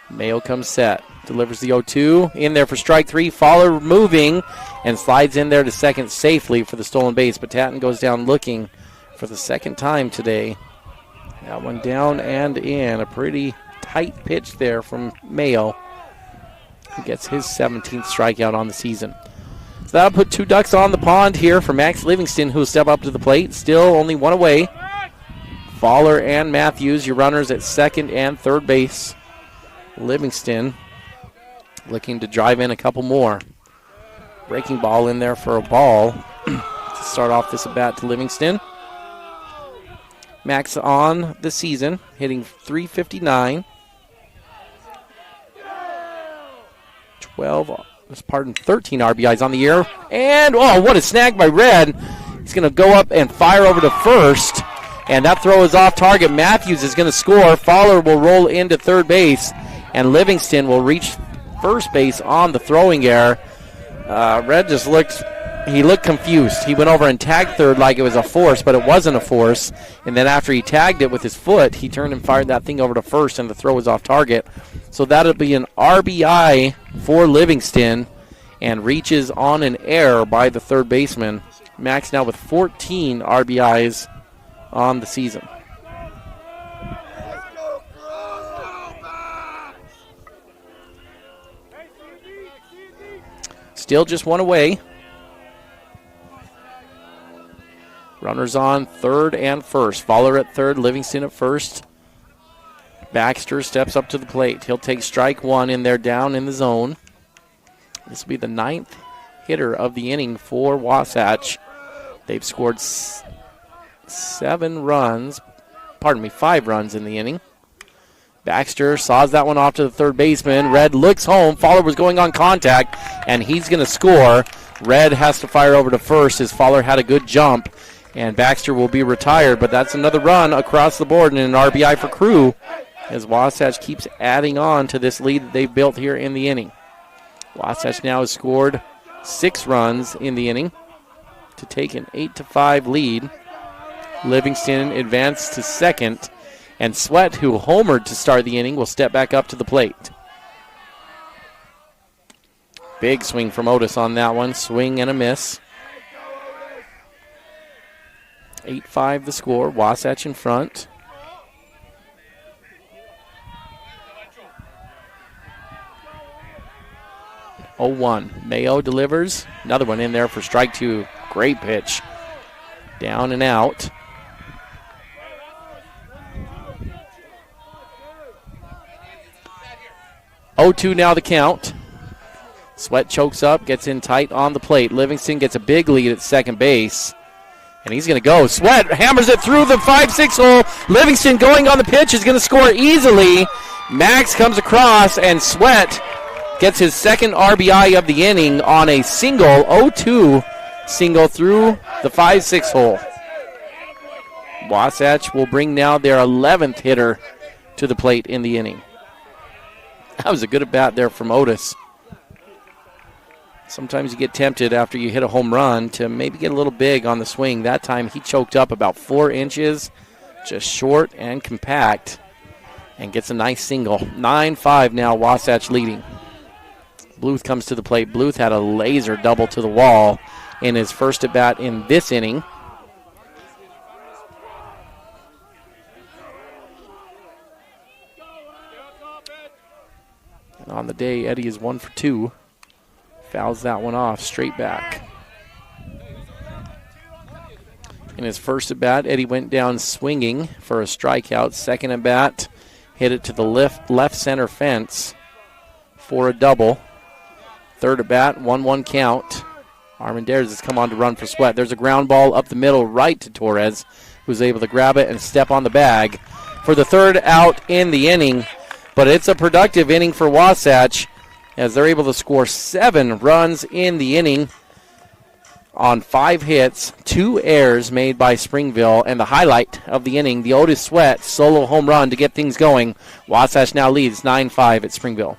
Mayo comes set. Delivers the 0-2. In there for strike 3. Fowler moving and slides in there to second safely for the stolen base. But Tatton goes down looking for the second time today. That one down and in. A pretty tight pitch there from Mayo. He gets his 17th strikeout on the season. So that'll put 2 ducks on the pond here for Max Livingston, who will step up to the plate. Still only 1 away. Fowler and Matthews, your runners at second and third base. Livingston looking to drive in a couple more. Breaking ball in there for a ball to start off this at-bat to Livingston. Max on the season, hitting .359. 13 RBIs on the year. And, oh, what a snag by Red. He's going to go up and fire over to first. And that throw is off target. Matthews is going to score. Fowler will roll into third base. And Livingston will reach first base on the throwing error. Red just looked confused. He went over and tagged third like it was a force, but it wasn't a force. And then after he tagged it with his foot, he turned and fired that thing over to first, and the throw was off target. So that'll be an RBI for Livingston and reaches on an error by the third baseman. Max now with 14 RBIs on the season. Still just 1 away. Runners on third and first. Fowler at third, Livingston at first. Baxter steps up to the plate. He'll take strike 1 in there down in the zone. This will be the 9th hitter of the inning for Wasatch. They've scored 5 runs in the inning. Baxter saws that one off to the third baseman. Red looks home. Fowler was going on contact, and he's going to score. Red has to fire over to first as Fowler had a good jump, and Baxter will be retired. But that's another run across the board and an RBI for Crew as Wasatch keeps adding on to this lead that they've built here in the inning. Wasatch now has scored 6 runs in the inning to take an 8-5 lead. Livingston advanced to second. And Sweat, who homered to start the inning, will step back up to the plate. Big swing from Otis on that one. Swing and a miss. 8-5 the score. Wasatch in front. (0-1). Mayo delivers. Another one in there for strike 2. Great pitch. Down and out. (0-2) now the count. Sweat chokes up, gets in tight on the plate. Livingston gets a big lead at second base. And he's going to go. Sweat hammers it through the 5-6 hole. Livingston going on the pitch is going to score easily. Max comes across, and Sweat gets his second RBI of the inning on a single, 0-2 single through the 5-6 hole. Wasatch will bring now their 11th hitter to the plate in the inning. That was a good at-bat there from Otis. Sometimes you get tempted after you hit a home run to maybe get a little big on the swing. That time he choked up about 4 inches, just short and compact, and gets a nice single. 9-5 now, Wasatch leading. Bluth comes to the plate. Bluth had a laser double to the wall in his first at-bat in this inning. And on the day, Eddie is 1 for 2. Fouls that one off, straight back. In his first at-bat, Eddie went down swinging for a strikeout. Second at-bat, hit it to the left center fence for a double. Third at-bat, 1-1 count. Armendariz has come on to run for Sweat. There's a ground ball up the middle right to Torres, who's able to grab it and step on the bag for the third out in the inning. But it's a productive inning for Wasatch, as they're able to score 7 runs in the inning on 5 hits, 2 errors made by Springville, and the highlight of the inning, the Otis Sweat solo home run to get things going. Wasatch now leads 9-5 at Springville.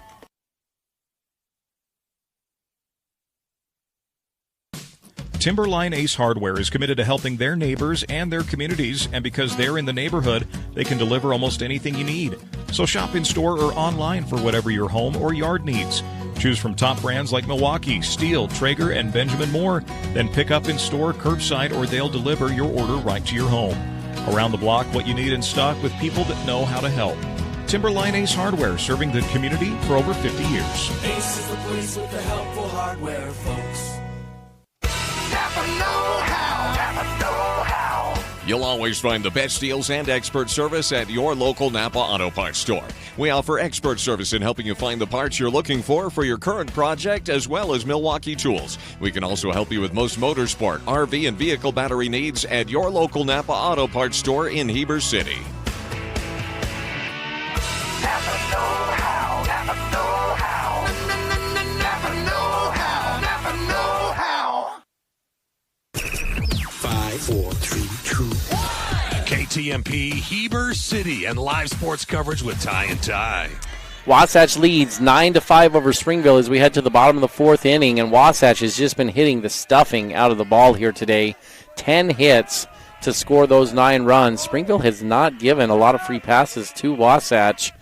Timberline Ace Hardware is committed to helping their neighbors and their communities, and because they're in the neighborhood, they can deliver almost anything you need. So shop in store or online for whatever your home or yard needs. Choose from top brands like Milwaukee, Stihl, Traeger, and Benjamin Moore. Then pick up in store, curbside, or they'll deliver your order right to your home. Around the block, what you need in stock with people that know how to help. Timberline Ace Hardware, serving the community for over 50 years. Ace is the place with the helpful hardware, folks. You'll always find the best deals and expert service at your local Napa Auto Parts store. We offer expert service in helping you find the parts you're looking for your current project, as well as Milwaukee tools. We can also help you with most motorsport, RV, and vehicle battery needs at your local Napa Auto Parts store in Heber City. Napa know-how, Napa know-how, Napa know-how, Napa know-how. 5, 4, 3, 2, 1. KTMP, Heber City, and live sports coverage with Ty and Ty. Wasatch leads 9-5 over Springville as we head to the bottom of the 4th inning, and Wasatch has just been hitting the stuffing out of the ball here today. 10 hits to score those 9 runs. Springville has not given a lot of free passes to Wasatch,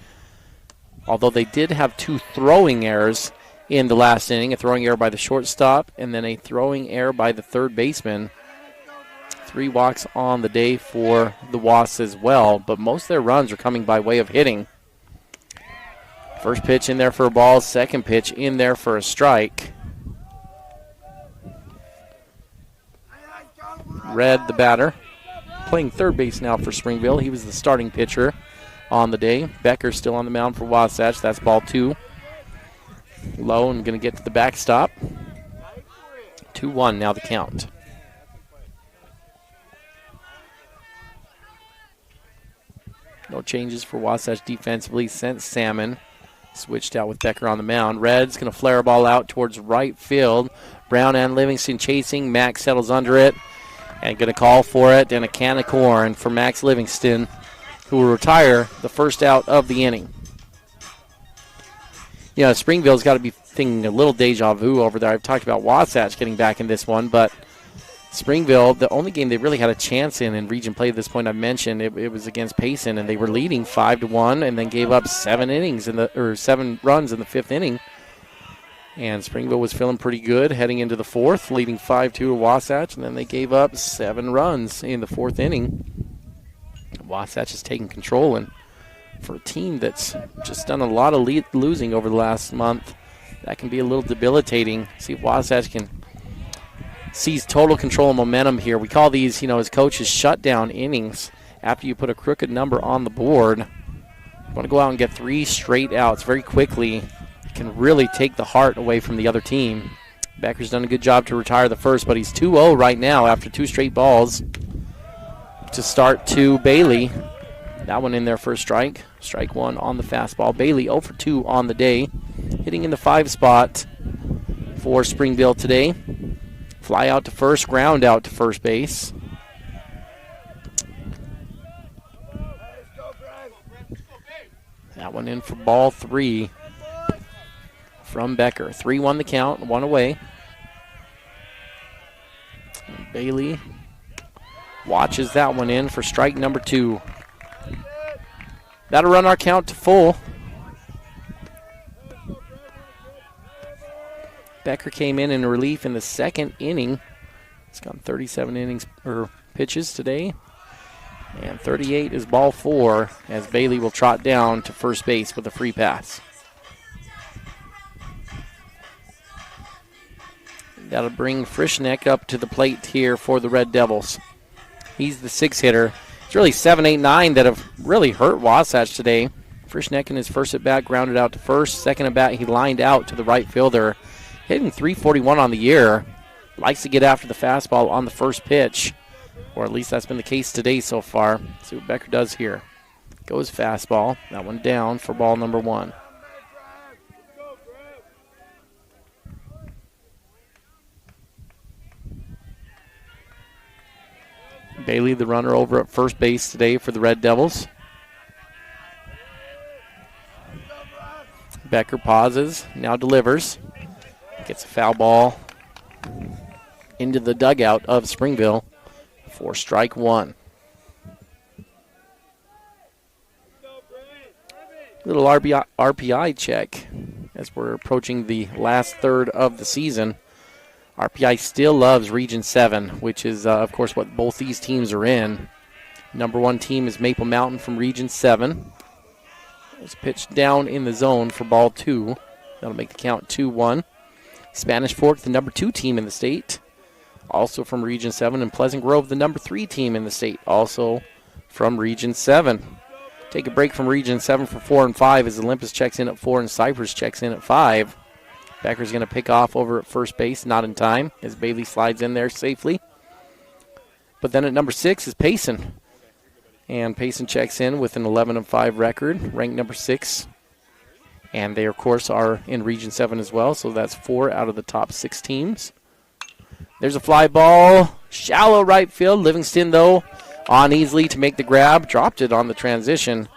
although they did have 2 throwing errors in the last inning, a throwing error by the shortstop and then a throwing error by the third baseman. 3 walks on the day for the Wasps as well, but most of their runs are coming by way of hitting. First pitch in there for a ball, second pitch in there for a strike. Red, the batter, playing third base now for Springville. He was the starting pitcher on the day. Becker still on the mound for Wasatch. That's ball 2. Low and going to get to the backstop. 2-1 now the count. No changes for Wasatch defensively since Salmon switched out with Becker on the mound. Red's going to flare a ball out towards right field. Brown and Livingston chasing. Max settles under it and going to call for it, and a can of corn for Max Livingston, who will retire the first out of the inning. You know, Springville's got to be thinking a little deja vu over there. I've talked about Wasatch getting back in this one, but Springville, the only game they really had a chance in region play at this point, I mentioned, it was against Payson, and they were leading 5-1 and then gave up 7 runs in the 5th inning. And Springville was feeling pretty good heading into the 4th, leading 5-2 to Wasatch, and then they gave up 7 runs in the 4th inning. Wasatch is taking control, and for a team that's just done a lot of losing over the last month, that can be a little debilitating. See if Wasatch can seize total control and momentum here. We call these, as coaches, shutdown innings. After you put a crooked number on the board, you want to go out and get 3 straight outs very quickly. It can really take the heart away from the other team. Becker's done a good job to retire the first, but he's 2-0 right now after 2 straight balls to start to Bailey. That one in there for a strike. Strike 1 on the fastball. Bailey 0 for 2 on the day, hitting in the 5 spot for Springville today. Fly out to first, ground out to first base. That one in for ball 3 from Becker. 3-1 the count, 1 away. Bailey watches that one in for strike number 2. That'll run our count to full. Becker came in relief in the second inning. He's gone 37 innings or pitches today. And 38 is ball 4 as Bailey will trot down to first base with a free pass. That'll bring Frischneck up to the plate here for the Red Devils. He's the 6 hitter. It's really 7, 8, 9 that have really hurt Wasatch today. Frischneck in his first at bat grounded out to first. Second at bat, he lined out to the right fielder. Hitting .341 on the year. Likes to get after the fastball on the first pitch. Or at least that's been the case today so far. See what Becker does here. Goes fastball. That one down for ball number 1. Bailey, the runner over at first base today for the Red Devils. Becker pauses, now delivers. Gets a foul ball into the dugout of Springville for strike 1. Little RPI check as we're approaching the last third of the season. RPI still loves Region 7, which is, of course, what both these teams are in. Number 1 team is Maple Mountain from Region 7. It's pitched down in the zone for ball 2. That'll make the count 2-1. Spanish Fork, the number 2 team in the state, also from Region 7. And Pleasant Grove, the number 3 team in the state, also from Region 7. Take a break from Region 7 for 4 and 5 as Olympus checks in at 4 and Cypress checks in at 5. Becker's going to pick off over at first base, not in time, as Bailey slides in there safely. But then at number 6 is Payson. And Payson checks in with an 11-5 record, ranked number 6. And they, of course, are in Region 7 as well, so that's 4 out of the top 6 teams. There's a fly ball, shallow right field. Livingston, though, on easily to make the grab. Dropped it on the transition,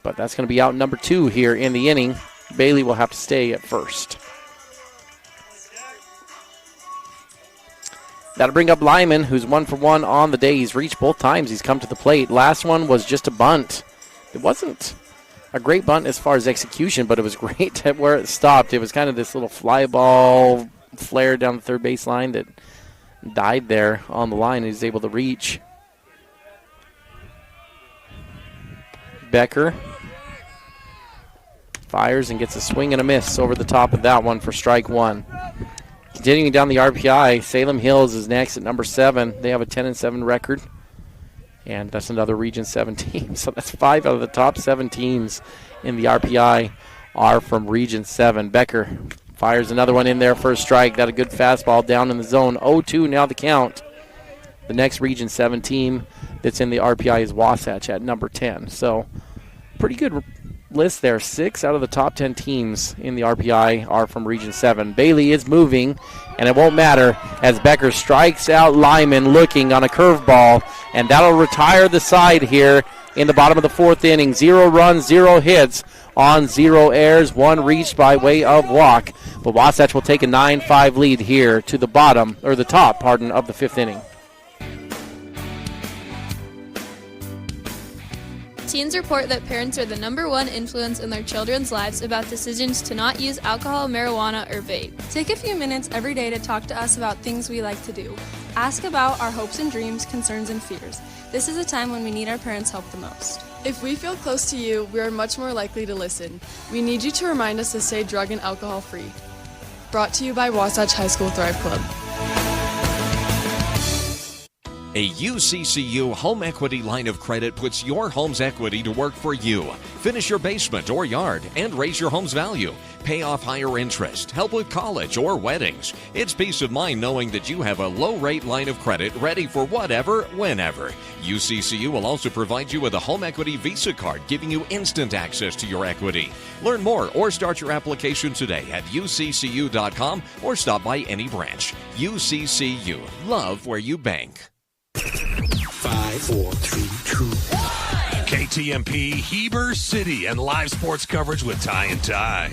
but that's going to be out number 2 here in the inning. Bailey will have to stay at first. That'll bring up Lyman, who's 1 for 1 on the day. He's reached both times he's come to the plate. Last one was just a bunt. It wasn't a great bunt as far as execution, but it was great at where it stopped. It was kind of this little fly ball flare down the third base line that died there on the line, and he's able to reach. Becker fires and gets a swing and a miss over the top of that one for strike 1. Continuing down the RPI, Salem Hills is next at number 7. They have a 10-7 record, and that's another Region 7 team. So that's 5 out of the top 7 teams in the RPI are from Region 7. Becker fires another one in there for a strike. Got a good fastball down in the zone. 0-2 now the count. The next Region 7 team that's in the RPI is Wasatch at number 10. So pretty good list there. 6 out of the top 10 teams in the RPI are from Region 7. Bailey is moving, and it won't matter as Becker strikes out Lyman looking on a curveball, and that'll retire the side here in the bottom of the 4th inning. 0 runs, 0 hits on 0 errors, 1 reached by way of walk. But Wasatch will take a 9-5 lead here to the bottom, or the top, pardon, of the 5th inning. Teens report that parents are the number 1 influence in their children's lives about decisions to not use alcohol, marijuana, or vape. Take a few minutes every day to talk to us about things we like to do. Ask about our hopes and dreams, concerns, and fears. This is a time when we need our parents' help the most. If we feel close to you, we are much more likely to listen. We need you to remind us to stay drug and alcohol free. Brought to you by Wasatch High School Thrive Club. A UCCU home equity line of credit puts your home's equity to work for you. Finish your basement or yard and raise your home's value. Pay off higher interest, help with college or weddings. It's peace of mind knowing that you have a low-rate line of credit ready for whatever, whenever. UCCU will also provide you with a home equity Visa card, giving you instant access to your equity. Learn more or start your application today at uccu.com or stop by any branch. UCCU. Love where you bank. 5, 4, 3, 2, 1. KTMP Heber City and live sports coverage with Ty and Ty.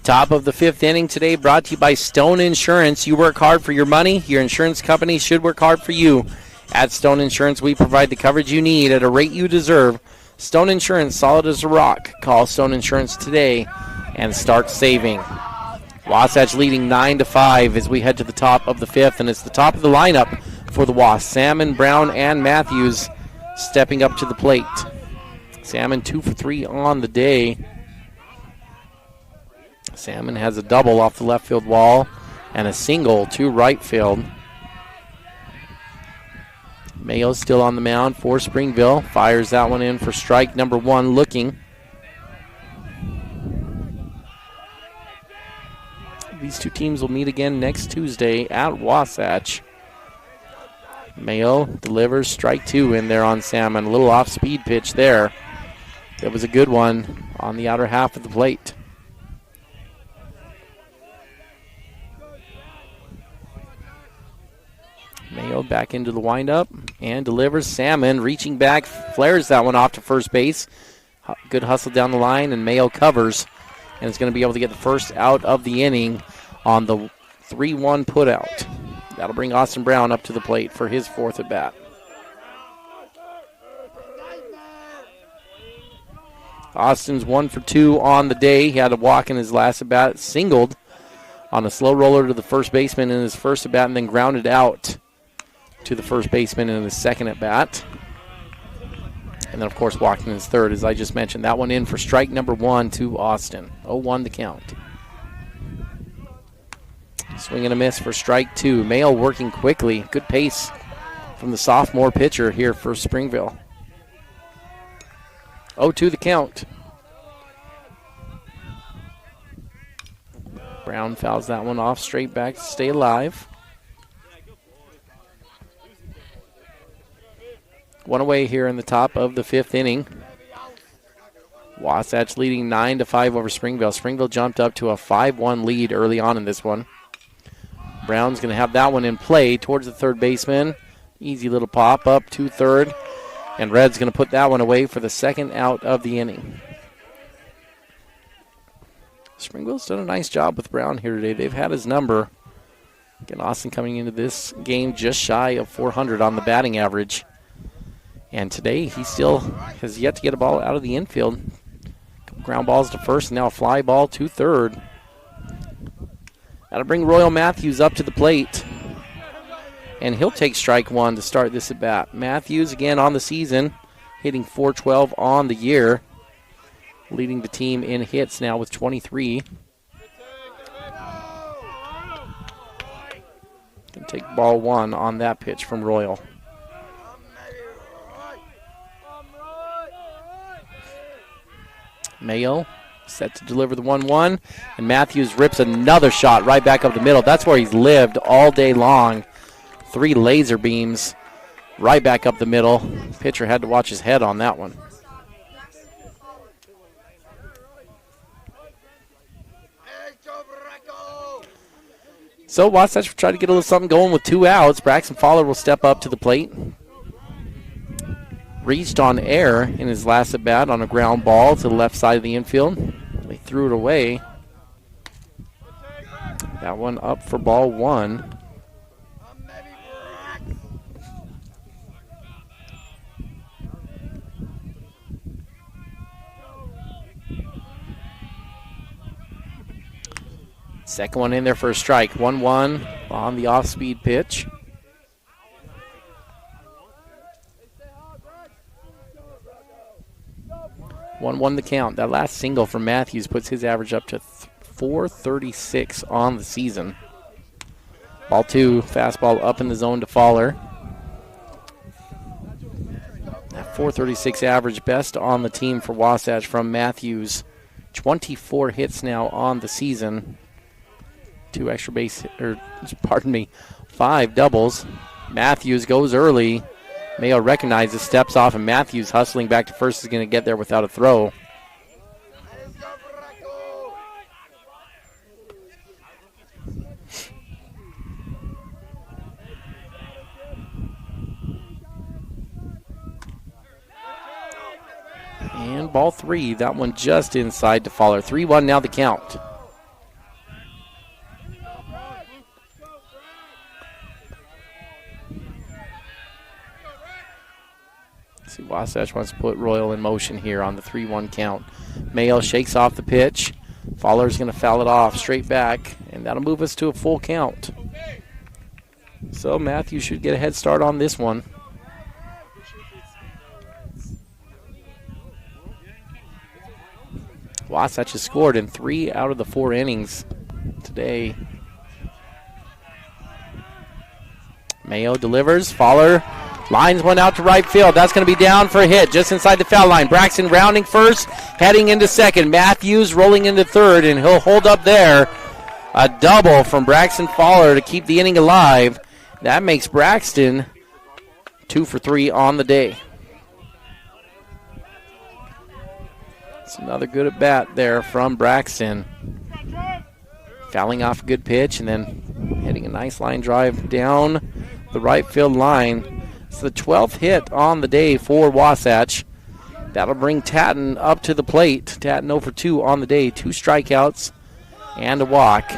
Top of the 5th inning today brought to you by Stone Insurance. You work hard for your money. Your insurance company should work hard for you. At Stone Insurance, we provide the coverage you need at a rate you deserve. Stone Insurance, solid as a rock. Call Stone Insurance today and start saving. Wasatch leading 9-5 as we head to the top of the 5th, and it's the top of the lineup for the Wasps. Salmon, Brown, and Matthews stepping up to the plate. Salmon 2 for 3 on the day. Salmon has a double off the left field wall and a single to right field. Mayo still on the mound for Springville. Fires that one in for strike number 1, looking. These two teams will meet again next Tuesday at Wasatch. Mayo delivers strike 2 in there on Salmon. A little off-speed pitch there. That was a good one on the outer half of the plate. Mayo back into the windup and delivers. Salmon reaching back, flares that one off to first base. Good hustle down the line, and Mayo covers and is going to be able to get the first out of the inning on the 3-1 putout. That'll bring Austin Brown up to the plate for his 4th at bat. Austin's 1 for 2 on the day. He had a walk in his last at bat, singled on a slow roller to the first baseman in his first at bat, and then grounded out to the first baseman in his second at bat. And then, of course, walked in his third, as I just mentioned. That one in for strike number 1 to Austin. 0-1 to count. Swing and a miss for strike 2. Mayo working quickly. Good pace from the sophomore pitcher here for Springville. 0-2 the count. Brown fouls that one off straight back to stay alive. One away here in the top of the 5th inning. Wasatch leading 9-5 over Springville. Springville jumped up to a 5-1 lead early on in this one. Brown's going to have that one in play towards the third baseman. Easy little pop up to third. And Red's going to put that one away for the second out of the inning. Springville's done a nice job with Brown here today. They've had his number. Again, Austin coming into this game just shy of 400 on the batting average. And today he still has yet to get a ball out of the infield. Couple ground balls to first, and now a fly ball to third. That'll bring Royal Matthews up to the plate. And he'll take strike 1 to start this at bat. Matthews again on the season, hitting .412 on the year. Leading the team in hits now with 23. Can take ball 1 on that pitch from Royal. Mayo set to deliver the 1-1, and Matthews rips another shot right back up the middle. That's where he's lived all day long. 3 laser beams right back up the middle. Pitcher had to watch his head on that one. So Wasatch will try to get a little something going with 2 outs. Braxton Fowler will step up to the plate. Reached on air in his last at bat on a ground ball to the left side of the infield. They threw it away. That one up for ball 1. Second one in there for a strike. 1-1 on the off-speed pitch. One the count. That last single from Matthews puts his average up to .436 on the season. Ball 2, fastball up in the zone to Fowler. That .436 average, best on the team for Wasatch from Matthews. 24 hits now on the season. 5 doubles. Matthews goes early. Mayo recognizes, steps off, and Matthews hustling back to first is going to get there without a throw. And ball 3, that one just inside to Fowler. 3-1 now the count. Wasatch wants to put Royal in motion here on the 3-1 count. Mayo shakes off the pitch. Fowler's going to foul it off straight back, and that'll move us to a full count. So Matthews should get a head start on this one. Wasatch has scored in 3 out of the 4 innings today. Mayo delivers. Fowler lines one out to right field. That's going to be down for a hit just inside the foul line. Braxton rounding first, heading into second. Matthews rolling into third, and he'll hold up there. A double from Braxton Fowler to keep the inning alive. That makes Braxton 2 for 3 on the day. It's another good at bat there from Braxton. Fouling off a good pitch and then hitting a nice line drive down the right field line. It's the 12th hit on the day for Wasatch. That'll bring Tatton up to the plate. Tatton 0 for 2 on the day. 2 strikeouts and a walk.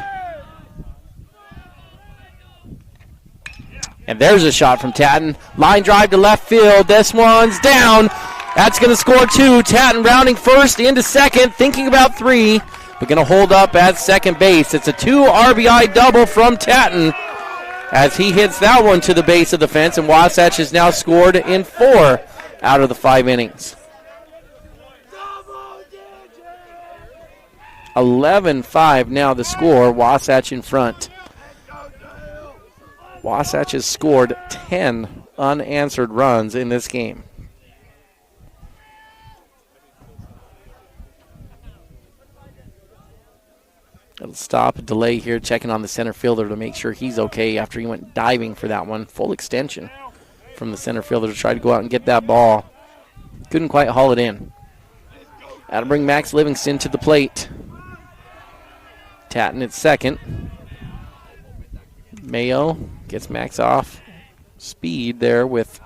And there's a shot from Tatton. Line drive to left field. This one's down. That's going to score 2. Tatton rounding first into second, thinking about 3. But going to hold up at second base. It's a 2 RBI double from Tatton as he hits that one to the base of the fence, and Wasatch has now scored in 4 out of the 5 innings. 11-5 now the score. Wasatch in front. Wasatch has scored 10 unanswered runs in this game. It'll stop, a delay here, checking on the center fielder to make sure he's okay after he went diving for that one. Full extension from the center fielder to try to go out and get that ball. Couldn't quite haul it in. That'll bring Max Livingston to the plate. Tatton at second. Mayo gets Max off speed there with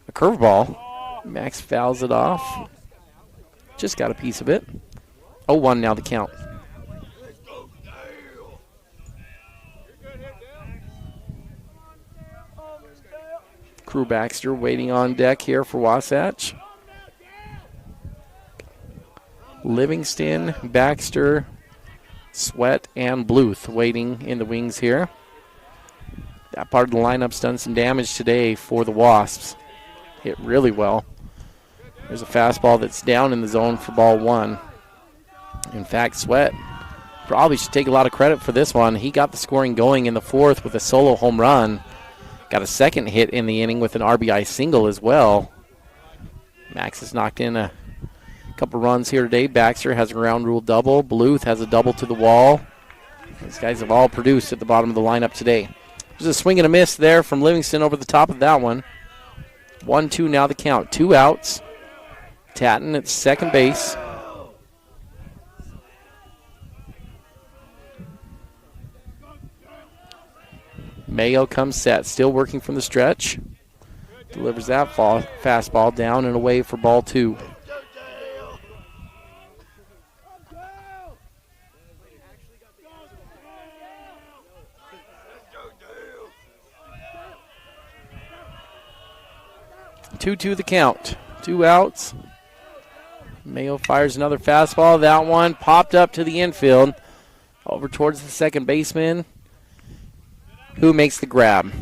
a curveball. Max fouls it off. Just got a piece of it. 0-1 now the count. Crew Baxter waiting on deck here for Wasatch. Livingston, Baxter, Sweat, and Bluth waiting in the wings here. That part of the lineup's done some damage today for the Wasps. Hit really well. There's a fastball that's down in the zone for ball 1. In fact, Sweat probably should take a lot of credit for this one. He got the scoring going in the 4th with a solo home run. Got a second hit in the inning with an RBI single as well. Max has knocked in a couple runs here today. Baxter has a ground rule double. Bluth has a double to the wall. These guys have all produced at the bottom of the lineup today. There's a swing and a miss there from Livingston over the top of that one. 1-2 now the count. 2 outs. Tatton at second base. Mayo comes set, still working from the stretch. Delivers that fastball down and away for ball 2. Two the count. 2 outs. Mayo fires another fastball. That one popped up to the infield. Over towards the second baseman, who makes the grab.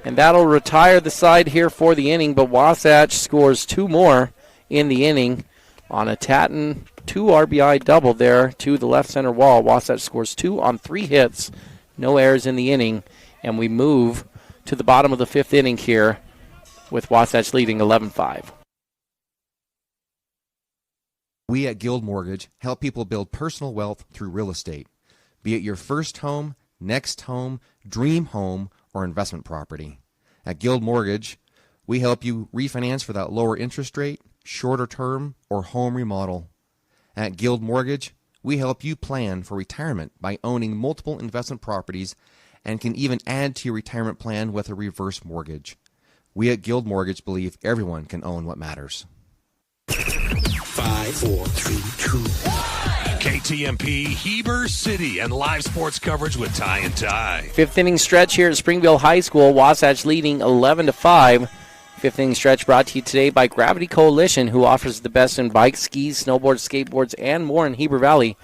And that'll retire the side here for the inning, but Wasatch scores 2 more in the inning on a Tatton 2 RBI double there to the left center wall. Wasatch scores 2 on 3 hits, no errors in the inning, and we move to the bottom of the 5th inning here with Wasatch leading 11-5. We at Guild Mortgage help people build personal wealth through real estate, be it your first home, next home, dream home, or investment property. At Guild Mortgage, we help you refinance for that lower interest rate, shorter term, or home remodel. At Guild Mortgage, we help you plan for retirement by owning multiple investment properties and can even add to your retirement plan with a reverse mortgage. We at Guild Mortgage believe everyone can own what matters. 5, 4, 3, 2, 1. KTMP, Heber City, and live sports coverage with Ty and Ty. 5th inning stretch here at Springville High School. Wasatch leading 11-5. Fifth inning stretch brought to you today by Gravity Coalition, who offers the best in bikes, skis, snowboards, skateboards, and more in Heber Valley.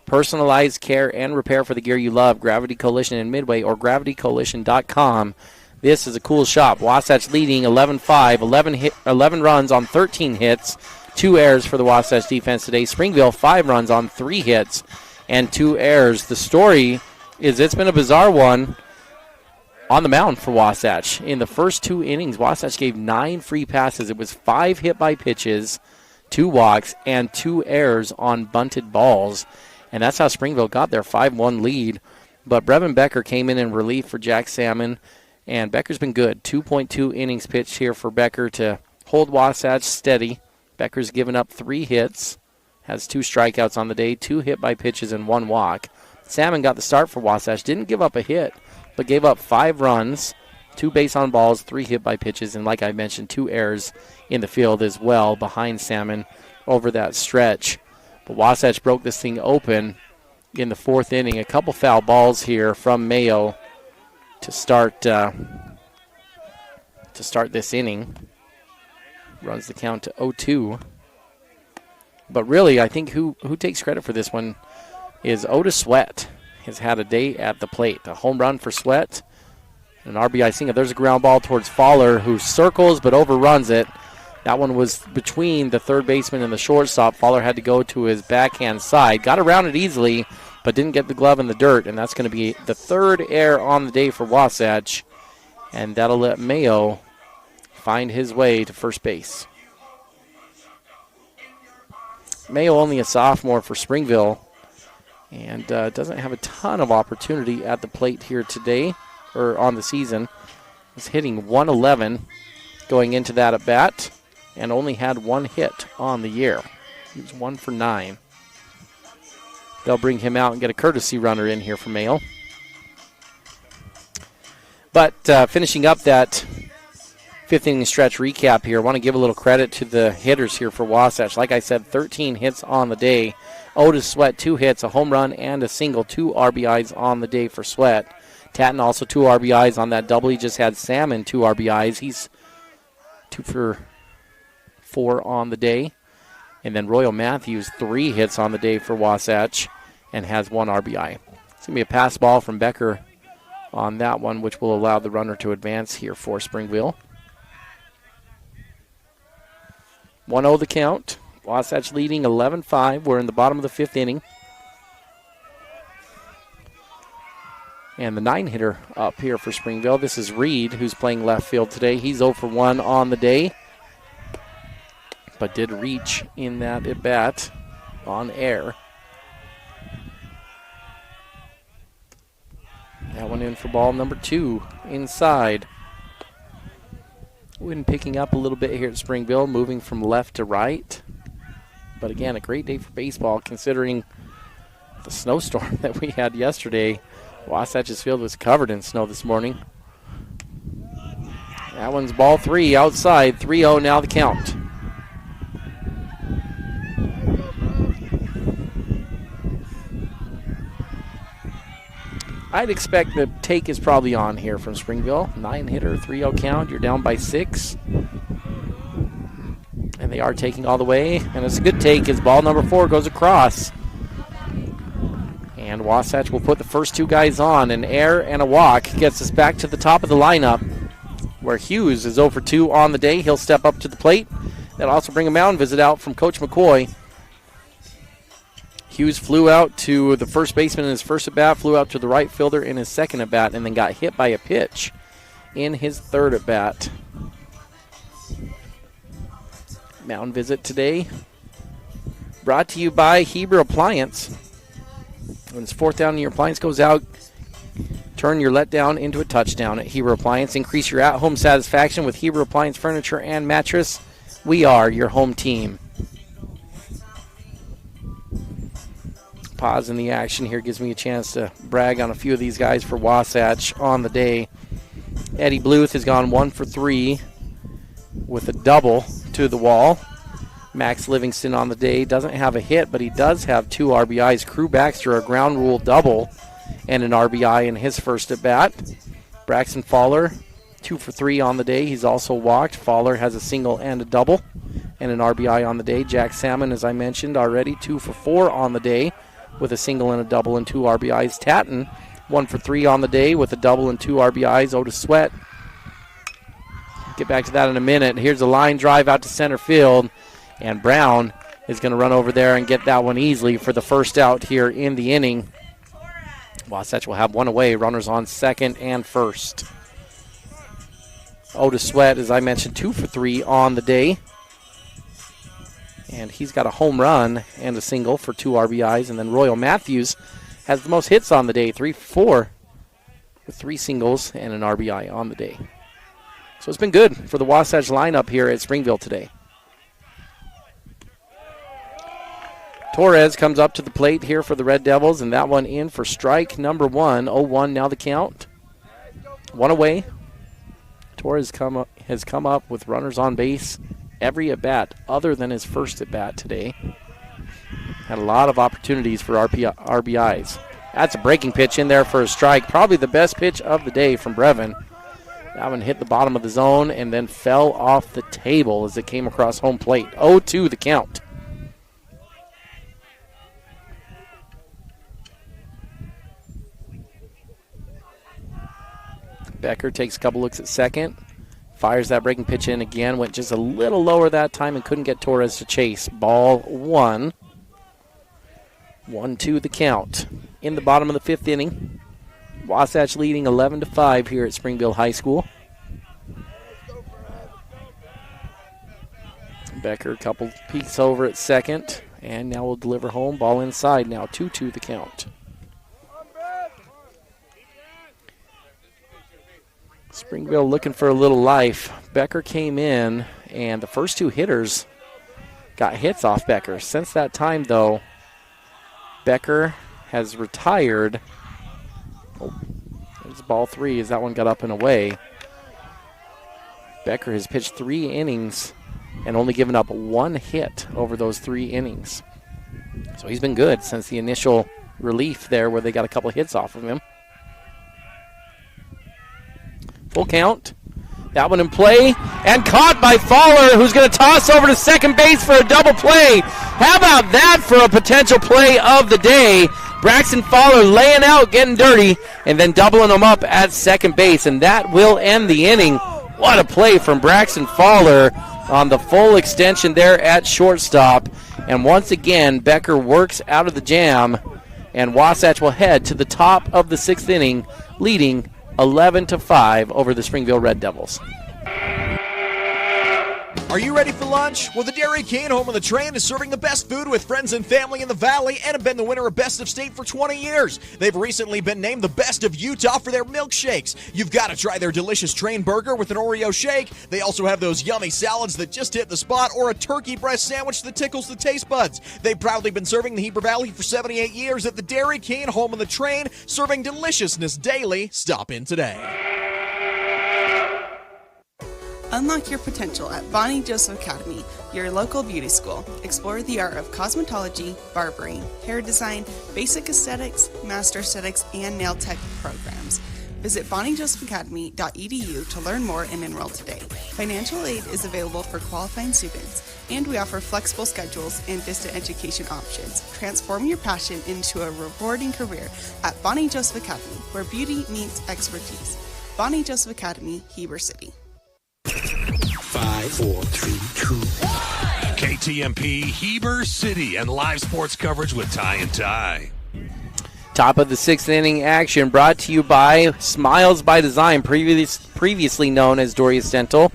Personalized care and repair for the gear you love. Gravity Coalition in Midway or gravitycoalition.com. This is a cool shop. Wasatch leading 11-5, 11 runs on 13 hits, 2 errors for the Wasatch defense today. Springville 5 runs on 3 hits and 2 errors. The story is it's been a bizarre one on the mound for Wasatch. In the first 2 innings, Wasatch gave 9 free passes. It was 5 hit by pitches, 2 walks, and 2 errors on bunted balls. And that's how Springville got their 5-1 lead. But Brevin Becker came in relief for Jack Salmon, and Becker's been good. 2.2 innings pitched here for Becker to hold Wasatch steady. Becker's given up 3 hits, has 2 strikeouts on the day, 2 hit by pitches, and 1 walk. Salmon got the start for Wasatch, didn't give up a hit, but gave up 5 runs, 2 base on balls, 3 hit by pitches, and like I mentioned, 2 errors in the field as well behind Salmon over that stretch. But Wasatch broke this thing open in the 4th inning. A couple foul balls here from Mayo to start this inning. Runs the count to 0-2. But really, I think who takes credit for this one is Otis Sweat. Has had a day at the plate. A home run for Sweat. An RBI single. There's a ground ball towards Fowler, who circles but overruns it. That one was between the third baseman and the shortstop. Fowler had to go to his backhand side. Got around it easily, but didn't get the glove in the dirt, and that's going to be the 3rd error on the day for Wasatch, and that'll let Mayo find his way to first base. Mayo only a sophomore for Springville, and doesn't have a ton of opportunity at the plate here today, or on the season. He's hitting .111 going into that at bat, and only had 1 hit on the year. He was 1 for 9. They'll bring him out and get a courtesy runner in here for Mayo. But finishing up that 5th inning stretch recap here, I want to give a little credit to the hitters here for Wasatch. Like I said, 13 hits on the day. Otis Sweat, 2 hits, a home run, and a single, 2 RBIs on the day for Sweat. Tatton also 2 RBIs on that double. He just had Salmon 2 RBIs. He's 2 for 4 on the day. And then Royal Matthews, 3 hits on the day for Wasatch and has 1 RBI. It's going to be a pass ball from Becker on that one, which will allow the runner to advance here for Springville. 1-0 the count. Wasatch leading 11-5. We're in the bottom of the 5th inning. And the 9-hitter up here for Springville. This is Reed, who's playing left field today. He's 0 for 1 on the day, but did reach in that at bat on air. That one in for ball number 2 inside. Wind picking up a little bit here at Springville, moving from left to right. But again, a great day for baseball considering the snowstorm that we had yesterday. Wasatch's field was covered in snow this morning. That one's ball 3 outside. 3-0 now the count. I'd expect the take is probably on here from Springville. 9-hitter, 3-0 count. You're down by 6. And they are taking all the way. And it's a good take as ball number 4 goes across. And Wasatch will put the first 2 guys on. An error and a walk gets us back to the top of the lineup, where Hughes is 0 for 2 on the day. He'll step up to the plate. That'll also bring a mound visit out from Coach McCoy. Hughes flew out to the first baseman in his first at-bat, flew out to the right fielder in his second at-bat, and then got hit by a pitch in his third at-bat. Mound visit today brought to you by Heber Appliance. When it's 4th down and your appliance goes out, turn your letdown into a touchdown at Heber Appliance. Increase your at-home satisfaction with Heber Appliance furniture and mattress. We are your home team. Pause in the action here gives me a chance to brag on a few of these guys for Wasatch on the day. Eddie Bluth has gone 1 for 3 with a double to the wall. Max Livingston on the day doesn't have a hit, but he does have 2 RBIs. Crew Baxter, a ground rule double and an RBI in his first at bat. Braxton Fowler, 2 for 3 on the day. He's also walked. Fowler has a single and a double and an RBI on the day. Jack Salmon, as I mentioned already, 2 for 4 on the day with a single and a double and 2 RBIs. Tatton, 1 for 3 on the day with a double and 2 RBIs. Otis Sweat. Get back to that in a minute. Here's a line drive out to center field, and Brown is going to run over there and get that one easily for the first out here in the inning. Wasatch will have one away. Runners on second and first. Otis Sweat, as I mentioned, 2 for 3 on the day. And he's got a home run and a single for 2 RBIs. And then Royal Matthews has the most hits on the day, 3 for 4, with 3 singles and an RBI on the day. So it's been good for the Wasatch lineup here at Springville today. Torres comes up to the plate here for the Red Devils, and that one in for strike number 1. 0-1 now the count. One away. Torres has come up with runners on base every at-bat other than his first at-bat today. Had a lot of opportunities for RBIs. That's a breaking pitch in there for a strike. Probably the best pitch of the day from Brevin. That one hit the bottom of the zone and then fell off the table as it came across home plate. 0-2 the count. Becker takes a couple looks at second. Fires that breaking pitch in again. Went just a little lower that time and couldn't get Torres to chase. Ball 1. 1-2 the count. In the bottom of the 5th inning. Wasatch leading 11-5 here at Springville High School. Becker a couple peeks over at second. And now will deliver home. Ball inside now. 2-2 the count. Springville looking for a little life. Becker came in, and the first 2 hitters got hits off Becker. Since that time, though, Becker has retired. Oh, there's ball 3 as that one got up and away. Becker has pitched 3 innings and only given up 1 hit over those 3 innings. So he's been good since the initial relief there where they got a couple hits off of him. Full count. That one in play. And caught by Fowler, who's going to toss over to second base for a double play. How about that for a potential play of the day? Braxton Fowler laying out, getting dirty, and then doubling him up at second base. And that will end the inning. What a play from Braxton Fowler on the full extension there at shortstop. And once again, Becker works out of the jam. And Wasatch will head to the top of the 6th inning, leading 11-5 over the Springville Red Devils. Are you ready for lunch? Well, the Dairy King, home of the train, is serving the best food with friends and family in the Valley and have been the winner of Best of State for 20 years. They've recently been named the best of Utah for their milkshakes. You've got to try their delicious train burger with an Oreo shake. They also have those yummy salads that just hit the spot or a turkey breast sandwich that tickles the taste buds. They've proudly been serving the Heber Valley for 78 years at the Dairy King, home of the train, serving deliciousness daily. Stop in today. Unlock your potential at Bonnie Joseph Academy, your local beauty school. Explore the art of cosmetology, barbering, hair design, basic aesthetics, master aesthetics, and nail tech programs. Visit bonniejosephacademy.edu to learn more and enroll today. Financial aid is available for qualifying students, and we offer flexible schedules and distant education options. Transform your passion into a rewarding career at Bonnie Joseph Academy, where beauty meets expertise. Bonnie Joseph Academy, Heber City. 5, 4, 3, 2, 1. KTMP Heber City and live sports coverage with Ty and Ty. Top of the 6th inning action brought to you by Smiles by Design, previously known as Dorius Dental.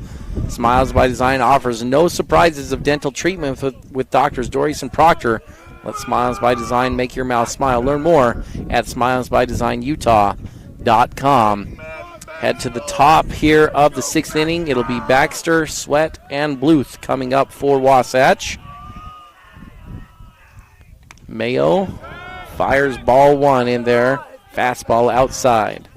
Smiles by Design offers no surprises of dental treatment with doctors Dorius and Proctor. Let Smiles by Design make your mouth smile. Learn more at smilesbydesignutah.com. Head to the top here of the 6th inning. It'll be Baxter, Sweat, and Bluth coming up for Wasatch. Mayo fires ball 1 in there. Fastball outside.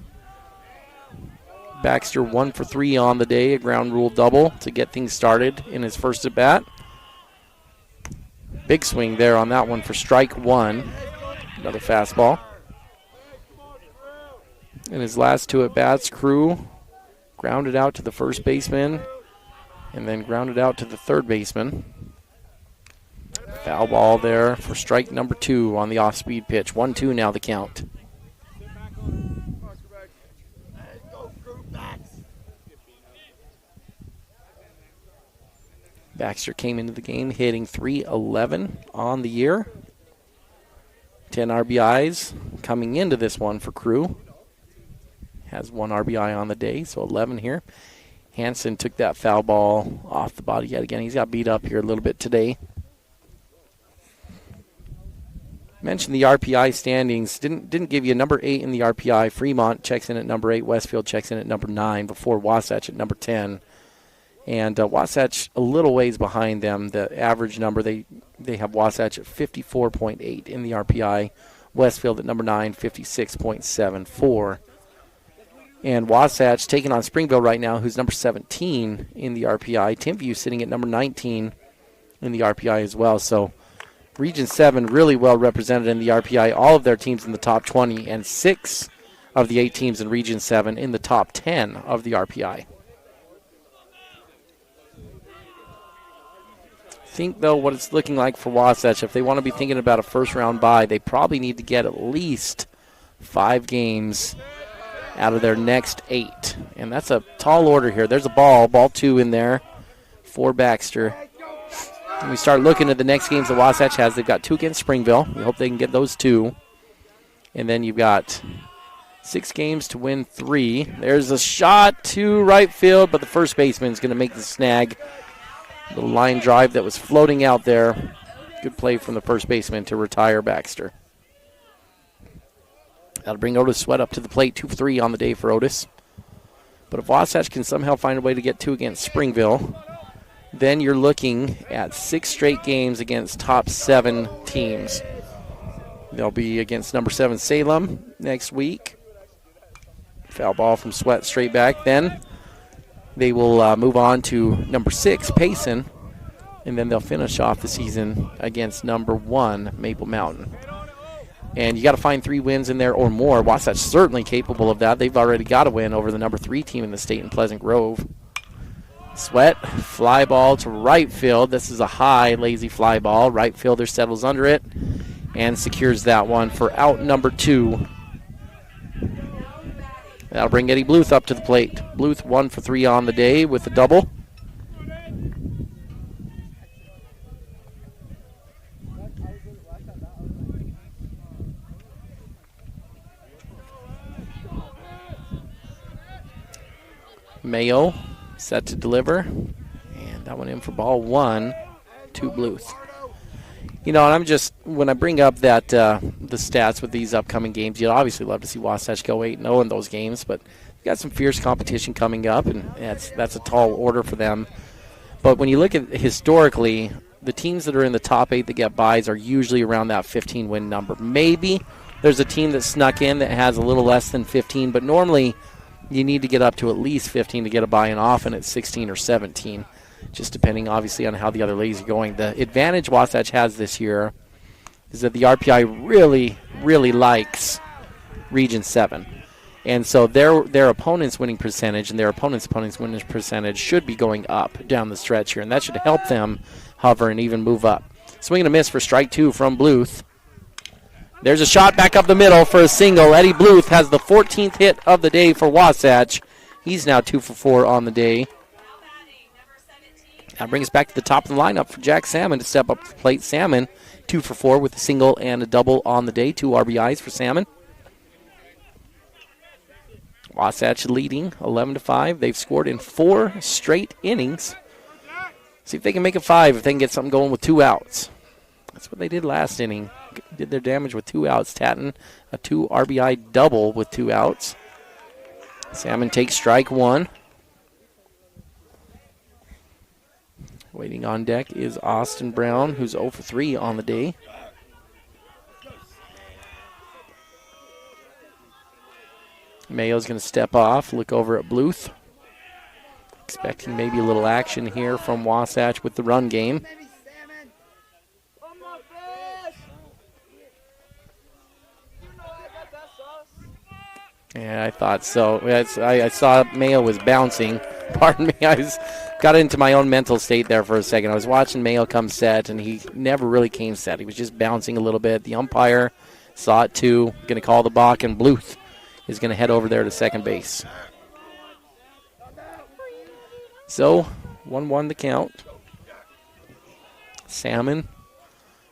Baxter 1 for 3 on the day, a ground rule double to get things started in his first at bat. Big swing there on that one for strike 1. Another fastball. In his last 2 at-bats, Crew Grounded out to the first baseman, and then grounded out to the third baseman. Foul ball there for strike number 2 on the off-speed pitch. 1-2 now the count. Baxter came into the game hitting .311 on the year. 10 RBIs coming into this one for Crew. Has 1 RBI on the day, so 11 here. Hansen took that foul ball off the body yet again. He's got beat up here a little bit today. Mentioned the RPI standings. Didn't give you number 8 in the RPI. Fremont checks in at number 8. Westfield checks in at number 9 before Wasatch at number 10. And Wasatch a little ways behind them. The average number, they have Wasatch at 54.8 in the RPI. Westfield at number 9, 56.74. And Wasatch taking on Springville right now, who's number 17 in the RPI. Timpview sitting at number 19 in the RPI as well. So Region 7 really well represented in the RPI. All of their teams in the top 20, and 6 of the 8 teams in Region 7 in the top 10 of the RPI. I think, though, what it's looking like for Wasatch, if they want to be thinking about a first-round bye, they probably need to get at least 5 games out of their next 8. And that's a tall order here. There's a ball 2 in there for Baxter. And we start looking at the next games that Wasatch has. They've got 2 against Springville. We hope they can get those 2. And then you've got 6 games to win 3. There's a shot to right field, but the first baseman is going to make the snag. The line drive that was floating out there. Good play from the first baseman to retire Baxter. That'll bring Otis Sweat up to the plate. 2 for 3 on the day for Otis. But if Wasatch can somehow find a way to get 2 against Springville, then you're looking at 6 straight games against top 7 teams. They'll be against number 7 Salem next week. Foul ball from Sweat straight back. Then they will move on to number 6 Payson, and then they'll finish off the season against number 1 Maple Mountain. And you got to find 3 wins in there or more. Wasatch certainly capable of that. They've already got a win over the number 3 team in the state in Pleasant Grove. Sweat, fly ball to right field. This is a high, lazy fly ball. Right fielder settles under it and secures that one for out number 2. That'll bring Eddie Bluth up to the plate. Bluth 1 for 3 on the day with a double. Mayo set to deliver, and that one in for ball 1 to Bluth. You know, and I'm just, when I bring up that the stats with these upcoming games, you'd obviously love to see Wasatch go 8-0 in those games, but you've got some fierce competition coming up, and that's a tall order for them. But when you look at historically, the teams that are in the top 8 that get byes are usually around that 15-win number. Maybe there's a team that snuck in that has a little less than 15, but normally you need to get up to at least 15 to get a bye, and often it's 16 or 17, just depending, obviously, on how the other leagues are going. The advantage Wasatch has this year is that the RPI really, really likes Region 7. And so their opponent's winning percentage and their opponent's winning percentage should be going up down the stretch here, and that should help them hover and even move up. Swing and a miss for strike 2 from Bluth. There's a shot back up the middle for a single. Eddie Bluth has the 14th hit of the day for Wasatch. He's now 2 for 4 on the day. That brings us back to the top of the lineup for Jack Salmon to step up to the plate. Salmon 2 for 4 with a single and a double on the day. 2 RBIs for Salmon. Wasatch leading 11-5. They've scored in 4 straight innings. See if they can make it 5, if they can get something going with 2 outs. That's what they did last inning. Did their damage with 2 outs. Tatton, a 2 RBI double with 2 outs. Salmon takes strike 1. Waiting on deck is Austin Brown, who's 0 for 3 on the day. Mayo's going to step off, look over at Bluth. Expecting maybe a little action here from Wasatch with the run game. Yeah, I thought so. I saw Mayo was bouncing. Pardon me, got into my own mental state there for a second. I was watching Mayo come set, and he never really came set. He was just bouncing a little bit. The umpire saw it too. Going to call the balk, and Bluth is going to head over there to second base. So, 1-1 the count. Salmon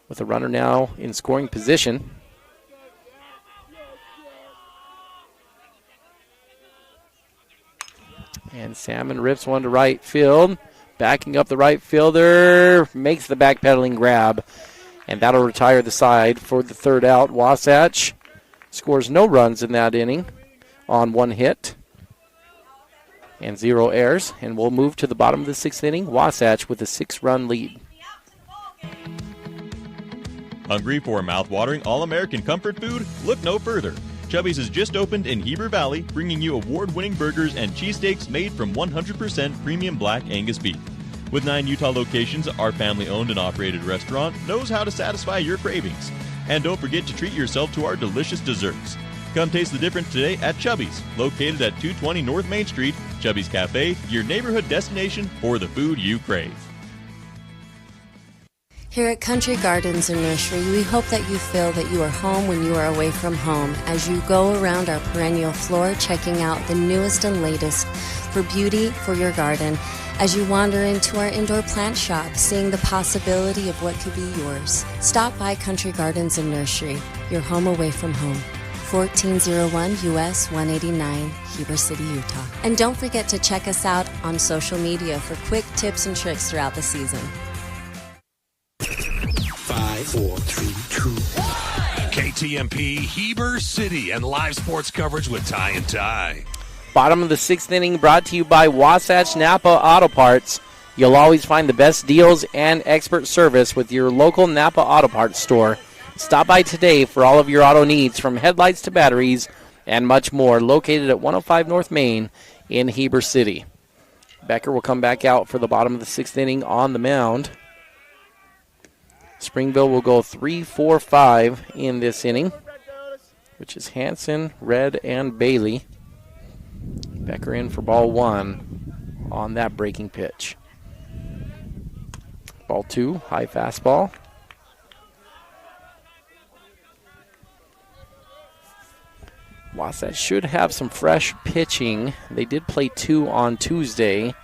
with a runner now in scoring position. And Salmon rips one to right field. Backing up the right fielder. Makes the backpedaling grab. And that'll retire the side for the third out. Wasatch scores no runs in that inning on one hit and 0 errors. And we'll move to the bottom of the sixth inning. Wasatch with a 6-run lead. Hungry for mouth-watering all-American comfort food? Look no further. Chubby's has just opened in Heber Valley, bringing you award-winning burgers and cheesesteaks made from 100% premium black Angus beef. With 9 Utah locations, our family-owned and operated restaurant knows how to satisfy your cravings. And don't forget to treat yourself to our delicious desserts. Come taste the difference today at Chubby's, located at 220 North Main Street. Chubby's Cafe, your neighborhood destination for the food you crave. Here at Country Gardens and Nursery, we hope that you feel that you are home when you are away from home as you go around our perennial floor checking out the newest and latest for beauty for your garden as you wander into our indoor plant shop, seeing the possibility of what could be yours. Stop by Country Gardens and Nursery, your home away from home. 1401 US 189, Heber City, Utah. And don't forget to check us out on social media for quick tips and tricks throughout the season. 5, 4, 3, 2, 1. KTMP Heber City and live sports coverage with Ty and Ty. Bottom of the sixth inning brought to you by Wasatch Napa Auto Parts. You'll always find the best deals and expert service with your local Napa Auto Parts store. Stop by today for all of your auto needs, from headlights to batteries and much more, located at 105 North Main in Heber City. Becker will come back out for the bottom of the sixth inning on the mound. Springville will go 3-4-5 in this inning, which is Hanson, Red, and Bailey. Becker in for ball one on that breaking pitch. Ball two, high fastball. Wasatch should have some fresh pitching. They did play 2 on Tuesday,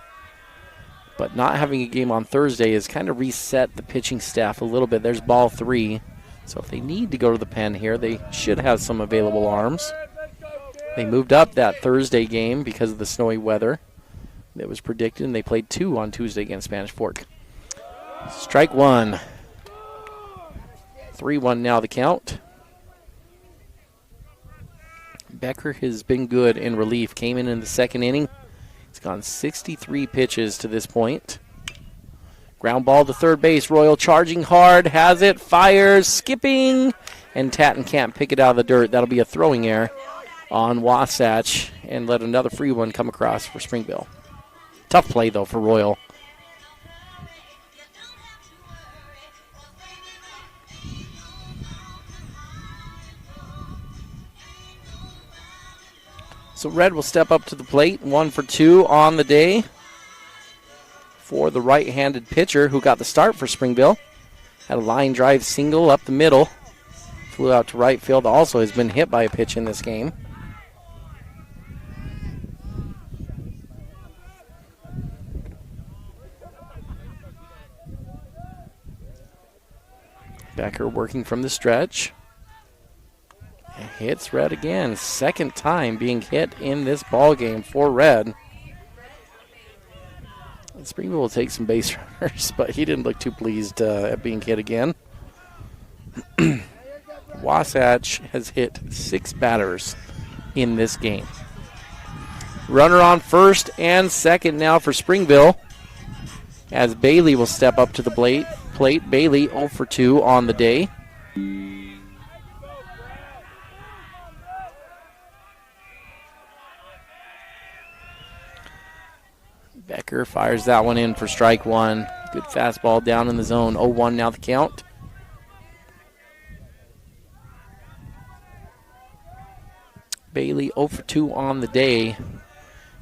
but not having a game on Thursday has kind of reset the pitching staff a little bit. There's ball 3. So if they need to go to the pen here, they should have some available arms. They moved up that Thursday game because of the snowy weather that was predicted, and they played 2 on Tuesday against Spanish Fork. Strike one. 3-1 now the count. Becker has been good in relief. Came in the second inning. He's gone 63 pitches to this point. Ground ball to third base. Royal charging hard. Has it. Fires. Skipping. And Tatton can't pick it out of the dirt. That'll be a throwing error on Wasatch and let another free one come across for Springville. Tough play, though, for Royal. So Red will step up to the plate, 1 for 2 on the day for the right-handed pitcher who got the start for Springville. Had a line drive single up the middle. Flew out to right field. Also has been hit by a pitch in this game. Becker working from the stretch. Hits Red again. Second time being hit in this ball game for Red. Springville will take some base runners, but he didn't look too pleased at being hit again. Wasatch has hit 6 batters in this game. Runner on first and second now for Springville, as Bailey will step up to the plate. Bailey 0 for 2 on the day. Becker fires that one in for strike one. Good fastball down in the zone. 0-1 now the count. Bailey 0 for 2 on the day,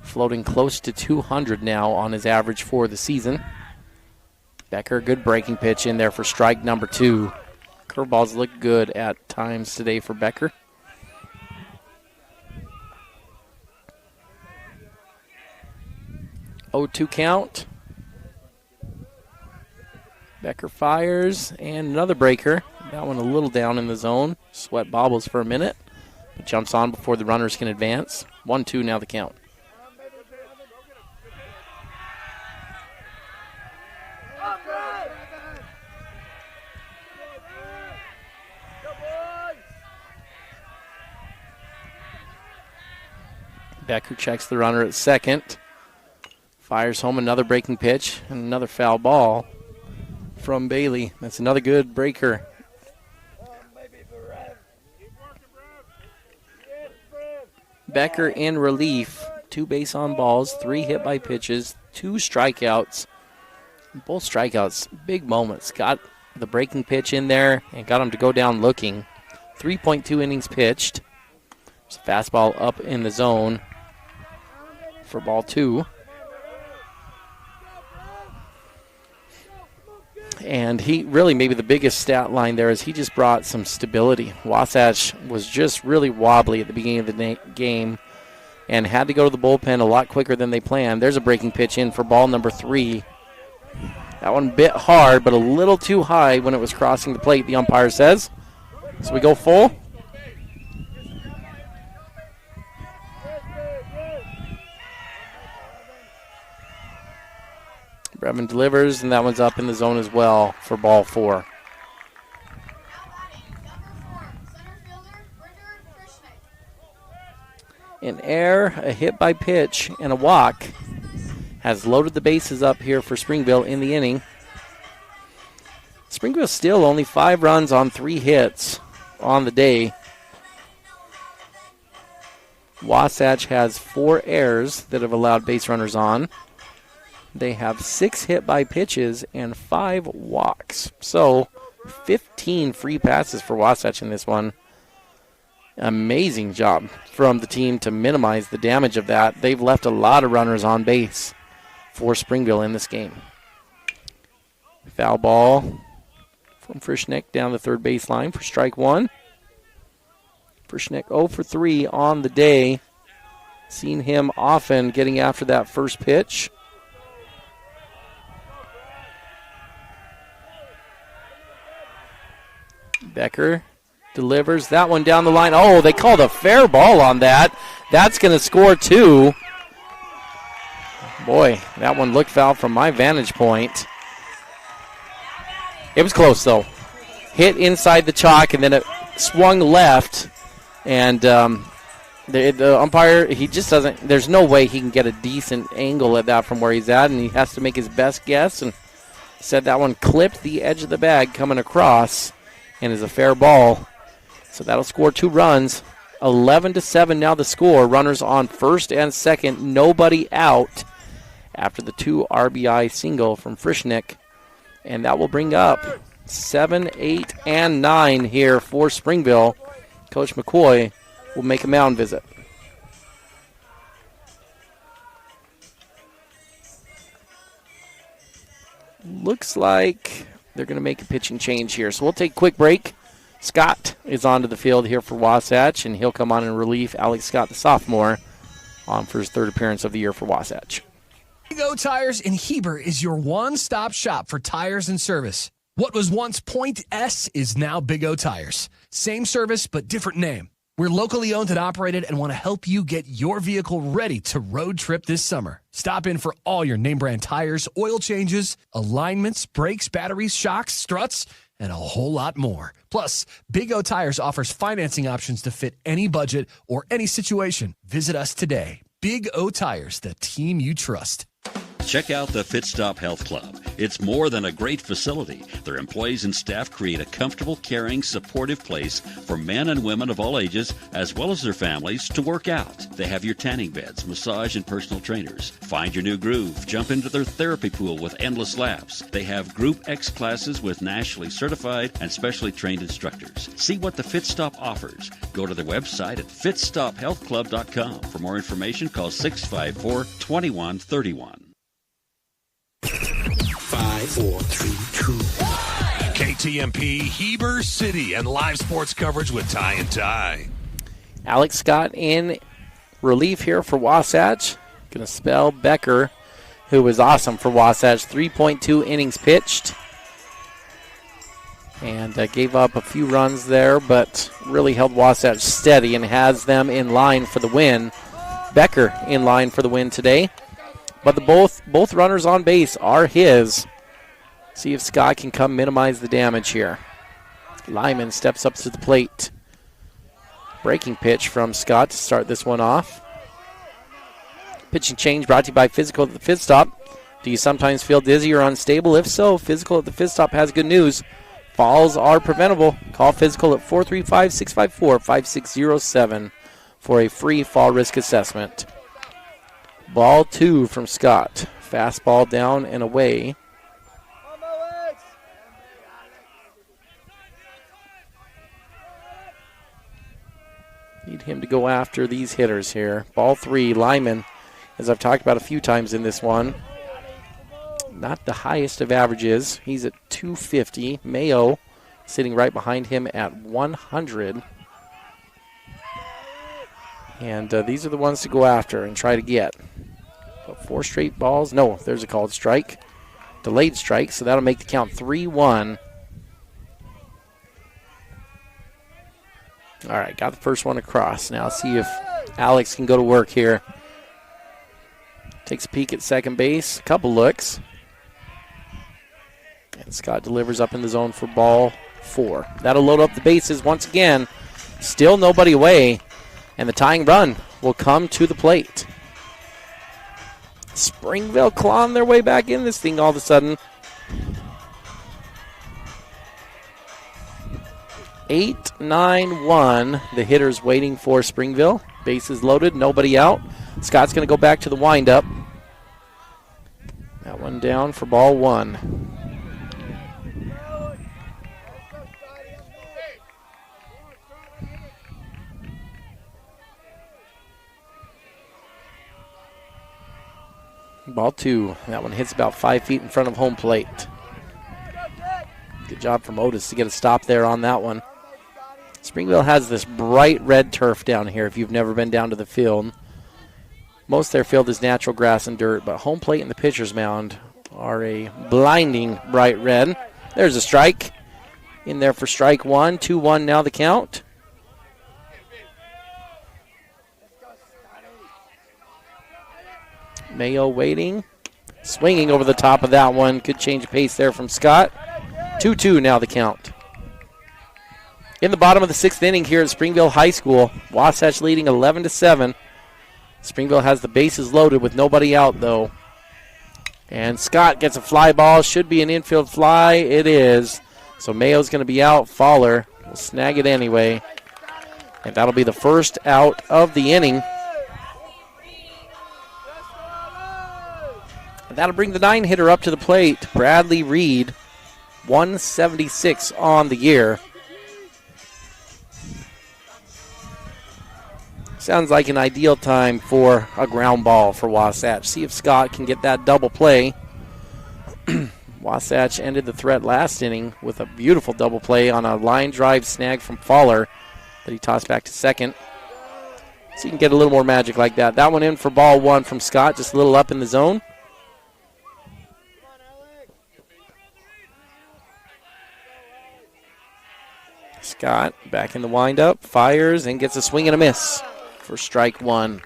floating close to 200 now on his average for the season. Becker, good breaking pitch in there for strike number 2. Curveballs look good at times today for Becker. 0-2 count. Becker fires, and another breaker. That one a little down in the zone. Sweat bobbles for a minute, but jumps on before the runners can advance. 1-2 now the count. Becker checks the runner at second. Fires home another breaking pitch and another foul ball from Bailey. That's another good breaker. Becker in relief. 2 base on balls, 3 hit by pitches, 2 strikeouts. Both strikeouts, big moments. Got the breaking pitch in there and got him to go down looking. 3.2 innings pitched. There's a fastball up in the zone for ball 2. And he really, maybe the biggest stat line there is he just brought some stability. Wasatch was just really wobbly at the beginning of the game and had to go to the bullpen a lot quicker than they planned. There's a breaking pitch in for ball number 3. That one bit hard, but a little too high when it was crossing the plate, the umpire says. So we go full. Brevin delivers, and that one's up in the zone as well for ball 4. An error, a hit by pitch, and a walk has loaded the bases up here for Springville in the inning. Springville still only 5 runs on 3 hits on the day. Wasatch has 4 errors that have allowed base runners on. They have 6 hit by pitches and 5 walks. So 15 free passes for Wasatch in this one. Amazing job from the team to minimize the damage of that. They've left a lot of runners on base for Springville in this game. Foul ball from Frischnick down the third baseline for strike 1. Frischnick 0 for 3 on the day. Seen him often getting after that first pitch. Becker delivers that one down the line. Oh, they called a fair ball on that. That's going to score 2. Boy, that one looked foul from my vantage point. It was close, though. Hit inside the chalk, and then it swung left. And the umpire, he just doesn't, there's no way he can get a decent angle at that from where he's at, and he has to make his best guess. And said that one clipped the edge of the bag coming across and is a fair ball. So that'll score 2 runs. 11-7 now the score. Runners on first and second. Nobody out after the 2 RBI single from Frischnick. And that will bring up 7, 8, and 9 here for Springville. Coach McCoy will make a mound visit. Looks like they're going to make a pitching change here. So we'll take a quick break. Scott is onto the field here for Wasatch, and he'll come on in relief. Alex Scott, the sophomore, on for his 3rd appearance of the year for Wasatch. Big O Tires in Heber is your one-stop shop for tires and service. What was once Point S is now Big O Tires. Same service, but different name. We're locally owned and operated and want to help you get your vehicle ready to road trip this summer. Stop in for all your name brand tires, oil changes, alignments, brakes, batteries, shocks, struts, and a whole lot more. Plus, Big O Tires offers financing options to fit any budget or any situation. Visit us today. Big O Tires, the team you trust. Check out the Fit Stop Health Club. It's more than a great facility. Their employees and staff create a comfortable, caring, supportive place for men and women of all ages, as well as their families, to work out. They have your tanning beds, massage, and personal trainers. Find your new groove. Jump into their therapy pool with endless laughs. They have Group X classes with nationally certified and specially trained instructors. See what the Fit Stop offers. Go to their website at fitstophealthclub.com. For more information, call 654-2131. 5, 4, 3, 2, 1. KTMP Heber City and live sports coverage with Ty and Ty. Alex Scott in relief here for Wasatch. Going to spell Becker, who was awesome for Wasatch. 3.2 innings pitched. And gave up a few runs there, but really held Wasatch steady and has them in line for the win. Becker in line for the win today. But both runners on base are his. See if Scott can come minimize the damage here. Lyman steps up to the plate. Breaking pitch from Scott to start this one off. Pitching change brought to you by Physical at the Fifth Stop. Do you sometimes feel dizzy or unstable? If so, Physical at the Fifth Stop has good news. Falls are preventable. Call Physical at 435-654-5607 for a free fall risk assessment. Ball 2 from Scott. Fastball down and away. Need him to go after these hitters here. Ball 3, Lyman, as I've talked about a few times in this one. Not the highest of averages. He's at 250. Mayo sitting right behind him at 100. And these are the ones to go after and try to get. But 4 straight balls. No, there's a called strike. Delayed strike, so that'll make the count 3-1. All right, got the first one across. Now see if Alex can go to work here. Takes a peek at second base. A couple looks. And Scott delivers up in the zone for ball 4. That'll load up the bases once again. Still nobody away. And the tying run will come to the plate. Springville clawing their way back in this thing all of a sudden. 8-9-1. The hitter's waiting for Springville. Bases loaded, nobody out. Scott's going to go back to the windup. That one down for ball 1. Ball 2. That one hits about 5 feet in front of home plate. Good job from Otis to get a stop there on that one. Springville has this bright red turf down here if you've never been down to the field. Most of their field is natural grass and dirt, but home plate and the pitcher's mound are a blinding bright red. There's a strike. In there for strike 1. 2-1 now the count. Mayo waiting. Swinging over the top of that one. Good change of pace there from Scott. 2-2 now the count. In the bottom of the 6th inning here at Springville High School, Wasatch leading 11-7. Springville has the bases loaded with nobody out, though. And Scott gets a fly ball. Should be an infield fly. It is. So Mayo's going to be out. Fowler will snag it anyway. And that'll be the first out of the inning. And that'll bring the 9-hitter up to the plate. Bradley Reed, 176 on the year. Sounds like an ideal time for a ground ball for Wasatch. See if Scott can get that double play. Wasatch ended the threat last inning with a beautiful double play on a line drive snag from Fowler that he tossed back to second. So you can get a little more magic like that. That one in for ball 1 from Scott, just a little up in the zone. Scott back in the windup, fires, and gets a swing and a miss for strike 1.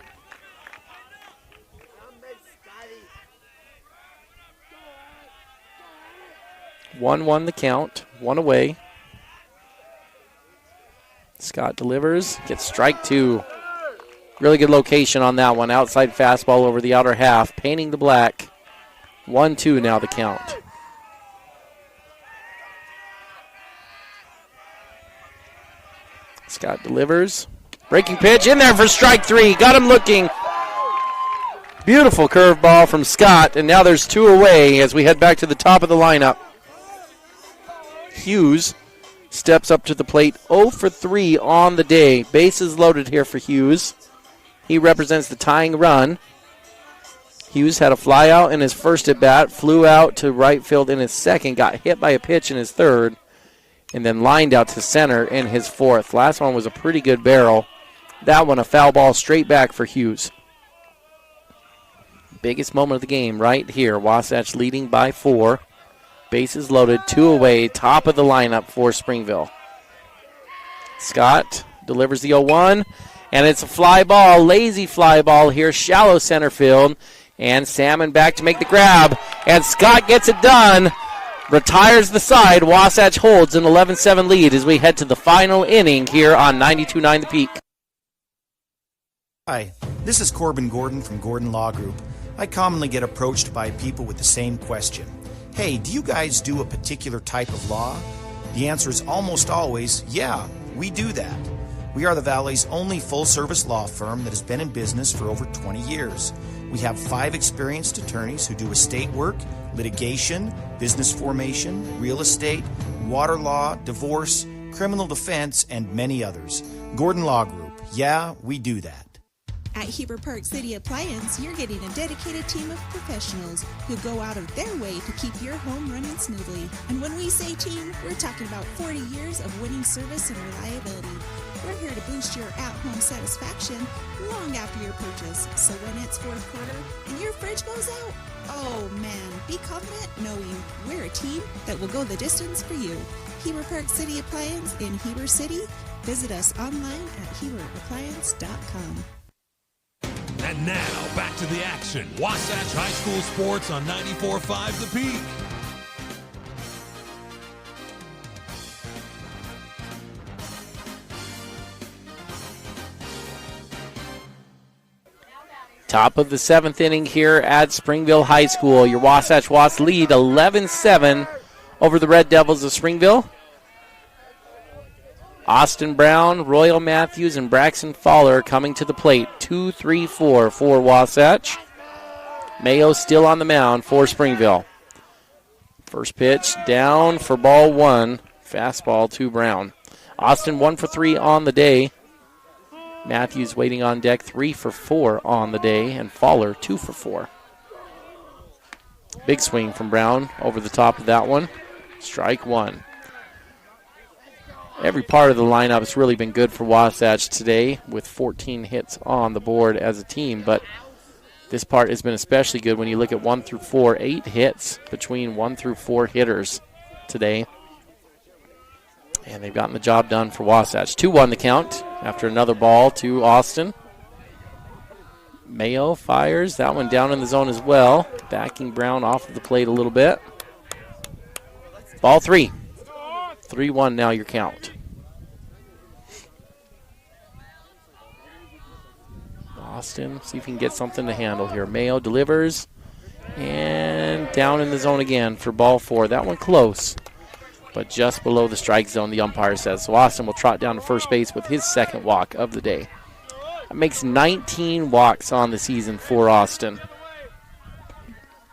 One the count, 1 away. Scott delivers, gets strike 2. Really good location on that one. Outside fastball over the outer half, painting the black. 1-2 now the count. Scott delivers. Breaking pitch in there for strike 3. Got him looking. Beautiful curveball from Scott, and now there's 2 away as we head back to the top of the lineup. Hughes steps up to the plate, 0 for 3 on the day. Bases loaded here for Hughes. He represents the tying run. Hughes had a fly out in his first at bat, flew out to right field in his second, got hit by a pitch in his third, and then lined out to center in his fourth. Last one was a pretty good barrel. That one a foul ball straight back for Hughes. Biggest moment of the game right here. Wasatch leading by 4. Bases loaded, 2 away, top of the lineup for Springville. Scott delivers the 0-1, and it's a fly ball, lazy fly ball here, shallow center field, and Salmon back to make the grab, and Scott gets it done, retires the side. Wasatch holds an 11-7 lead as we head to the final inning here on 92.9 The Peak. Hi, this is Corbin Gordon from Gordon Law Group. I commonly get approached by people with the same question. Hey, do you guys do a particular type of law? The answer is almost always, yeah, we do that. We are the Valley's only full-service law firm that has been in business for over 20 years. We have 5 experienced attorneys who do estate work, litigation, business formation, real estate, water law, divorce, criminal defense, and many others. Gordon Law Group, yeah, we do that. At Heber Park City Appliance, you're getting a dedicated team of professionals who go out of their way to keep your home running smoothly. And when we say team, we're talking about 40 years of winning service and reliability. We're here to boost your at-home satisfaction long after your purchase. So when it's fourth quarter and your fridge goes out, oh man, be confident knowing we're a team that will go the distance for you. Heber Park City Appliance in Heber City. Visit us online at HeberAppliance.com. And now, back to the action. Wasatch High School Sports on 94.5 The Peak. Top of the 7th inning here at Springville High School. Your Wasatch Wasps lead 11-7 over the Red Devils of Springville. Austin Brown, Royal Matthews, and Braxton Fowler coming to the plate. 2-3-4 for Wasatch. Mayo still on the mound for Springville. First pitch down for ball 1. Fastball to Brown. Austin 1 for 3 on the day. Matthews waiting on deck, 3 for 4 on the day, and Fowler 2 for 4. Big swing from Brown over the top of that one. Strike 1. Every part of the lineup has really been good for Wasatch today with 14 hits on the board as a team, but this part has been especially good when you look at 1 through 4, 8 hits between 1 through 4 hitters today. And they've gotten the job done for Wasatch. 2-1 the count after another ball to Austin. Mayo fires that one down in the zone as well, backing Brown off of the plate a little bit. Ball 3. 3-1 now your count. Austin, see if he can get something to handle here. Mayo delivers, and down in the zone again for ball 4. That one close, but just below the strike zone, the umpire says. So Austin will trot down to first base with his second walk of the day. That makes 19 walks on the season for Austin.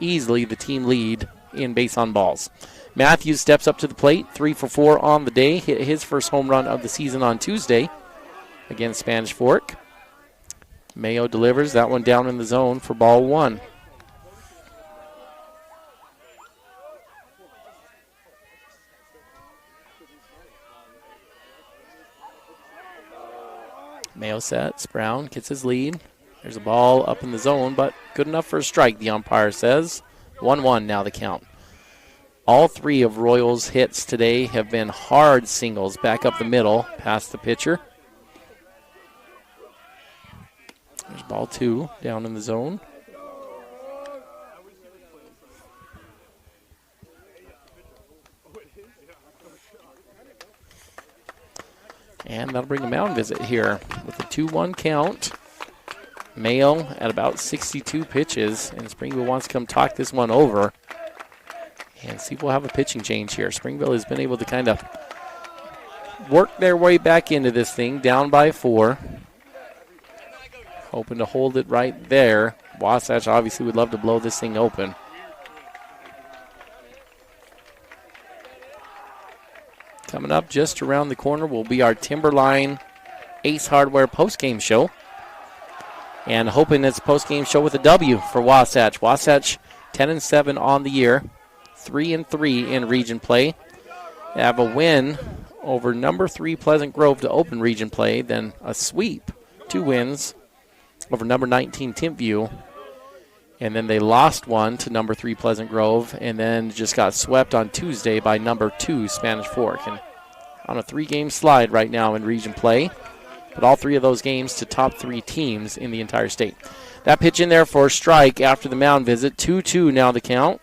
Easily the team lead in base on balls. Matthews steps up to the plate, 3 for 4 on the day. Hit his first home run of the season on Tuesday against Spanish Fork. Mayo delivers that one down in the zone for ball 1. Mayo sets, Brown gets his lead. There's a ball up in the zone, but good enough for a strike, the umpire says. 1-1 now the count. All 3 of Royals' hits today have been hard singles back up the middle past the pitcher. There's ball 2 down in the zone. And that'll bring a mound visit here with a 2-1 count. Mayo at about 62 pitches, and Springville wants to come talk this one over and see if we'll have a pitching change here. Springville has been able to kind of work their way back into this thing, down by 4. Hoping to hold it right there. Wasatch obviously would love to blow this thing open. Coming up just around the corner will be our Timberline Ace Hardware postgame show. And hoping it's a postgame show with a W for Wasatch. Wasatch 10-7 on the year, 3-3 in region play. They have a win over number 3 Pleasant Grove to open region play, then a sweep, 2 wins over number 19 Timpview. And then they lost one to number 3 Pleasant Grove, and then just got swept on Tuesday by number 2 Spanish Fork. And on a 3-game slide right now in region play, but all 3 of those games to top 3 teams in the entire state. That pitch in there for a strike after the mound visit. 2-2 now the count.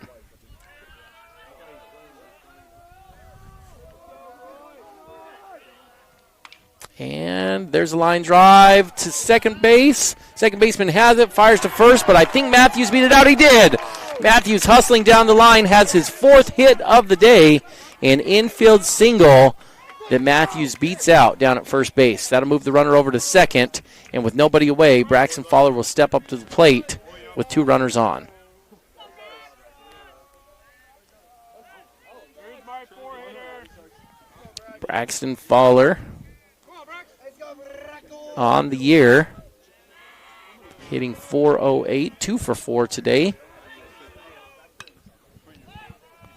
And there's a line drive to second base. Second baseman has it, fires to first, but I think Matthews beat it out. He did. Matthews hustling down the line, has his 4th hit of the day, an infield single that Matthews beats out down at first base. That'll move the runner over to second, and with nobody away, Braxton Fowler will step up to the plate with 2 runners on. Braxton Fowler on the year, hitting .408, 2 for 4 today.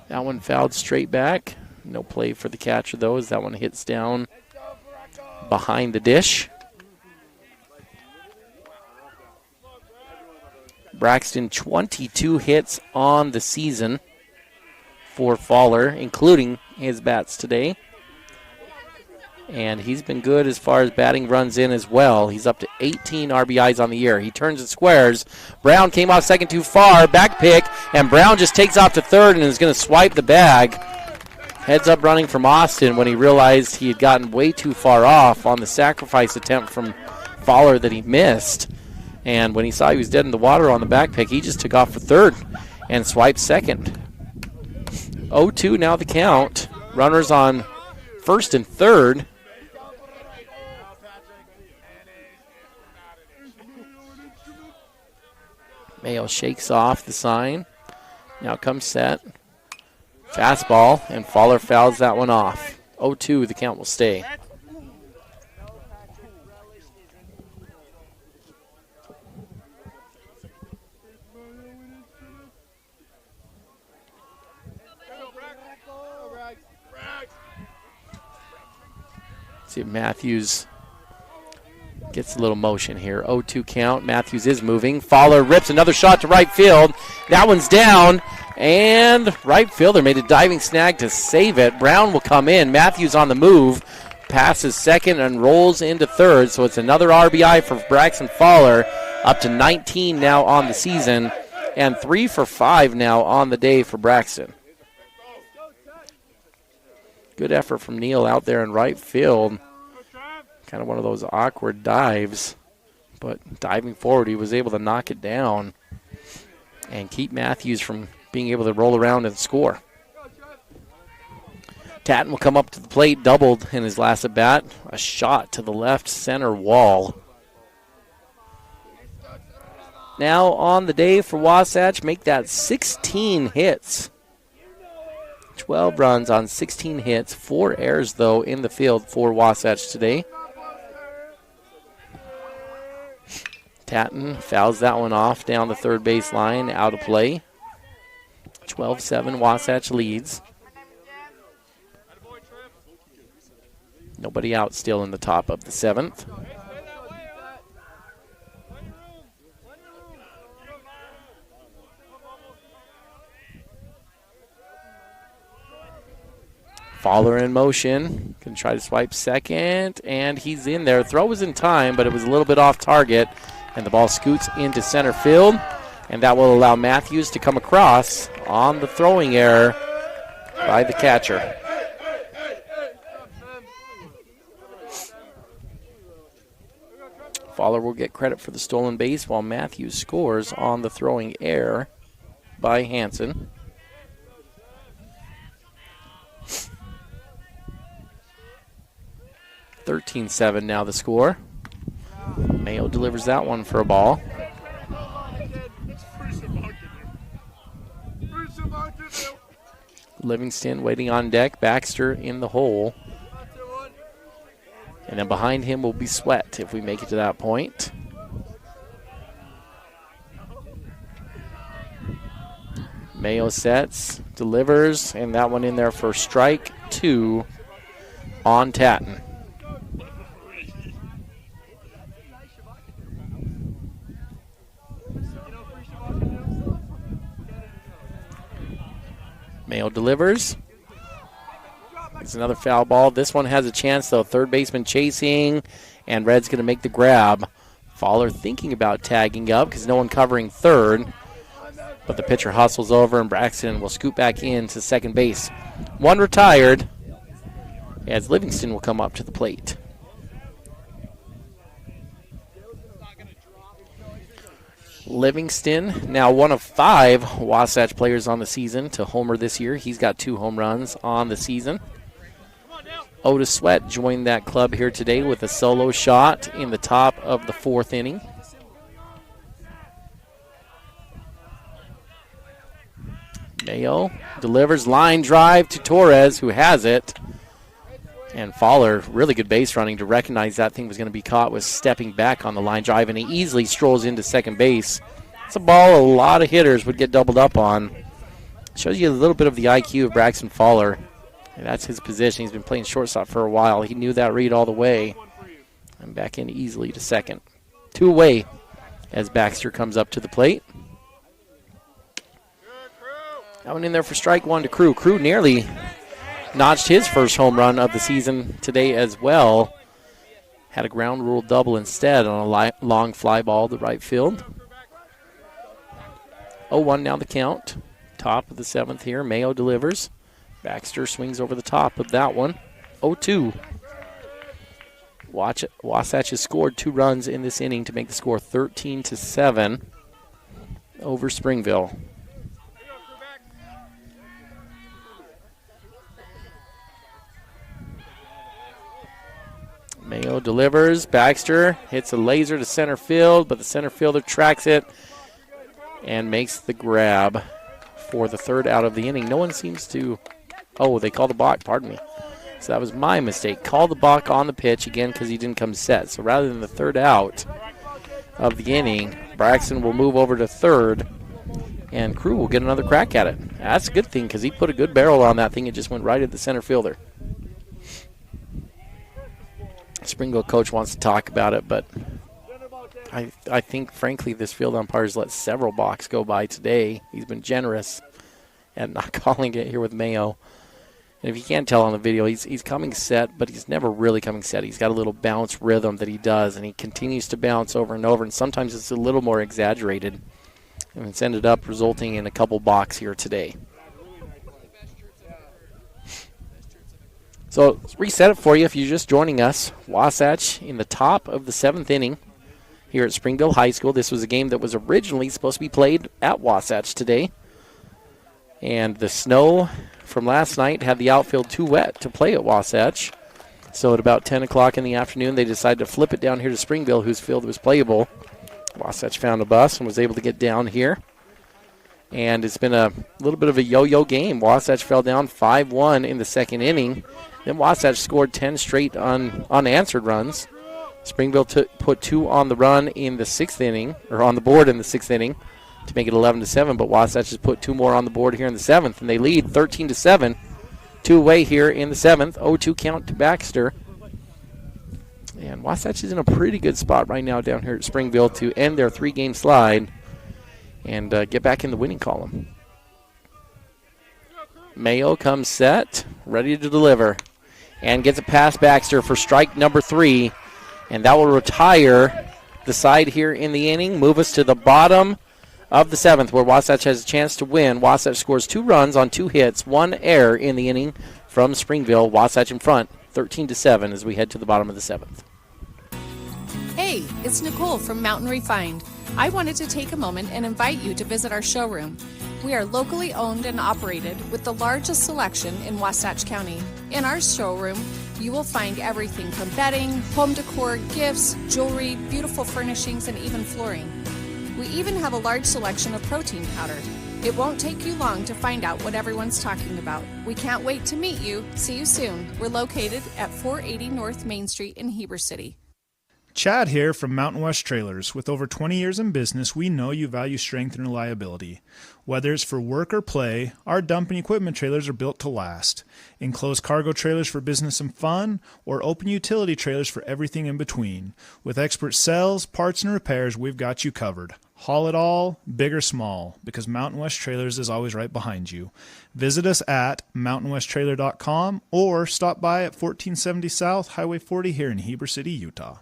That one fouled straight back. No play for the catcher, though, as that one hits down behind the dish. Braxton, 22 hits on the season for Fowler, including his bats today. And he's been good as far as batting runs in as well. He's up to 18 RBIs on the year. He turns and squares. Brown came off second too far. Back pick, and Brown just takes off to third and is going to swipe the bag. Heads up running from Austin when he realized he had gotten way too far off on the sacrifice attempt from Fowler that he missed. And when he saw he was dead in the water on the back pick, he just took off for third and swiped second. 0-2 now the count. Runners on first and third. Mayo shakes off the sign. Now comes set. Fastball, and Fowler fouls that one off. 0-2, the count will stay. See if Matthews gets a little motion here. 0-2 count. Matthews is moving. Fowler rips another shot to right field. That one's down, and right fielder made a diving snag to save it. Brown will come in. Matthews on the move. Passes second and rolls into third, so it's another RBI for Braxton Fowler, up to 19 now on the season, and 3 for 5 now on the day for Braxton. Good effort from Neal out there in right field. Kind of one of those awkward dives, but diving forward, he was able to knock it down and keep Matthews from being able to roll around and score. Tatton will come up to the plate, doubled in his last at-bat. A shot to the left center wall. Now on the day for Wasatch, make that 16 hits. 12 runs on 16 hits, 4 errors, though, in the field for Wasatch today. Tatton fouls that one off down the third base line, out of play. 12-7, Wasatch leads. Nobody out still in the top of the 7th. Fowler in motion. Can try to swipe second, and he's in there. Throw was in time, but it was a little bit off target, and the ball scoots into center field, and that will allow Matthews to come across on the throwing error by the catcher. Fowler will get credit for the stolen base, while Matthews scores on the throwing error by Hansen. 13-7 now the score. Mayo delivers that one for a ball. Livingston waiting on deck. Baxter in the hole. And then behind him will be Sweat if we make it to that point. Mayo sets, delivers, and that one in there for strike 2 on Tatton. Mayo delivers. It's another foul ball. This one has a chance, though. Third baseman chasing, and Red's going to make the grab. Fowler thinking about tagging up because no one covering third. But the pitcher hustles over, and Braxton will scoot back into second base. One retired, as Livingston will come up to the plate. Livingston, now one of 5 Wasatch players on the season to homer this year. He's got 2 home runs on the season. Otis Sweat joined that club here today with a solo shot in the top of the 4th inning. Mayo delivers, line drive to Torres, who has it. And Fowler, really good base running to recognize that thing was going to be caught, was stepping back on the line drive, and he easily strolls into second base. It's a ball a lot of hitters would get doubled up on. Shows you a little bit of the IQ of Braxton Fowler. And that's his position. He's been playing shortstop for a while. He knew that read all the way. And back in easily to second. 2 away as Baxter comes up to the plate. That one in there for strike 1 to Crew. Crew nearly notched his first home run of the season today as well. Had a ground rule double instead on a long fly ball to right field. 0-1 now the count. Top of the 7th here. Mayo delivers. Baxter swings over the top of that one. 0-2. Wasatch has scored 2 runs in this inning to make the score 13-7 over Springville. Mayo delivers. Baxter hits a laser to center field, but the center fielder tracks it and makes the grab for the 3rd out of the inning. No one seems to... Oh, they called a balk. Pardon me. So that was my mistake. Called the balk on the pitch again because he didn't come set. So rather than the 3rd out of the inning, Braxton will move over to 3rd, and Crew will get another crack at it. That's a good thing because he put a good barrel on that thing. It just went right at the center fielder. Springville coach wants to talk about it, but I think, frankly, this field umpire's let several balks go by today. He's been generous at not calling it here with Mayo. And if you can't tell on the video, he's coming set, but he's never really coming set. He's got a little bounce rhythm that he does, and he continues to bounce over and over, and sometimes it's a little more exaggerated. And it's ended up resulting in a couple balks here today. So let's reset it for you if you're just joining us. Wasatch in the top of the 7th inning here at Springville High School. This was a game that was originally supposed to be played at Wasatch today. And the snow from last night had the outfield too wet to play at Wasatch. So at about 10 o'clock in the afternoon, they decided to flip it down here to Springville, whose field was playable. Wasatch found a bus and was able to get down here. And it's been a little bit of a yo-yo game. Wasatch fell down 5-1 in the 2nd inning. Then Wasatch scored 10 straight unanswered runs. Springville put 2 on the run in the 6th inning, or on the board in the 6th inning to make it 11-7, but Wasatch has put 2 more on the board here in the 7th, and they lead 13-7. 2 away here in the 7th. 0-2 count to Baxter. And Wasatch is in a pretty good spot right now down here at Springville to end their 3-game slide and get back in the winning column. Mayo comes set, ready to deliver, and gets it past Baxter for strike number 3, and that will retire the side here in the inning, move us to the bottom of the 7th, where Wasatch has a chance to win. Wasatch scores 2 runs on 2 hits, 1 error in the inning from Springville. Wasatch in front, 13-7 as we head to the bottom of the 7th. Hey, it's Nicole from Mountain Refined. I wanted to take a moment and invite you to visit our showroom. We are locally owned and operated with the largest selection in Wasatch County. In our showroom, You will find everything from bedding, home decor, gifts, jewelry, beautiful furnishings, and even flooring. We even have a large selection of protein powder. It won't take you long to find out what everyone's talking about. We can't wait to meet you. See you soon. We're located at 480 North Main Street in Heber City. Chad here from Mountain West Trailers. With over 20 years in business, we know you value strength and reliability. Whether it's for work or play, our dumping equipment trailers are built to last. Enclosed cargo trailers for business and fun, or open utility trailers for everything in between. With expert sales, parts, and repairs, we've got you covered. Haul it all, big or small, because Mountain West Trailers is always right behind you. Visit us at mountainwesttrailer.com or stop by at 1470 South Highway 40 here in Heber City, Utah.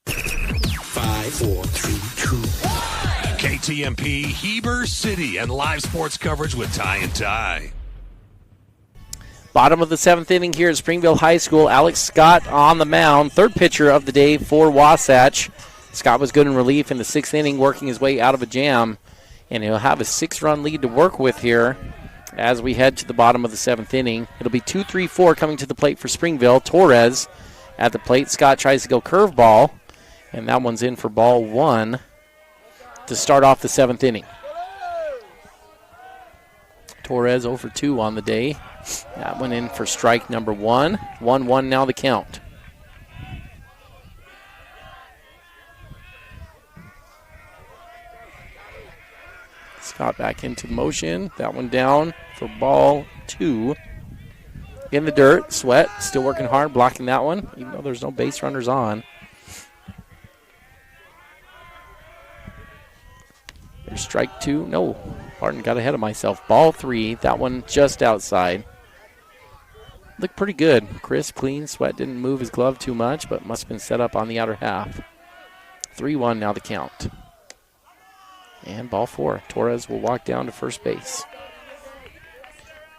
5, 4, 3, 2, 1. KTMP Heber City and live sports coverage with Ty and Ty. Bottom of the 7th inning here at Springville High School. Alex Scott on the mound. Third pitcher of the day for Wasatch. Scott was good in relief in the 6th inning, working his way out of a jam. And he'll have a 6-run lead to work with here as we head to the bottom of the 7th inning. It'll be 2-3-4 coming to the plate for Springville. Torres at the plate. Scott tries to go curveball. And that one's in for ball 1 to start off the 7th inning. Torres 0 for 2 on the day. That went in for strike number 1. 1-1 now the count. Scott back into motion. That one down for ball 2. In the dirt. Sweat still working hard, blocking that one, even though there's no base runners on. There's strike 2. No, Barton got ahead of myself. Ball 3. That one just outside. Looked pretty good. Crisp, clean. Sweat didn't move his glove too much, but must have been set up on the outer half. 3-1 now the count. And ball 4. Torres will walk down to first base.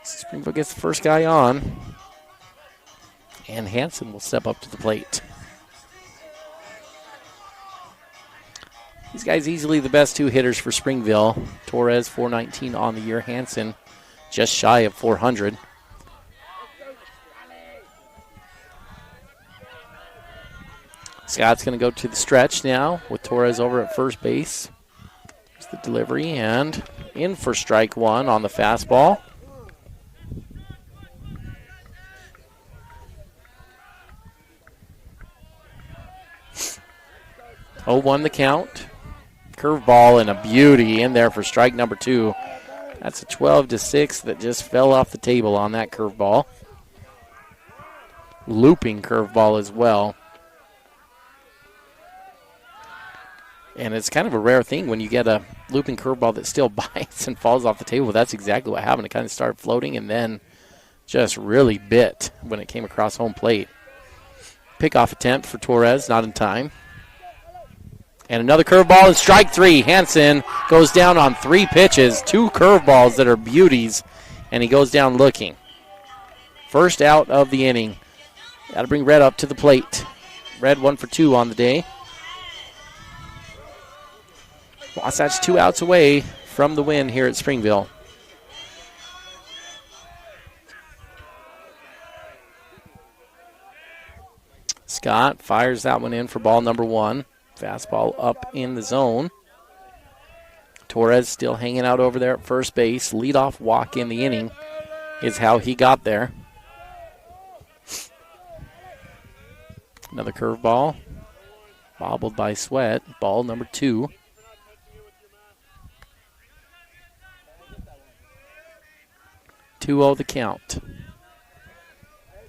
Springville gets the first guy on. And Hansen will step up to the plate. These guys easily the best 2 hitters for Springville. Torres, .419 on the year. Hansen, just shy of .400. Scott's going to go to the stretch now with Torres over at first base. Here's the delivery and in for strike 1 on the fastball. Oh, 1 the count. Curveball and a beauty in there for strike number 2. That's a 12-6 that just fell off the table on that curveball. Looping curveball as well. And it's kind of a rare thing when you get a looping curveball that still bites and falls off the table. That's exactly what happened. It kind of started floating and then just really bit when it came across home plate. Pickoff attempt for Torres, not in time. And another curveball and strike 3. Hansen goes down on 3 pitches, 2 curveballs that are beauties, and he goes down looking. First out of the inning. Got to bring Red up to the plate. Red 1 for 2 on the day. Wasatch 2 outs away from the win here at Springville. Scott fires that one in for ball number 1. Fastball up in the zone. Torres still hanging out over there at first base. Leadoff walk in the inning is how he got there. Another curveball. Bobbled by Sweat. Ball number 2. The count.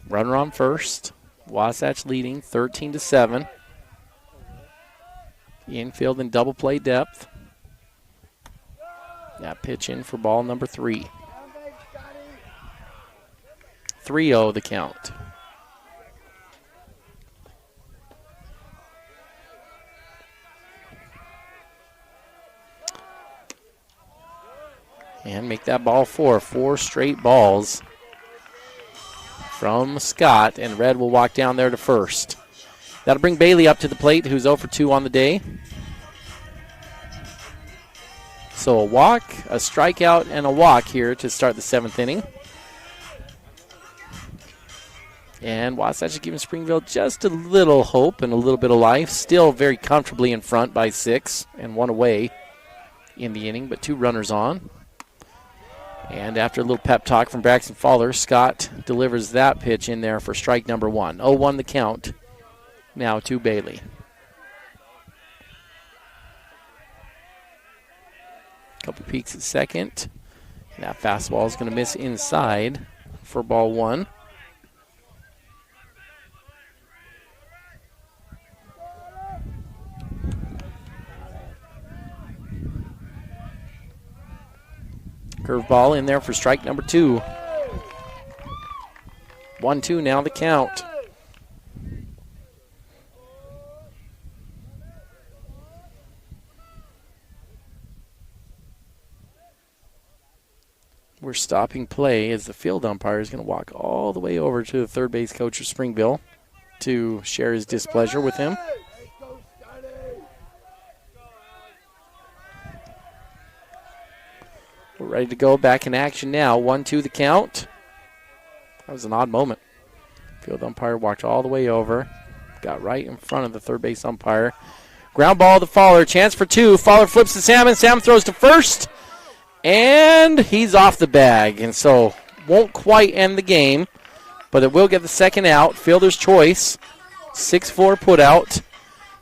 Runner on first. Wasatch leading 13-7. Infield in double play depth. That pitch in for ball number 3. 3-0 the count. And make that ball 4. 4 straight balls from Scott, and Red will walk down there to first. That'll bring Bailey up to the plate, who's 0 for 2 on the day. So a walk, a strikeout, and a walk here to start the 7th inning. And Wasatch is giving Springville just a little hope and a little bit of life. Still very comfortably in front by 6 and 1 away in the inning, but 2 runners on. And after a little pep talk from Braxton Fowler, Scott delivers that pitch in there for strike number 1. 0-1 the count. Now to Bailey. Couple peeks at second. And that fastball is going to miss inside for ball 1. Curveball in there for strike number 2. 1-2 now the count. We're stopping play as the field umpire is going to walk all the way over to the third base coach of Springville to share his displeasure with him. We're ready to go back in action now. 1-2 the count. That was an odd moment. Field umpire walked all the way over. Got right in front of the third base umpire. Ground ball to Fowler. Chance for 2. Fowler flips to Salmon. Salmon throws to first. And he's off the bag. And so won't quite end the game. But it will get the second out. Fielder's choice. 6-4 put out.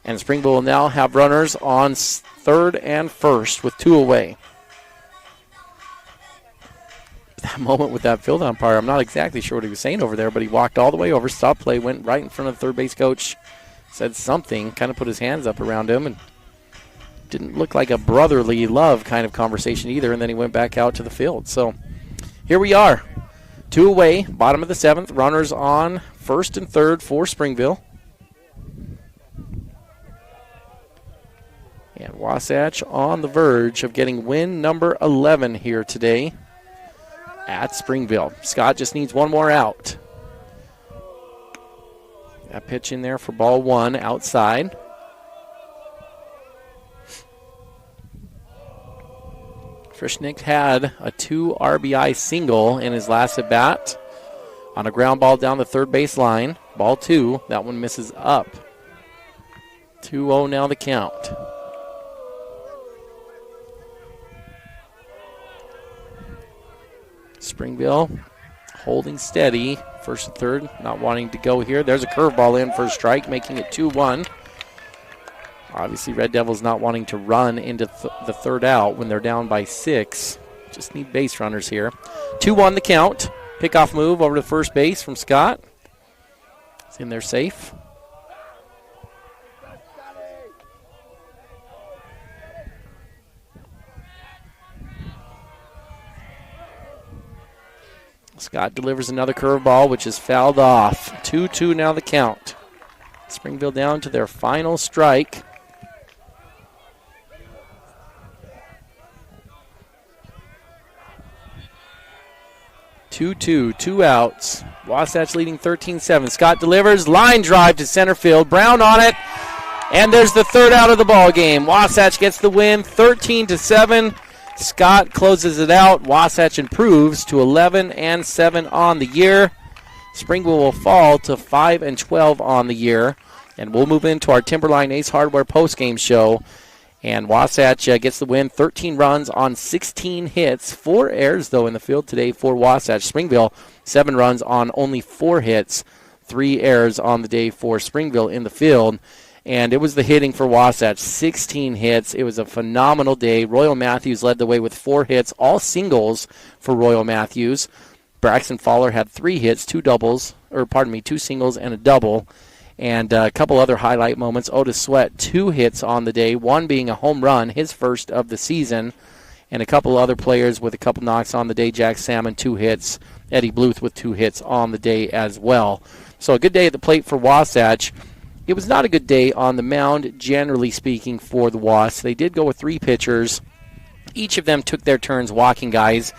And Springville will now have runners on third and first with 2 away. That moment with that field umpire, I'm not exactly sure what he was saying over there, but he walked all the way over, stopped play, went right in front of the third base coach, said something, kind of put his hands up around him, and didn't look like a brotherly love kind of conversation either, and then he went back out to the field. So here we are, 2 away, bottom of the 7th, runners on first and third for Springville. And Wasatch on the verge of getting win number 11 here today at Springville. Scott just needs 1 more out. That pitch in there for ball 1 outside. Frischnick had a 2 RBI single in his last at bat on a ground ball down the third base line. Ball 2, that one misses up. 2-0 now the count. Springville holding steady. First and third, not wanting to go here. There's a curveball in for a strike, making it 2-1. Obviously, Red Devils not wanting to run into the third out when they're down by 6. Just need base runners here. 2-1 the count. Pickoff move over to first base from Scott. It's in there safe. Scott delivers another curveball, which is fouled off. 2-2 now the count. Springville down to their final strike. Two outs. Wasatch leading 13-7. Scott delivers, line drive to center field. Brown on it, and there's the third out of the ball game. Wasatch gets the win, 13-7. Scott closes it out. Wasatch improves to 11-7 on the year. Springville will fall to 5-12 on the year. And we'll move into our Timberline Ace Hardware postgame show. And Wasatch gets the win, 13 runs on 16 hits. 4 errors, though, in the field today for Wasatch. Springville, 7 runs on only 4 hits. 3 errors on the day for Springville in the field. And it was the hitting for Wasatch, 16 hits. It was a phenomenal day. Royal Matthews led the way with 4 hits, all singles for Royal Matthews. Braxton Fowler had 3 hits, 2 singles and a double. And a couple other highlight moments. Otis Sweat, 2 hits on the day, 1 being a home run, his first of the season. And a couple other players with a couple knocks on the day. Jack Salmon, 2 hits. Eddie Bluth with 2 hits on the day as well. So a good day at the plate for Wasatch. It was not a good day on the mound, generally speaking, for the Wasps. They did go with 3 pitchers. Each of them took their turns walking guys.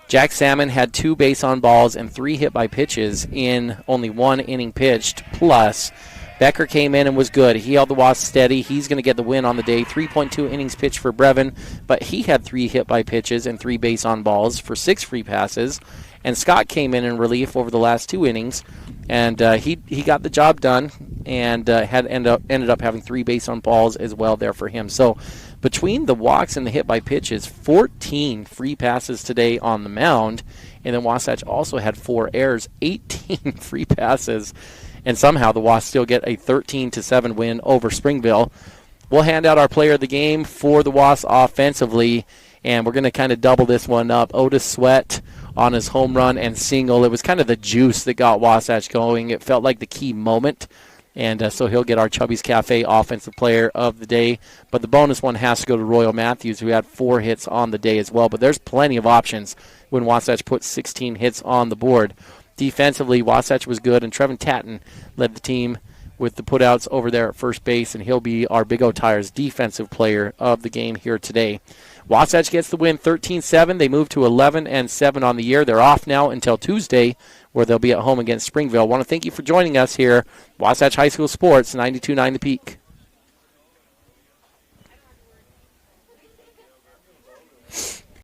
Jack Salmon had 2 base on balls and 3 hit by pitches in only 1 inning pitched. Plus, Becker came in and was good. He held the Wasps steady. He's going to get the win on the day. 3.2 innings pitched for Brevin, but he had 3 hit by pitches and 3 base on balls for 6 free passes. and Scott came in relief over the last 2 innings, and he got the job done and ended up having 3 base on balls as well there for him. So between the walks and the hit by pitches, 14 free passes today on the mound, and then Wasatch also had 4 errors, 18 free passes, and somehow the Wasps still get a 13-7 win over Springville. We'll hand out our player of the game for the Wasps offensively, and we're going to kind of double this one up. Otis Sweat on his home run and single. It was kind of the juice that got Wasatch going. It felt like the key moment, and so he'll get our Chubby's Cafe offensive player of the day. But the bonus one has to go to Royal Matthews, who had 4 hits on the day as well. But there's plenty of options when Wasatch put 16 hits on the board. Defensively, Wasatch was good, and Trevin Tatton led the team with the putouts over there at first base, and he'll be our Big O Tires defensive player of the game here today. Wasatch gets the win 13-7. They move to 11-7 on the year. They're off now until Tuesday, where they'll be at home against Springville. I want to thank you for joining us here. Wasatch High School Sports, 92.9 The Peak.